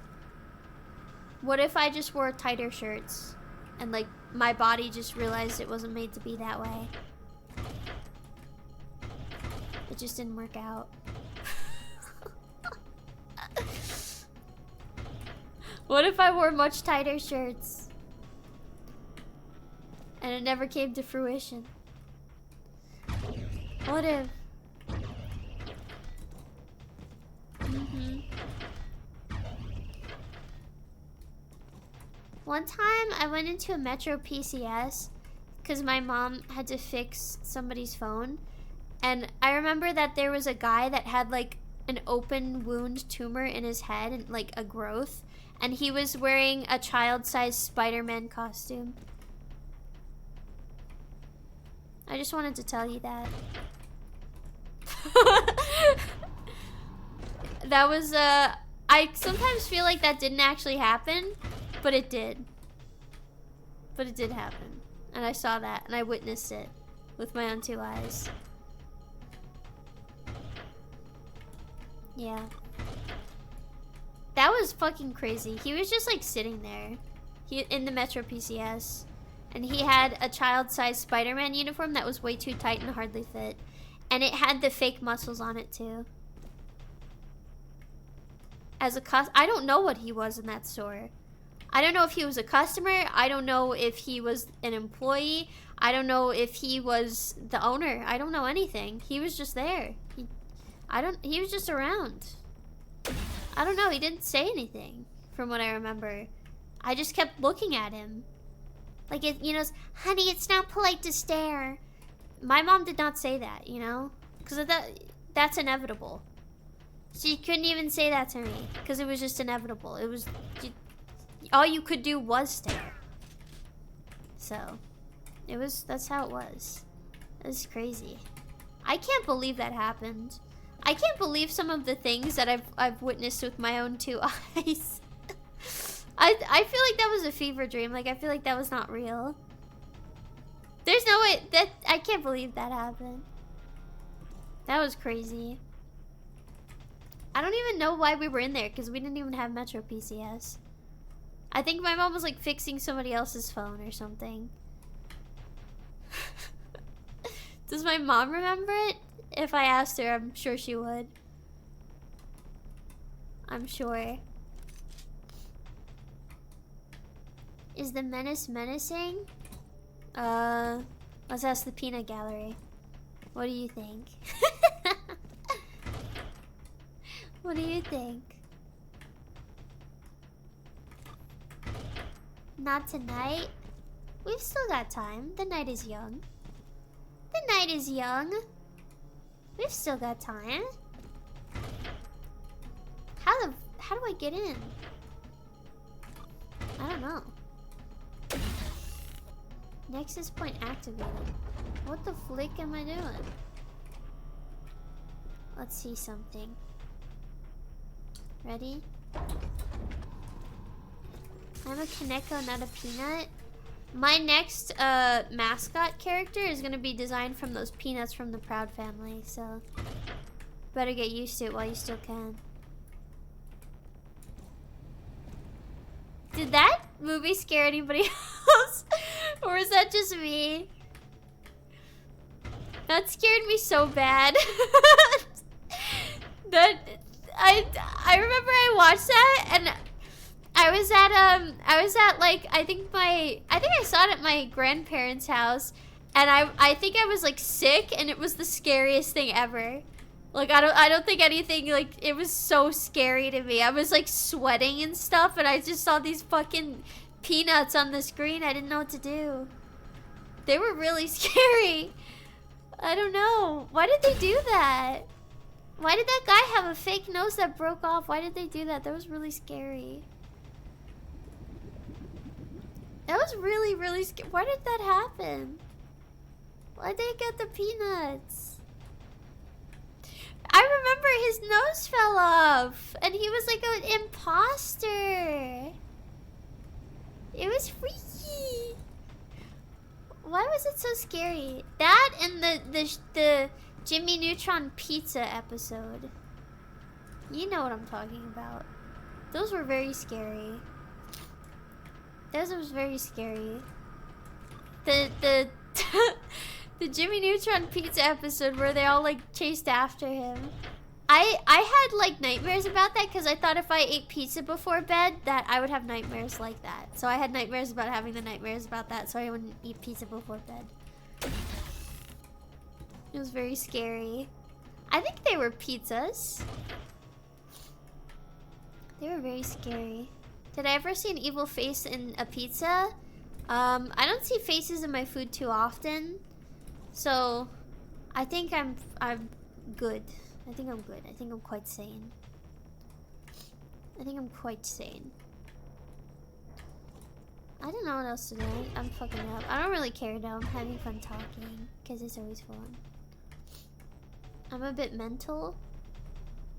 B: What if I just wore tighter shirts and like my body just realized it wasn't made to be that way? It just didn't work out. What if I wore much tighter shirts and it never came to fruition? What if? One time I went into a Metro PCS because my mom had to fix somebody's phone. And I remember that there was a guy that had like an open wound tumor in his head and like a growth. And he was wearing a child-sized Spider-Man costume. I just wanted to tell you that. That was, I sometimes feel like that didn't actually happen, but it did. But it did happen. And I saw that, and I witnessed it with my own 2 eyes. Yeah. That was fucking crazy. He was just like sitting there. In the Metro PCS. And he had a child-sized Spider-Man uniform that was way too tight and hardly fit. And it had the fake muscles on it too. As a I don't know what he was in that store. I don't know if he was a customer. I don't know if he was an employee. I don't know if he was the owner. I don't know anything. He was just there. He was just around. I don't know. He didn't say anything from what I remember. I just kept looking at him. Like, you know, honey, it's not polite to stare. My mom did not say that, you know? Because that's inevitable. She couldn't even say that to me. Because it was just inevitable. It was... all you could do was stare. So, that's how it was. It was crazy. I can't believe that happened. I can't believe some of the things that I've witnessed with my own 2 eyes. I feel like that was a fever dream. Like, I feel like that was not real. There's no way that I can't believe that happened. That was crazy. I don't even know why we were in there because we didn't even have Metro PCS. I think my mom was like fixing somebody else's phone or something. Does my mom remember it? If I asked her, I'm sure she would. I'm sure. Is the Menace menacing? Let's ask the Peanut Gallery. What do you think? What do you think? Not tonight? We've still got time. The night is young. The night is young. We've still got time. How do I get in? I don't know. Nexus point activated. What the flick am I doing? Let's see something. Ready? I'm a Kaneko, not a peanut. My next mascot character is gonna be designed from those peanuts from the Proud family, so better get used to it while you still can. Did that movie scare anybody else? Or is that just me? That scared me so bad. That I remember I watched that and I was at like I think I saw it at my grandparents' house, and I think I was like sick, and it was the scariest thing ever. Like I don't think anything, like, it was so scary to me. I was like sweating and stuff, and I just saw these fucking peanuts on the screen. I didn't know what to do. They were really scary. I don't know. Why did they do that? Why did that guy have a fake nose that broke off? Why did they do that? That was really scary. That was really, really scary. Why did that happen? Why did they get the peanuts? I remember his nose fell off, and he was like an imposter. It was freaky. Why was it so scary? That and the Jimmy Neutron pizza episode. You know what I'm talking about. Those were very scary. Those was very scary. The the Jimmy Neutron pizza episode where they all like chased after him. I had like nightmares about that because I thought if I ate pizza before bed that I would have nightmares like that. So I had nightmares about having the nightmares about that so I wouldn't eat pizza before bed. It was very scary. I think they were pizzas. They were very scary. Did I ever see an evil face in a pizza? I don't see faces in my food too often. So I think I'm good. I think I'm good. I think I'm quite sane. I think I'm quite sane. I don't know what else to do. I'm fucking up. I don't really care though. I'm having fun talking because it's always fun. I'm a bit mental.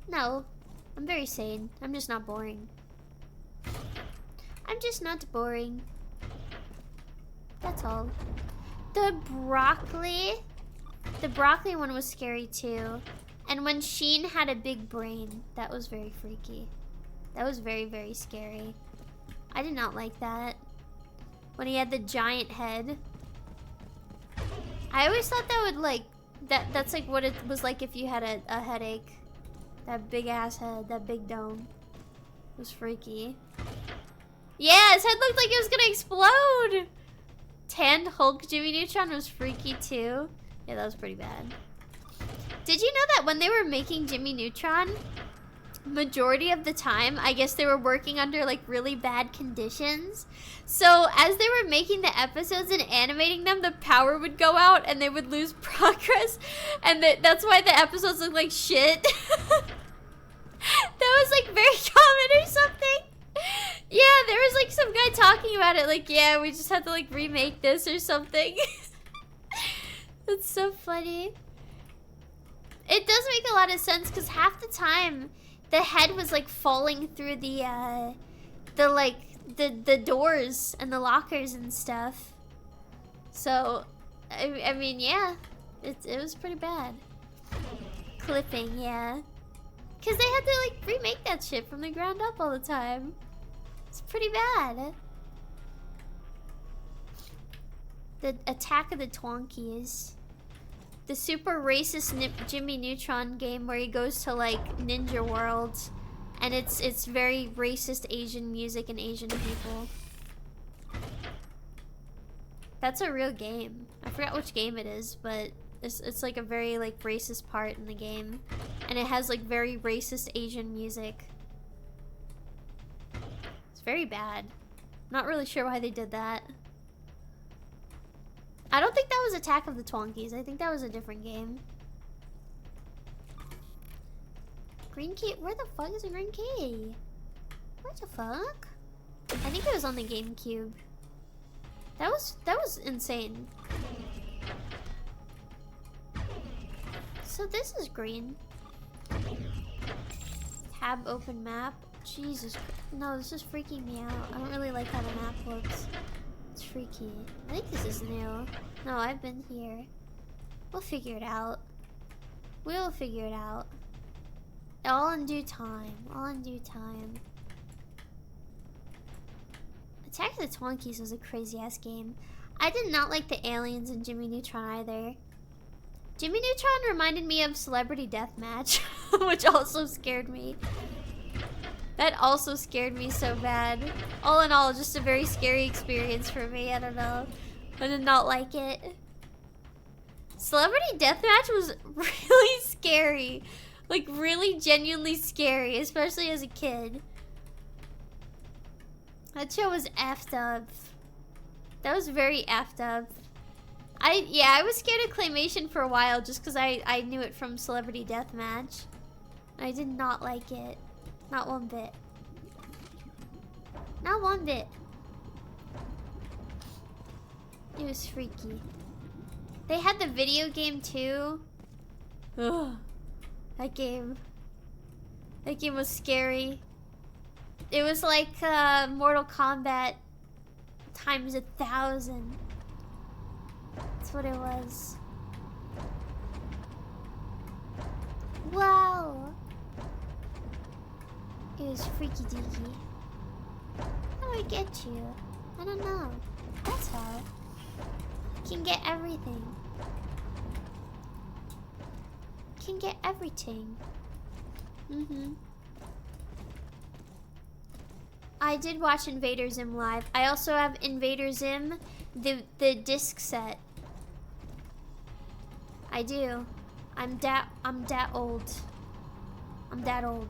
B: No, I'm very sane. I'm just not boring. I'm just not boring. That's all. The broccoli one was scary too. And when Sheen had a big brain, that was very freaky. That was very, very scary. I did not like that. When he had the giant head. I always thought that would like, that's like what it was like if you had a headache. That big ass head, that big dome. It was freaky. Yeah, his head looked like it was gonna explode! Tanned Hulk Jimmy Neutron was freaky too. Yeah, that was pretty bad. Did you know that when they were making Jimmy Neutron, majority of the time, I guess they were working under like really bad conditions. So as they were making the episodes and animating them, the power would go out and they would lose progress. And that's why the episodes look like shit. That was like very common or something. Yeah, there was like some guy talking about it like, yeah, we just had to like remake this or something. That's so funny. It does make a lot of sense because half the time the head was like falling through the doors and the lockers and stuff. So I mean, yeah, it was pretty bad. Clipping, yeah. Cause they had to like remake that shit from the ground up all the time. It's pretty bad. The Attack of the Twonkies. The super racist Jimmy Neutron game where he goes to like Ninja World, and it's very racist Asian music and Asian people. That's a real game. I forgot which game it is, but it's like a very like racist part in the game, and it has like very racist Asian music. It's very bad. Not really sure why they did that. I don't think that was Attack of the Twonkies. I think that was a different game. Green key? Where the fuck is a green key? What the fuck? I think it was on the GameCube. That was insane. So this is green. Tab open map. Jesus. No, this is freaking me out. I don't really like how the map looks. It's freaky. I think this is new. No, I've been here. We'll figure it out. We'll figure it out. All in due time. All in due time. Attack of the Twonkies was a crazy ass game. I did not like the aliens in Jimmy Neutron either. Jimmy Neutron reminded me of Celebrity Deathmatch, which also scared me. That also scared me so bad. All in all, just a very scary experience for me. I don't know. I did not like it. Celebrity Deathmatch was really scary. Like, really genuinely scary, especially as a kid. That show was effed up. That was very effed up. I was scared of Claymation for a while just because I knew it from Celebrity Deathmatch. I did not like it. Not one bit. Not one bit. It was freaky. They had the video game too. Ugh. That game was scary. It was like Mortal Kombat times 1,000. That's what it was. Wow. It was freaky deaky. How do I get you? I don't know. That's how. Can get everything. Can get everything. I did watch Invader Zim live. I also have Invader Zim, the disc set. I do. I'm that old. I'm that old.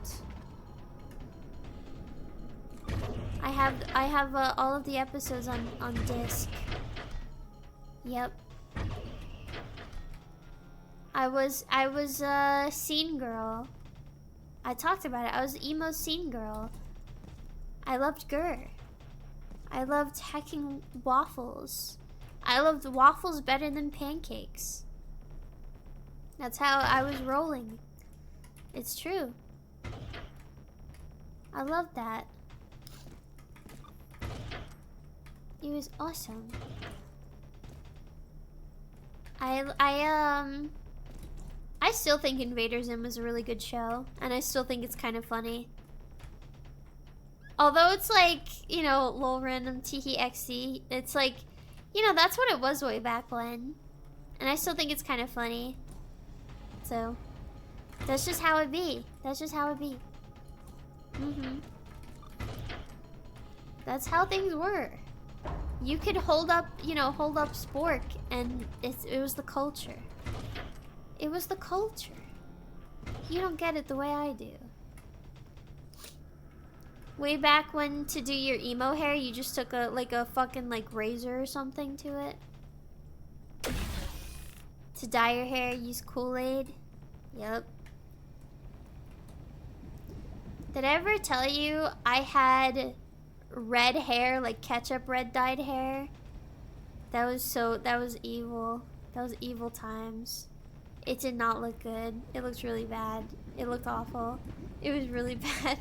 B: I have all of the episodes on disc. Yep. I was a scene girl. I talked about it. I was emo scene girl. I loved Gur. I loved hacking waffles. I loved waffles better than pancakes. That's how I was rolling. It's true. I love that. It was awesome. I still think Invader Zim was a really good show, and I still think it's kind of funny. Although it's like, you know, lol random teehee XD, it's like, you know, that's what it was way back when. And I still think it's kind of funny. So, that's just how it be. That's just how it be. That's how things were. You could hold up, you know, hold up Spork, and it was the culture. It was the culture. You don't get it the way I do. Way back when, to do your emo hair, you just took a fucking razor or something to it. To dye your hair, use Kool-Aid. Yep. Did I ever tell you I had red hair, like ketchup red dyed hair? That was evil. That was evil times. It did not look good. It looked really bad. It looked awful. It was really bad.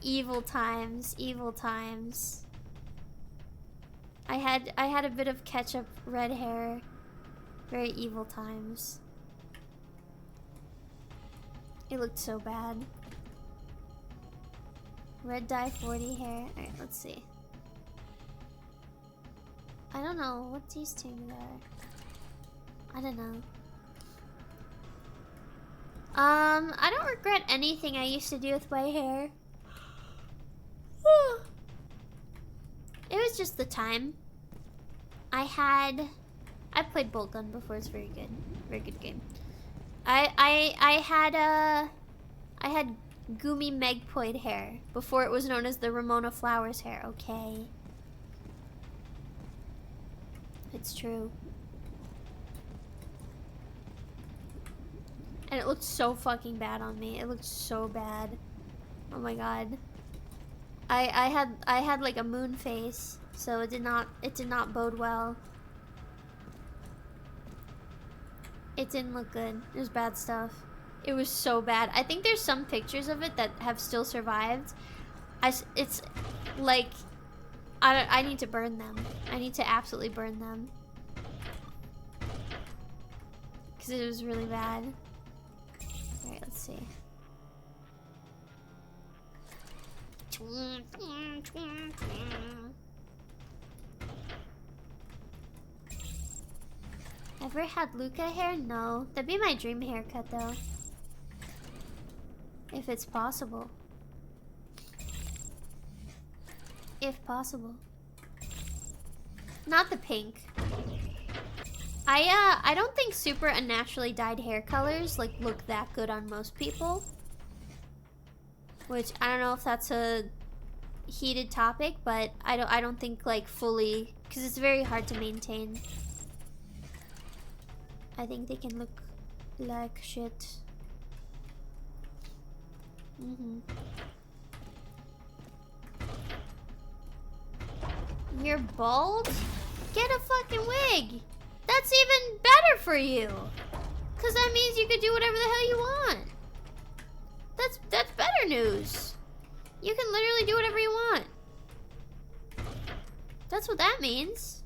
B: Evil times, evil times. I had a bit of ketchup red hair. Very evil times. It looked so bad. Red dye 40 hair. Alright, let's see. I don't know what these two are. I don't know. I don't regret anything I used to do with my hair. It was just the time. I played Bolt Gun before. It's very good. Very good game. I had Gumi Megpoid hair before it was known as the Ramona Flowers hair, okay? It's true. And it looked so fucking bad on me. It looked so bad. Oh my god. I had like a moon face, so it did not bode well. It didn't look good. It was bad stuff. It was so bad. I think there's some pictures of it that have still survived. It's like I need to burn them. I need to absolutely burn them. Cause it was really bad. Alright, let's see. Ever had Luca hair? No. That'd be my dream haircut though. If it's possible. If possible. Not the pink. I don't think super unnaturally dyed hair colors like look that good on most people. Which I don't know if that's a heated topic, but I don't think like fully, because it's very hard to maintain. I think they can look like shit. You're bald? Get a fucking wig! That's even better for you! Cause that means you could do whatever the hell you want. That's better news. You can literally do whatever you want. That's what that means.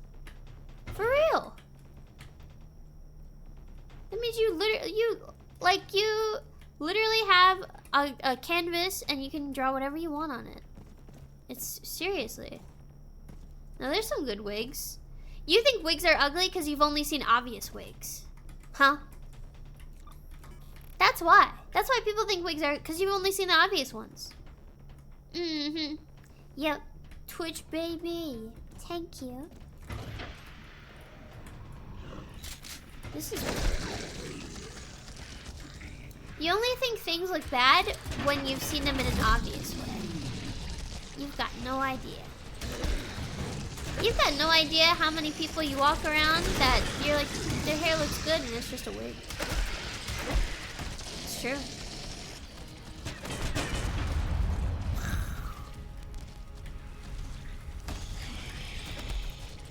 B: For real. That means you literally have a canvas and you can draw whatever you want on it. It's seriously. Now there's some good wigs. You think wigs are ugly because you've only seen obvious wigs. Huh? That's why. That's why people think wigs are, because you've only seen the obvious ones. Mm-hmm. Yep. Twitch baby. Thank you. This is weird. You only think things look bad when you've seen them in an obvious way. You've got no idea. You've got no idea how many people you walk around that you're like, their hair looks good and it's just a wig. It's true.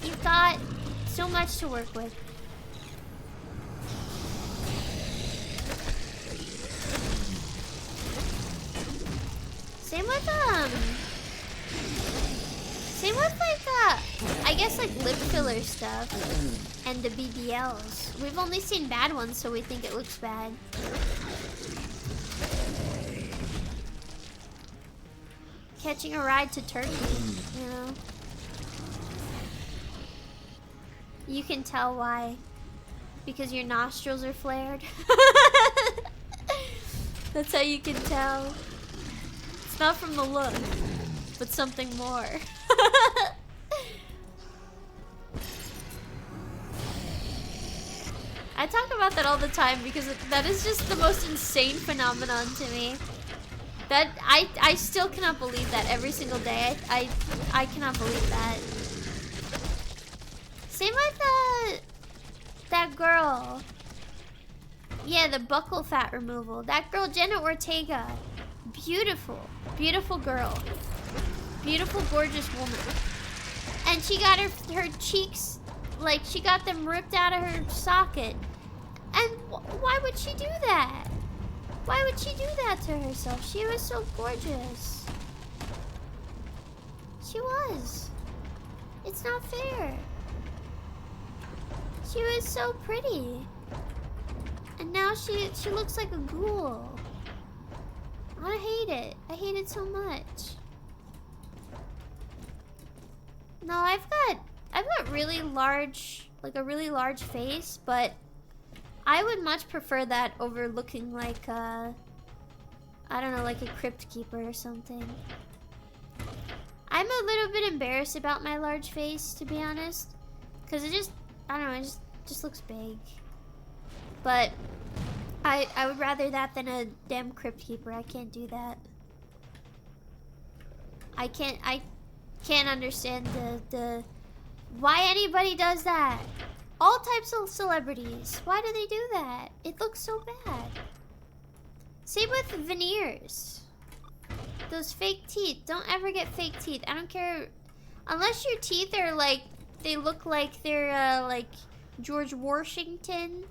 B: You've got so much to work with. Same with like I guess like lip filler stuff and the BBLs. We've only seen bad ones, so we think it looks bad. Catching a ride to Turkey, you know. You can tell why. Because your nostrils are flared. That's how you can tell. It's not from the look, but something more. I talk about that all the time because that is just the most insane phenomenon to me. That I still cannot believe that every single day. I cannot believe that. Same with that girl. Yeah, the buccal fat removal. That girl, Jenna Ortega. Beautiful. Beautiful girl. Beautiful, gorgeous woman. And she got her cheeks, like she got them ripped out of her socket. And why would she do that? Why would she do that to herself? She was so gorgeous. She was. It's not fair. She was so pretty. And now she looks like a ghoul. I hate it. I hate it so much. No, I've got really large, like a really large face, but I would much prefer that over looking like I don't know, like a crypt keeper or something. I'm a little bit embarrassed about my large face, to be honest, because it just, I don't know, it just looks big. But I would rather that than a damn crypt keeper. I can't do that. I can't understand the why anybody does that. All types of celebrities. Why do they do that? It looks so bad. Same with veneers. Those fake teeth. Don't ever get fake teeth. I don't care. Unless your teeth are like, they look like they're like George Washington.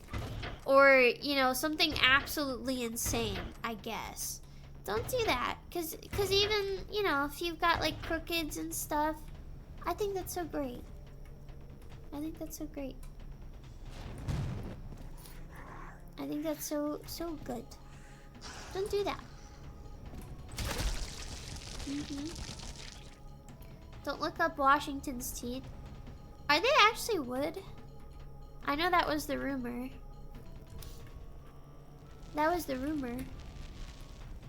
B: Or, you know, something absolutely insane, I guess. Don't do that. Cause even, you know, if you've got like crookeds and stuff, I think that's so great. I think that's so great. I think that's so good. Don't do that. Don't look up Washington's teeth. Are they actually wood? I know that was the rumor. That was the rumor.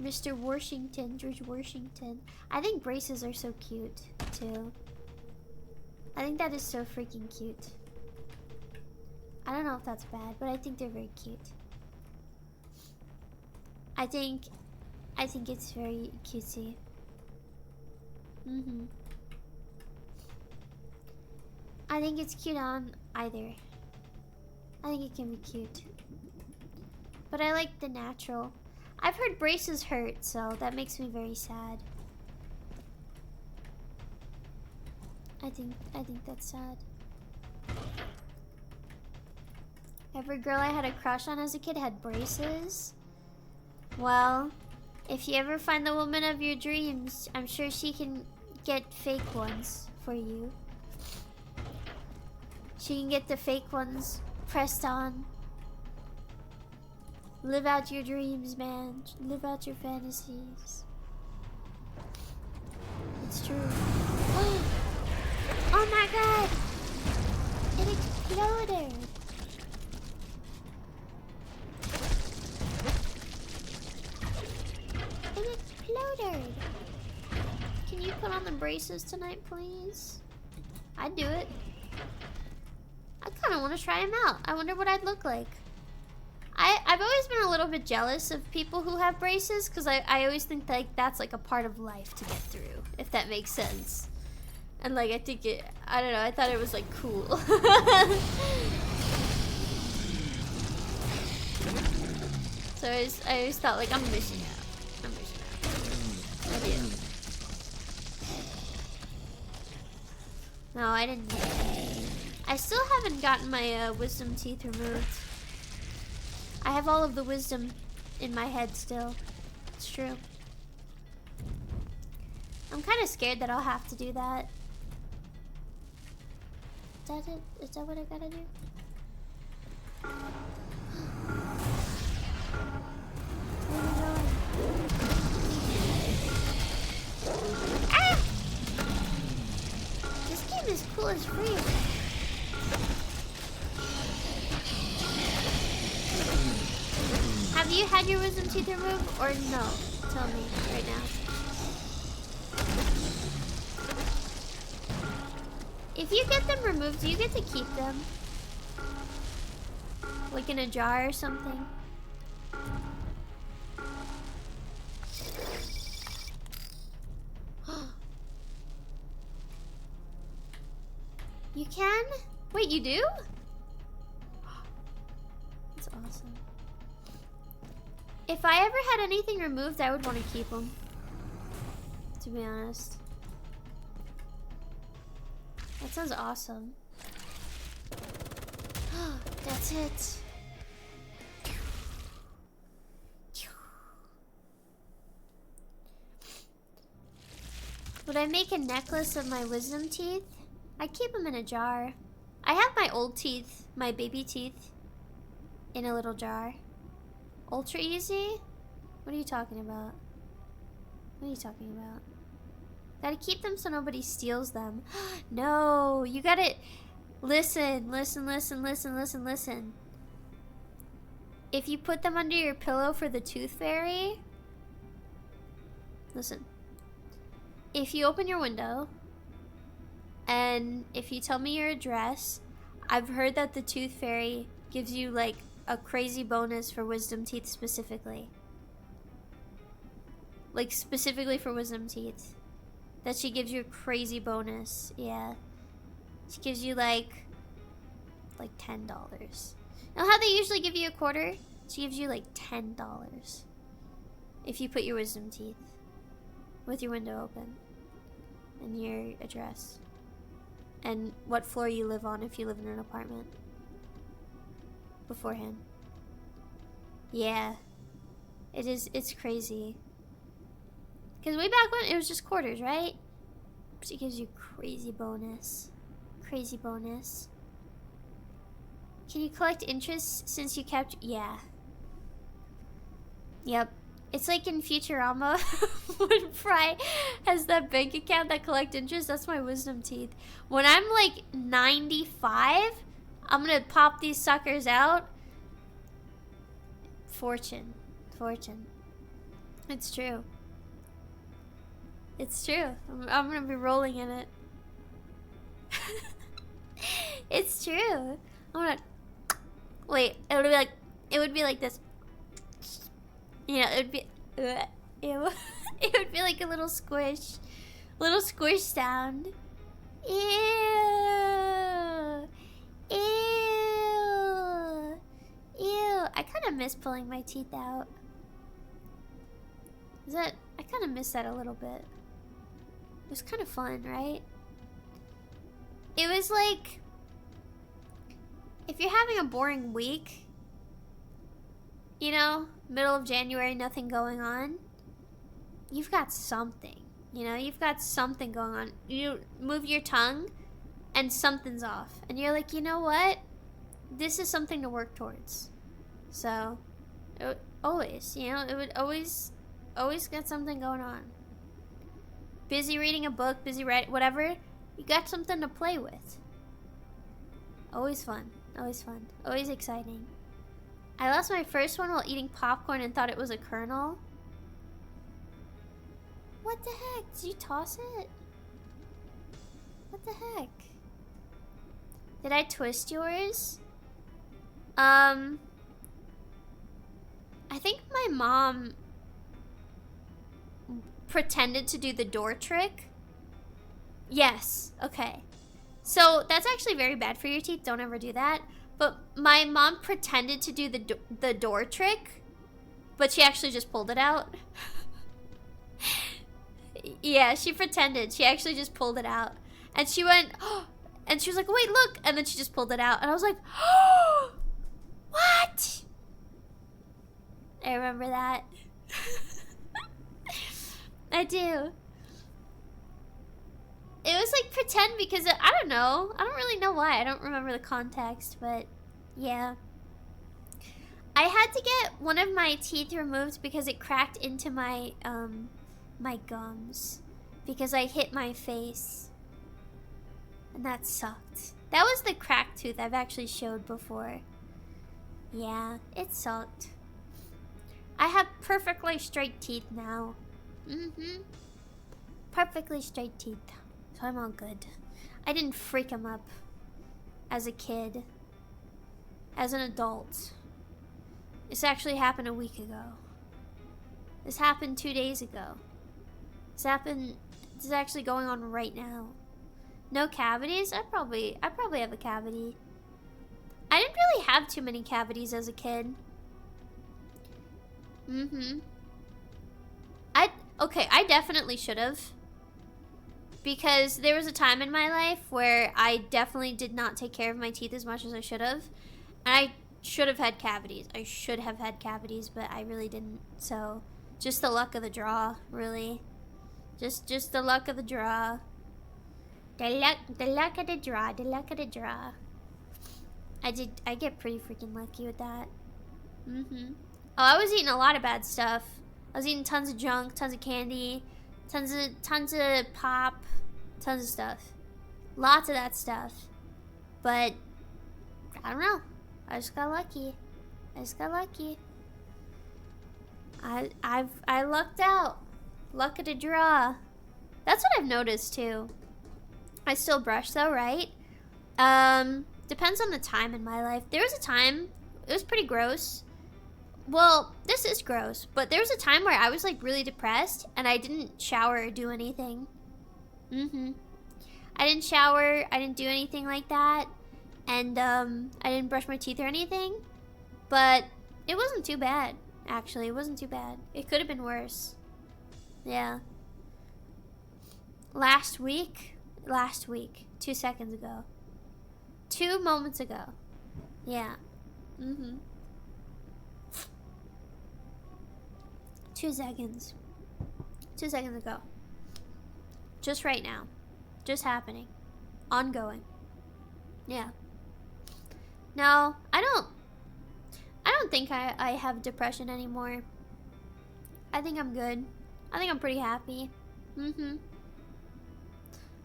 B: Mr. Washington, George Washington. I think braces are so cute, too. I think that is so freaking cute. I don't know if that's bad, but I think they're very cute. I think it's very cutesy. I think it's cute on either. I think it can be cute. But I like the natural. I've heard braces hurt, so that makes me very sad. I think that's sad. Every girl I had a crush on as a kid had braces. Well, if you ever find the woman of your dreams, I'm sure she can get fake ones for you. She can get the fake ones pressed on. Live out your dreams, man. Live out your fantasies. It's true. Oh my god! It exploded! It exploded! Can you put on the braces tonight, please? I'd do it. I kind of want to try them out. I wonder what I'd look like. I've always been a little bit jealous of people who have braces because I always think like that's like a part of life to get through, if that makes sense. And like I think it, I don't know, I thought it was like cool. So I always thought like I'm missing out. I'm missing out. I did. No, I didn't. I still haven't gotten my wisdom teeth removed. I have all of the wisdom in my head still. It's true. I'm kind of scared that I'll have to do that. Is that it? Is that what I gotta do? Where are we going? Ah! This game is cool as free. Have you had your wisdom teeth removed or no? Tell me right now. If you get them removed, do you get to keep them? Like in a jar or something? You can? Wait, you do? That's awesome. If I ever had anything removed, I would want to keep them. To be honest. That sounds awesome. That's it. Would I make a necklace of my wisdom teeth? I keep them in a jar. I have my old teeth, my baby teeth, in a little jar. Ultra easy? What are you talking about? What are you talking about? Gotta keep them so nobody steals them. No, you gotta listen. If you put them under your pillow for the tooth fairy, listen. If you open your window and if you tell me your address, I've heard that the tooth fairy gives you like a crazy bonus for wisdom teeth specifically. Like specifically for wisdom teeth. That she gives you a crazy bonus. Yeah. She gives you like $10. Now how they usually give you a quarter? She gives you like $10. If you put your wisdom teeth with your window open. And your address. And what floor you live on if you live in an apartment. Beforehand. Yeah. It's crazy. Because way back when, it was just quarters, right? She gives you crazy bonus. Crazy bonus. Can you collect interest since you kept... Yeah. Yep. It's like in Futurama when Fry has that bank account that collects interest. That's my wisdom teeth. When I'm like 95, I'm gonna pop these suckers out. Fortune. Fortune. It's true. It's true. I'm gonna be rolling in it. It's true. I'm gonna... Wait, it would be like this. You know, it would be... Ew. It would be like a little squish. Little squish sound. Ew. Ew. Ew. I kind of miss pulling my teeth out. I kind of miss that a little bit. It was kind of fun, right? It was like... if you're having a boring week, you know, middle of January, nothing going on, you've got something. You know, you've got something going on. You move your tongue and something's off. And you're like, you know what? This is something to work towards. So, always, you know, it would always get something going on. Busy reading a book, busy writing, whatever, you got something to play with. Always fun, always fun, always exciting. I lost my first one while eating popcorn and thought it was a kernel. What the heck? Did you toss it? What the heck? Did I twist yours? I think my mom pretended to do the door trick. Yes, okay. So that's actually very bad for your teeth. Don't ever do that. But my mom pretended to do the door trick, but she actually just pulled it out. Yeah, she pretended. She actually just pulled it out. And she went, oh, and she was like, wait, look. And then she just pulled it out. And I was like, oh, what? I remember that. I do. It was like pretend because I don't know. I don't really know why. I don't remember the context, but yeah. I had to get one of my teeth removed because it cracked into my my gums because I hit my face. And that sucked. That was the cracked tooth I've actually showed before. Yeah, it sucked. I have perfectly straight teeth now. Perfectly straight teeth. So I'm all good. I didn't freak them up as a kid. As an adult. This actually happened a week ago. This happened 2 days ago. This is actually going on right now. No cavities? I probably have a cavity. I didn't really have too many cavities as a kid. I definitely should have. Because there was a time in my life where I definitely did not take care of my teeth as much as I should have. And I should have had cavities. I should have had cavities, but I really didn't. So, just the luck of the draw, really. Just the luck of the draw. The luck of the draw, the luck of the draw. I get pretty freaking lucky with that. Oh, I was eating a lot of bad stuff. I was eating tons of junk, tons of candy, tons of pop, tons of stuff. Lots of that stuff. But I don't know. I just got lucky. I lucked out. Luck of the draw. That's what I've noticed too. I still brush though, right? Depends on the time in my life. There was a time, it was pretty gross. Well, this is gross, but there was a time where I was like really depressed and I didn't shower or do anything. I didn't shower, I didn't do anything like that. And I didn't brush my teeth or anything. But it wasn't too bad, actually. It wasn't too bad. It could have been worse. Yeah. Last week, 2 seconds ago. 2 moments ago. Yeah. 2 seconds. 2 seconds ago. Just right now. Just happening. Ongoing. Yeah. No, I don't think I have depression anymore. I think I'm good. I think I'm pretty happy.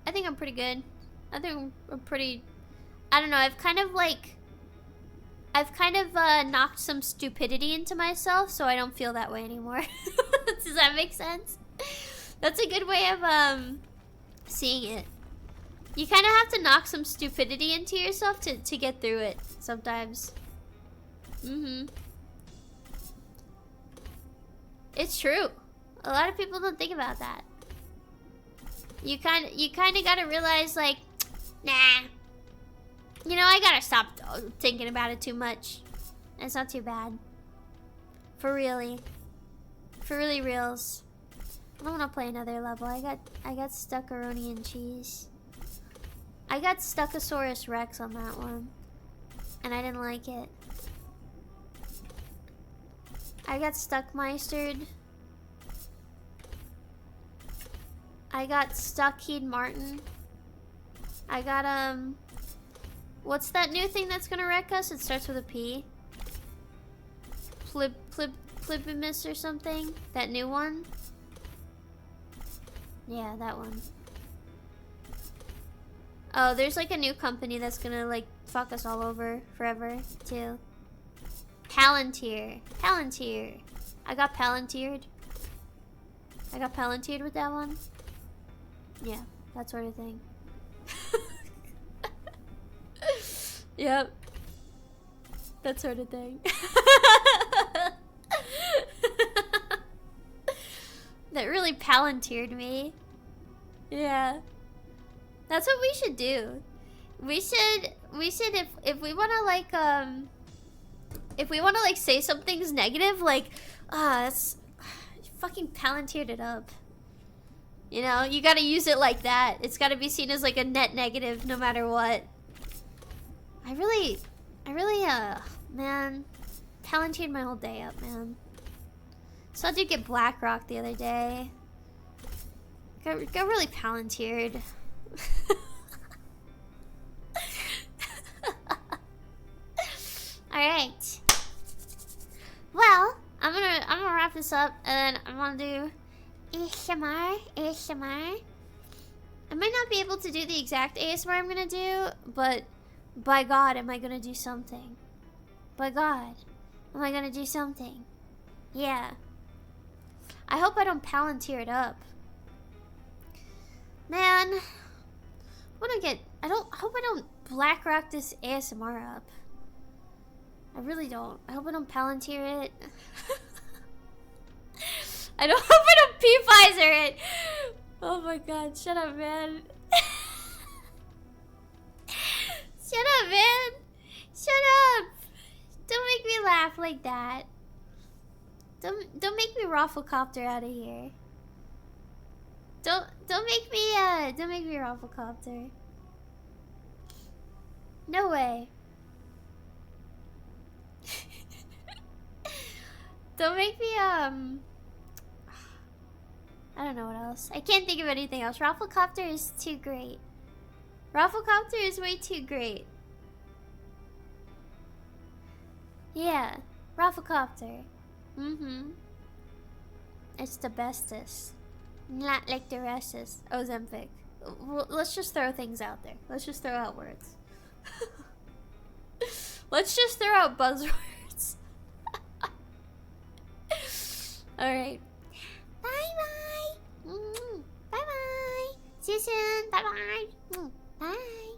B: I think I'm pretty good. I think I'm pretty... I don't know, I've kind of knocked some stupidity into myself, so I don't feel that way anymore. Does that make sense? That's a good way of seeing it. You kind of have to knock some stupidity into yourself to get through it sometimes. It's true. A lot of people don't think about that. You kind of gotta realize, like, nah. You know, I gotta stop thinking about it too much. It's not too bad. For really reals. I don't want to play another level. I got Stuckaroni and cheese. I got Stuckosaurus Rex on that one. and I didn't like it. I got Stuckmeistered. I got Stuckheed Martin. I got what's that new thing that's gonna wreck us? It starts with a P. Plibimus or something? That new one? Yeah, that one. Oh, there's like a new company that's gonna like fuck us all over forever too. Palantir. Palantir. I got Palantired. I got Palantired with that one. Yeah, that sort of thing. Yep. That sort of thing. That really Palantired me. Yeah. That's what we should do. We should if we wanna like if we wanna like say something's negative, like that's fucking Palantired it up. You know, you gotta use it like that. It's gotta be seen as like a net negative no matter what. I really man, Palantired my whole day up, man. So I did get Blackrock the other day. Got really Palantired. Alright. Well, I'm gonna wrap this up and then I'm gonna do ASMR. I might not be able to do the exact ASMR I'm gonna do, but by God am I gonna do something. By God, am I gonna do something? Yeah. I hope I don't Palantir it up. Man, I hope I don't Blackrock this ASMR up. I really don't. I hope I don't Palantir it. I hope I don't P-Pfizer it. Oh my God, shut up, man. Shut up, man. Shut up. Don't make me laugh like that. Don't make me Rafflecopter out of here. Don't make me Rafflecopter. No way. Don't make me I don't know what else. I can't think of anything else. Rafflecopter is too great. Rafflecopter is way too great. Yeah, Rafflecopter. It's the bestest. Not like the restest. Ozempic. Well, let's just throw things out there. Let's just throw out words. Let's just throw out buzzwords. Alright. Bye bye. Bye bye. See you soon. Bye bye. Bye.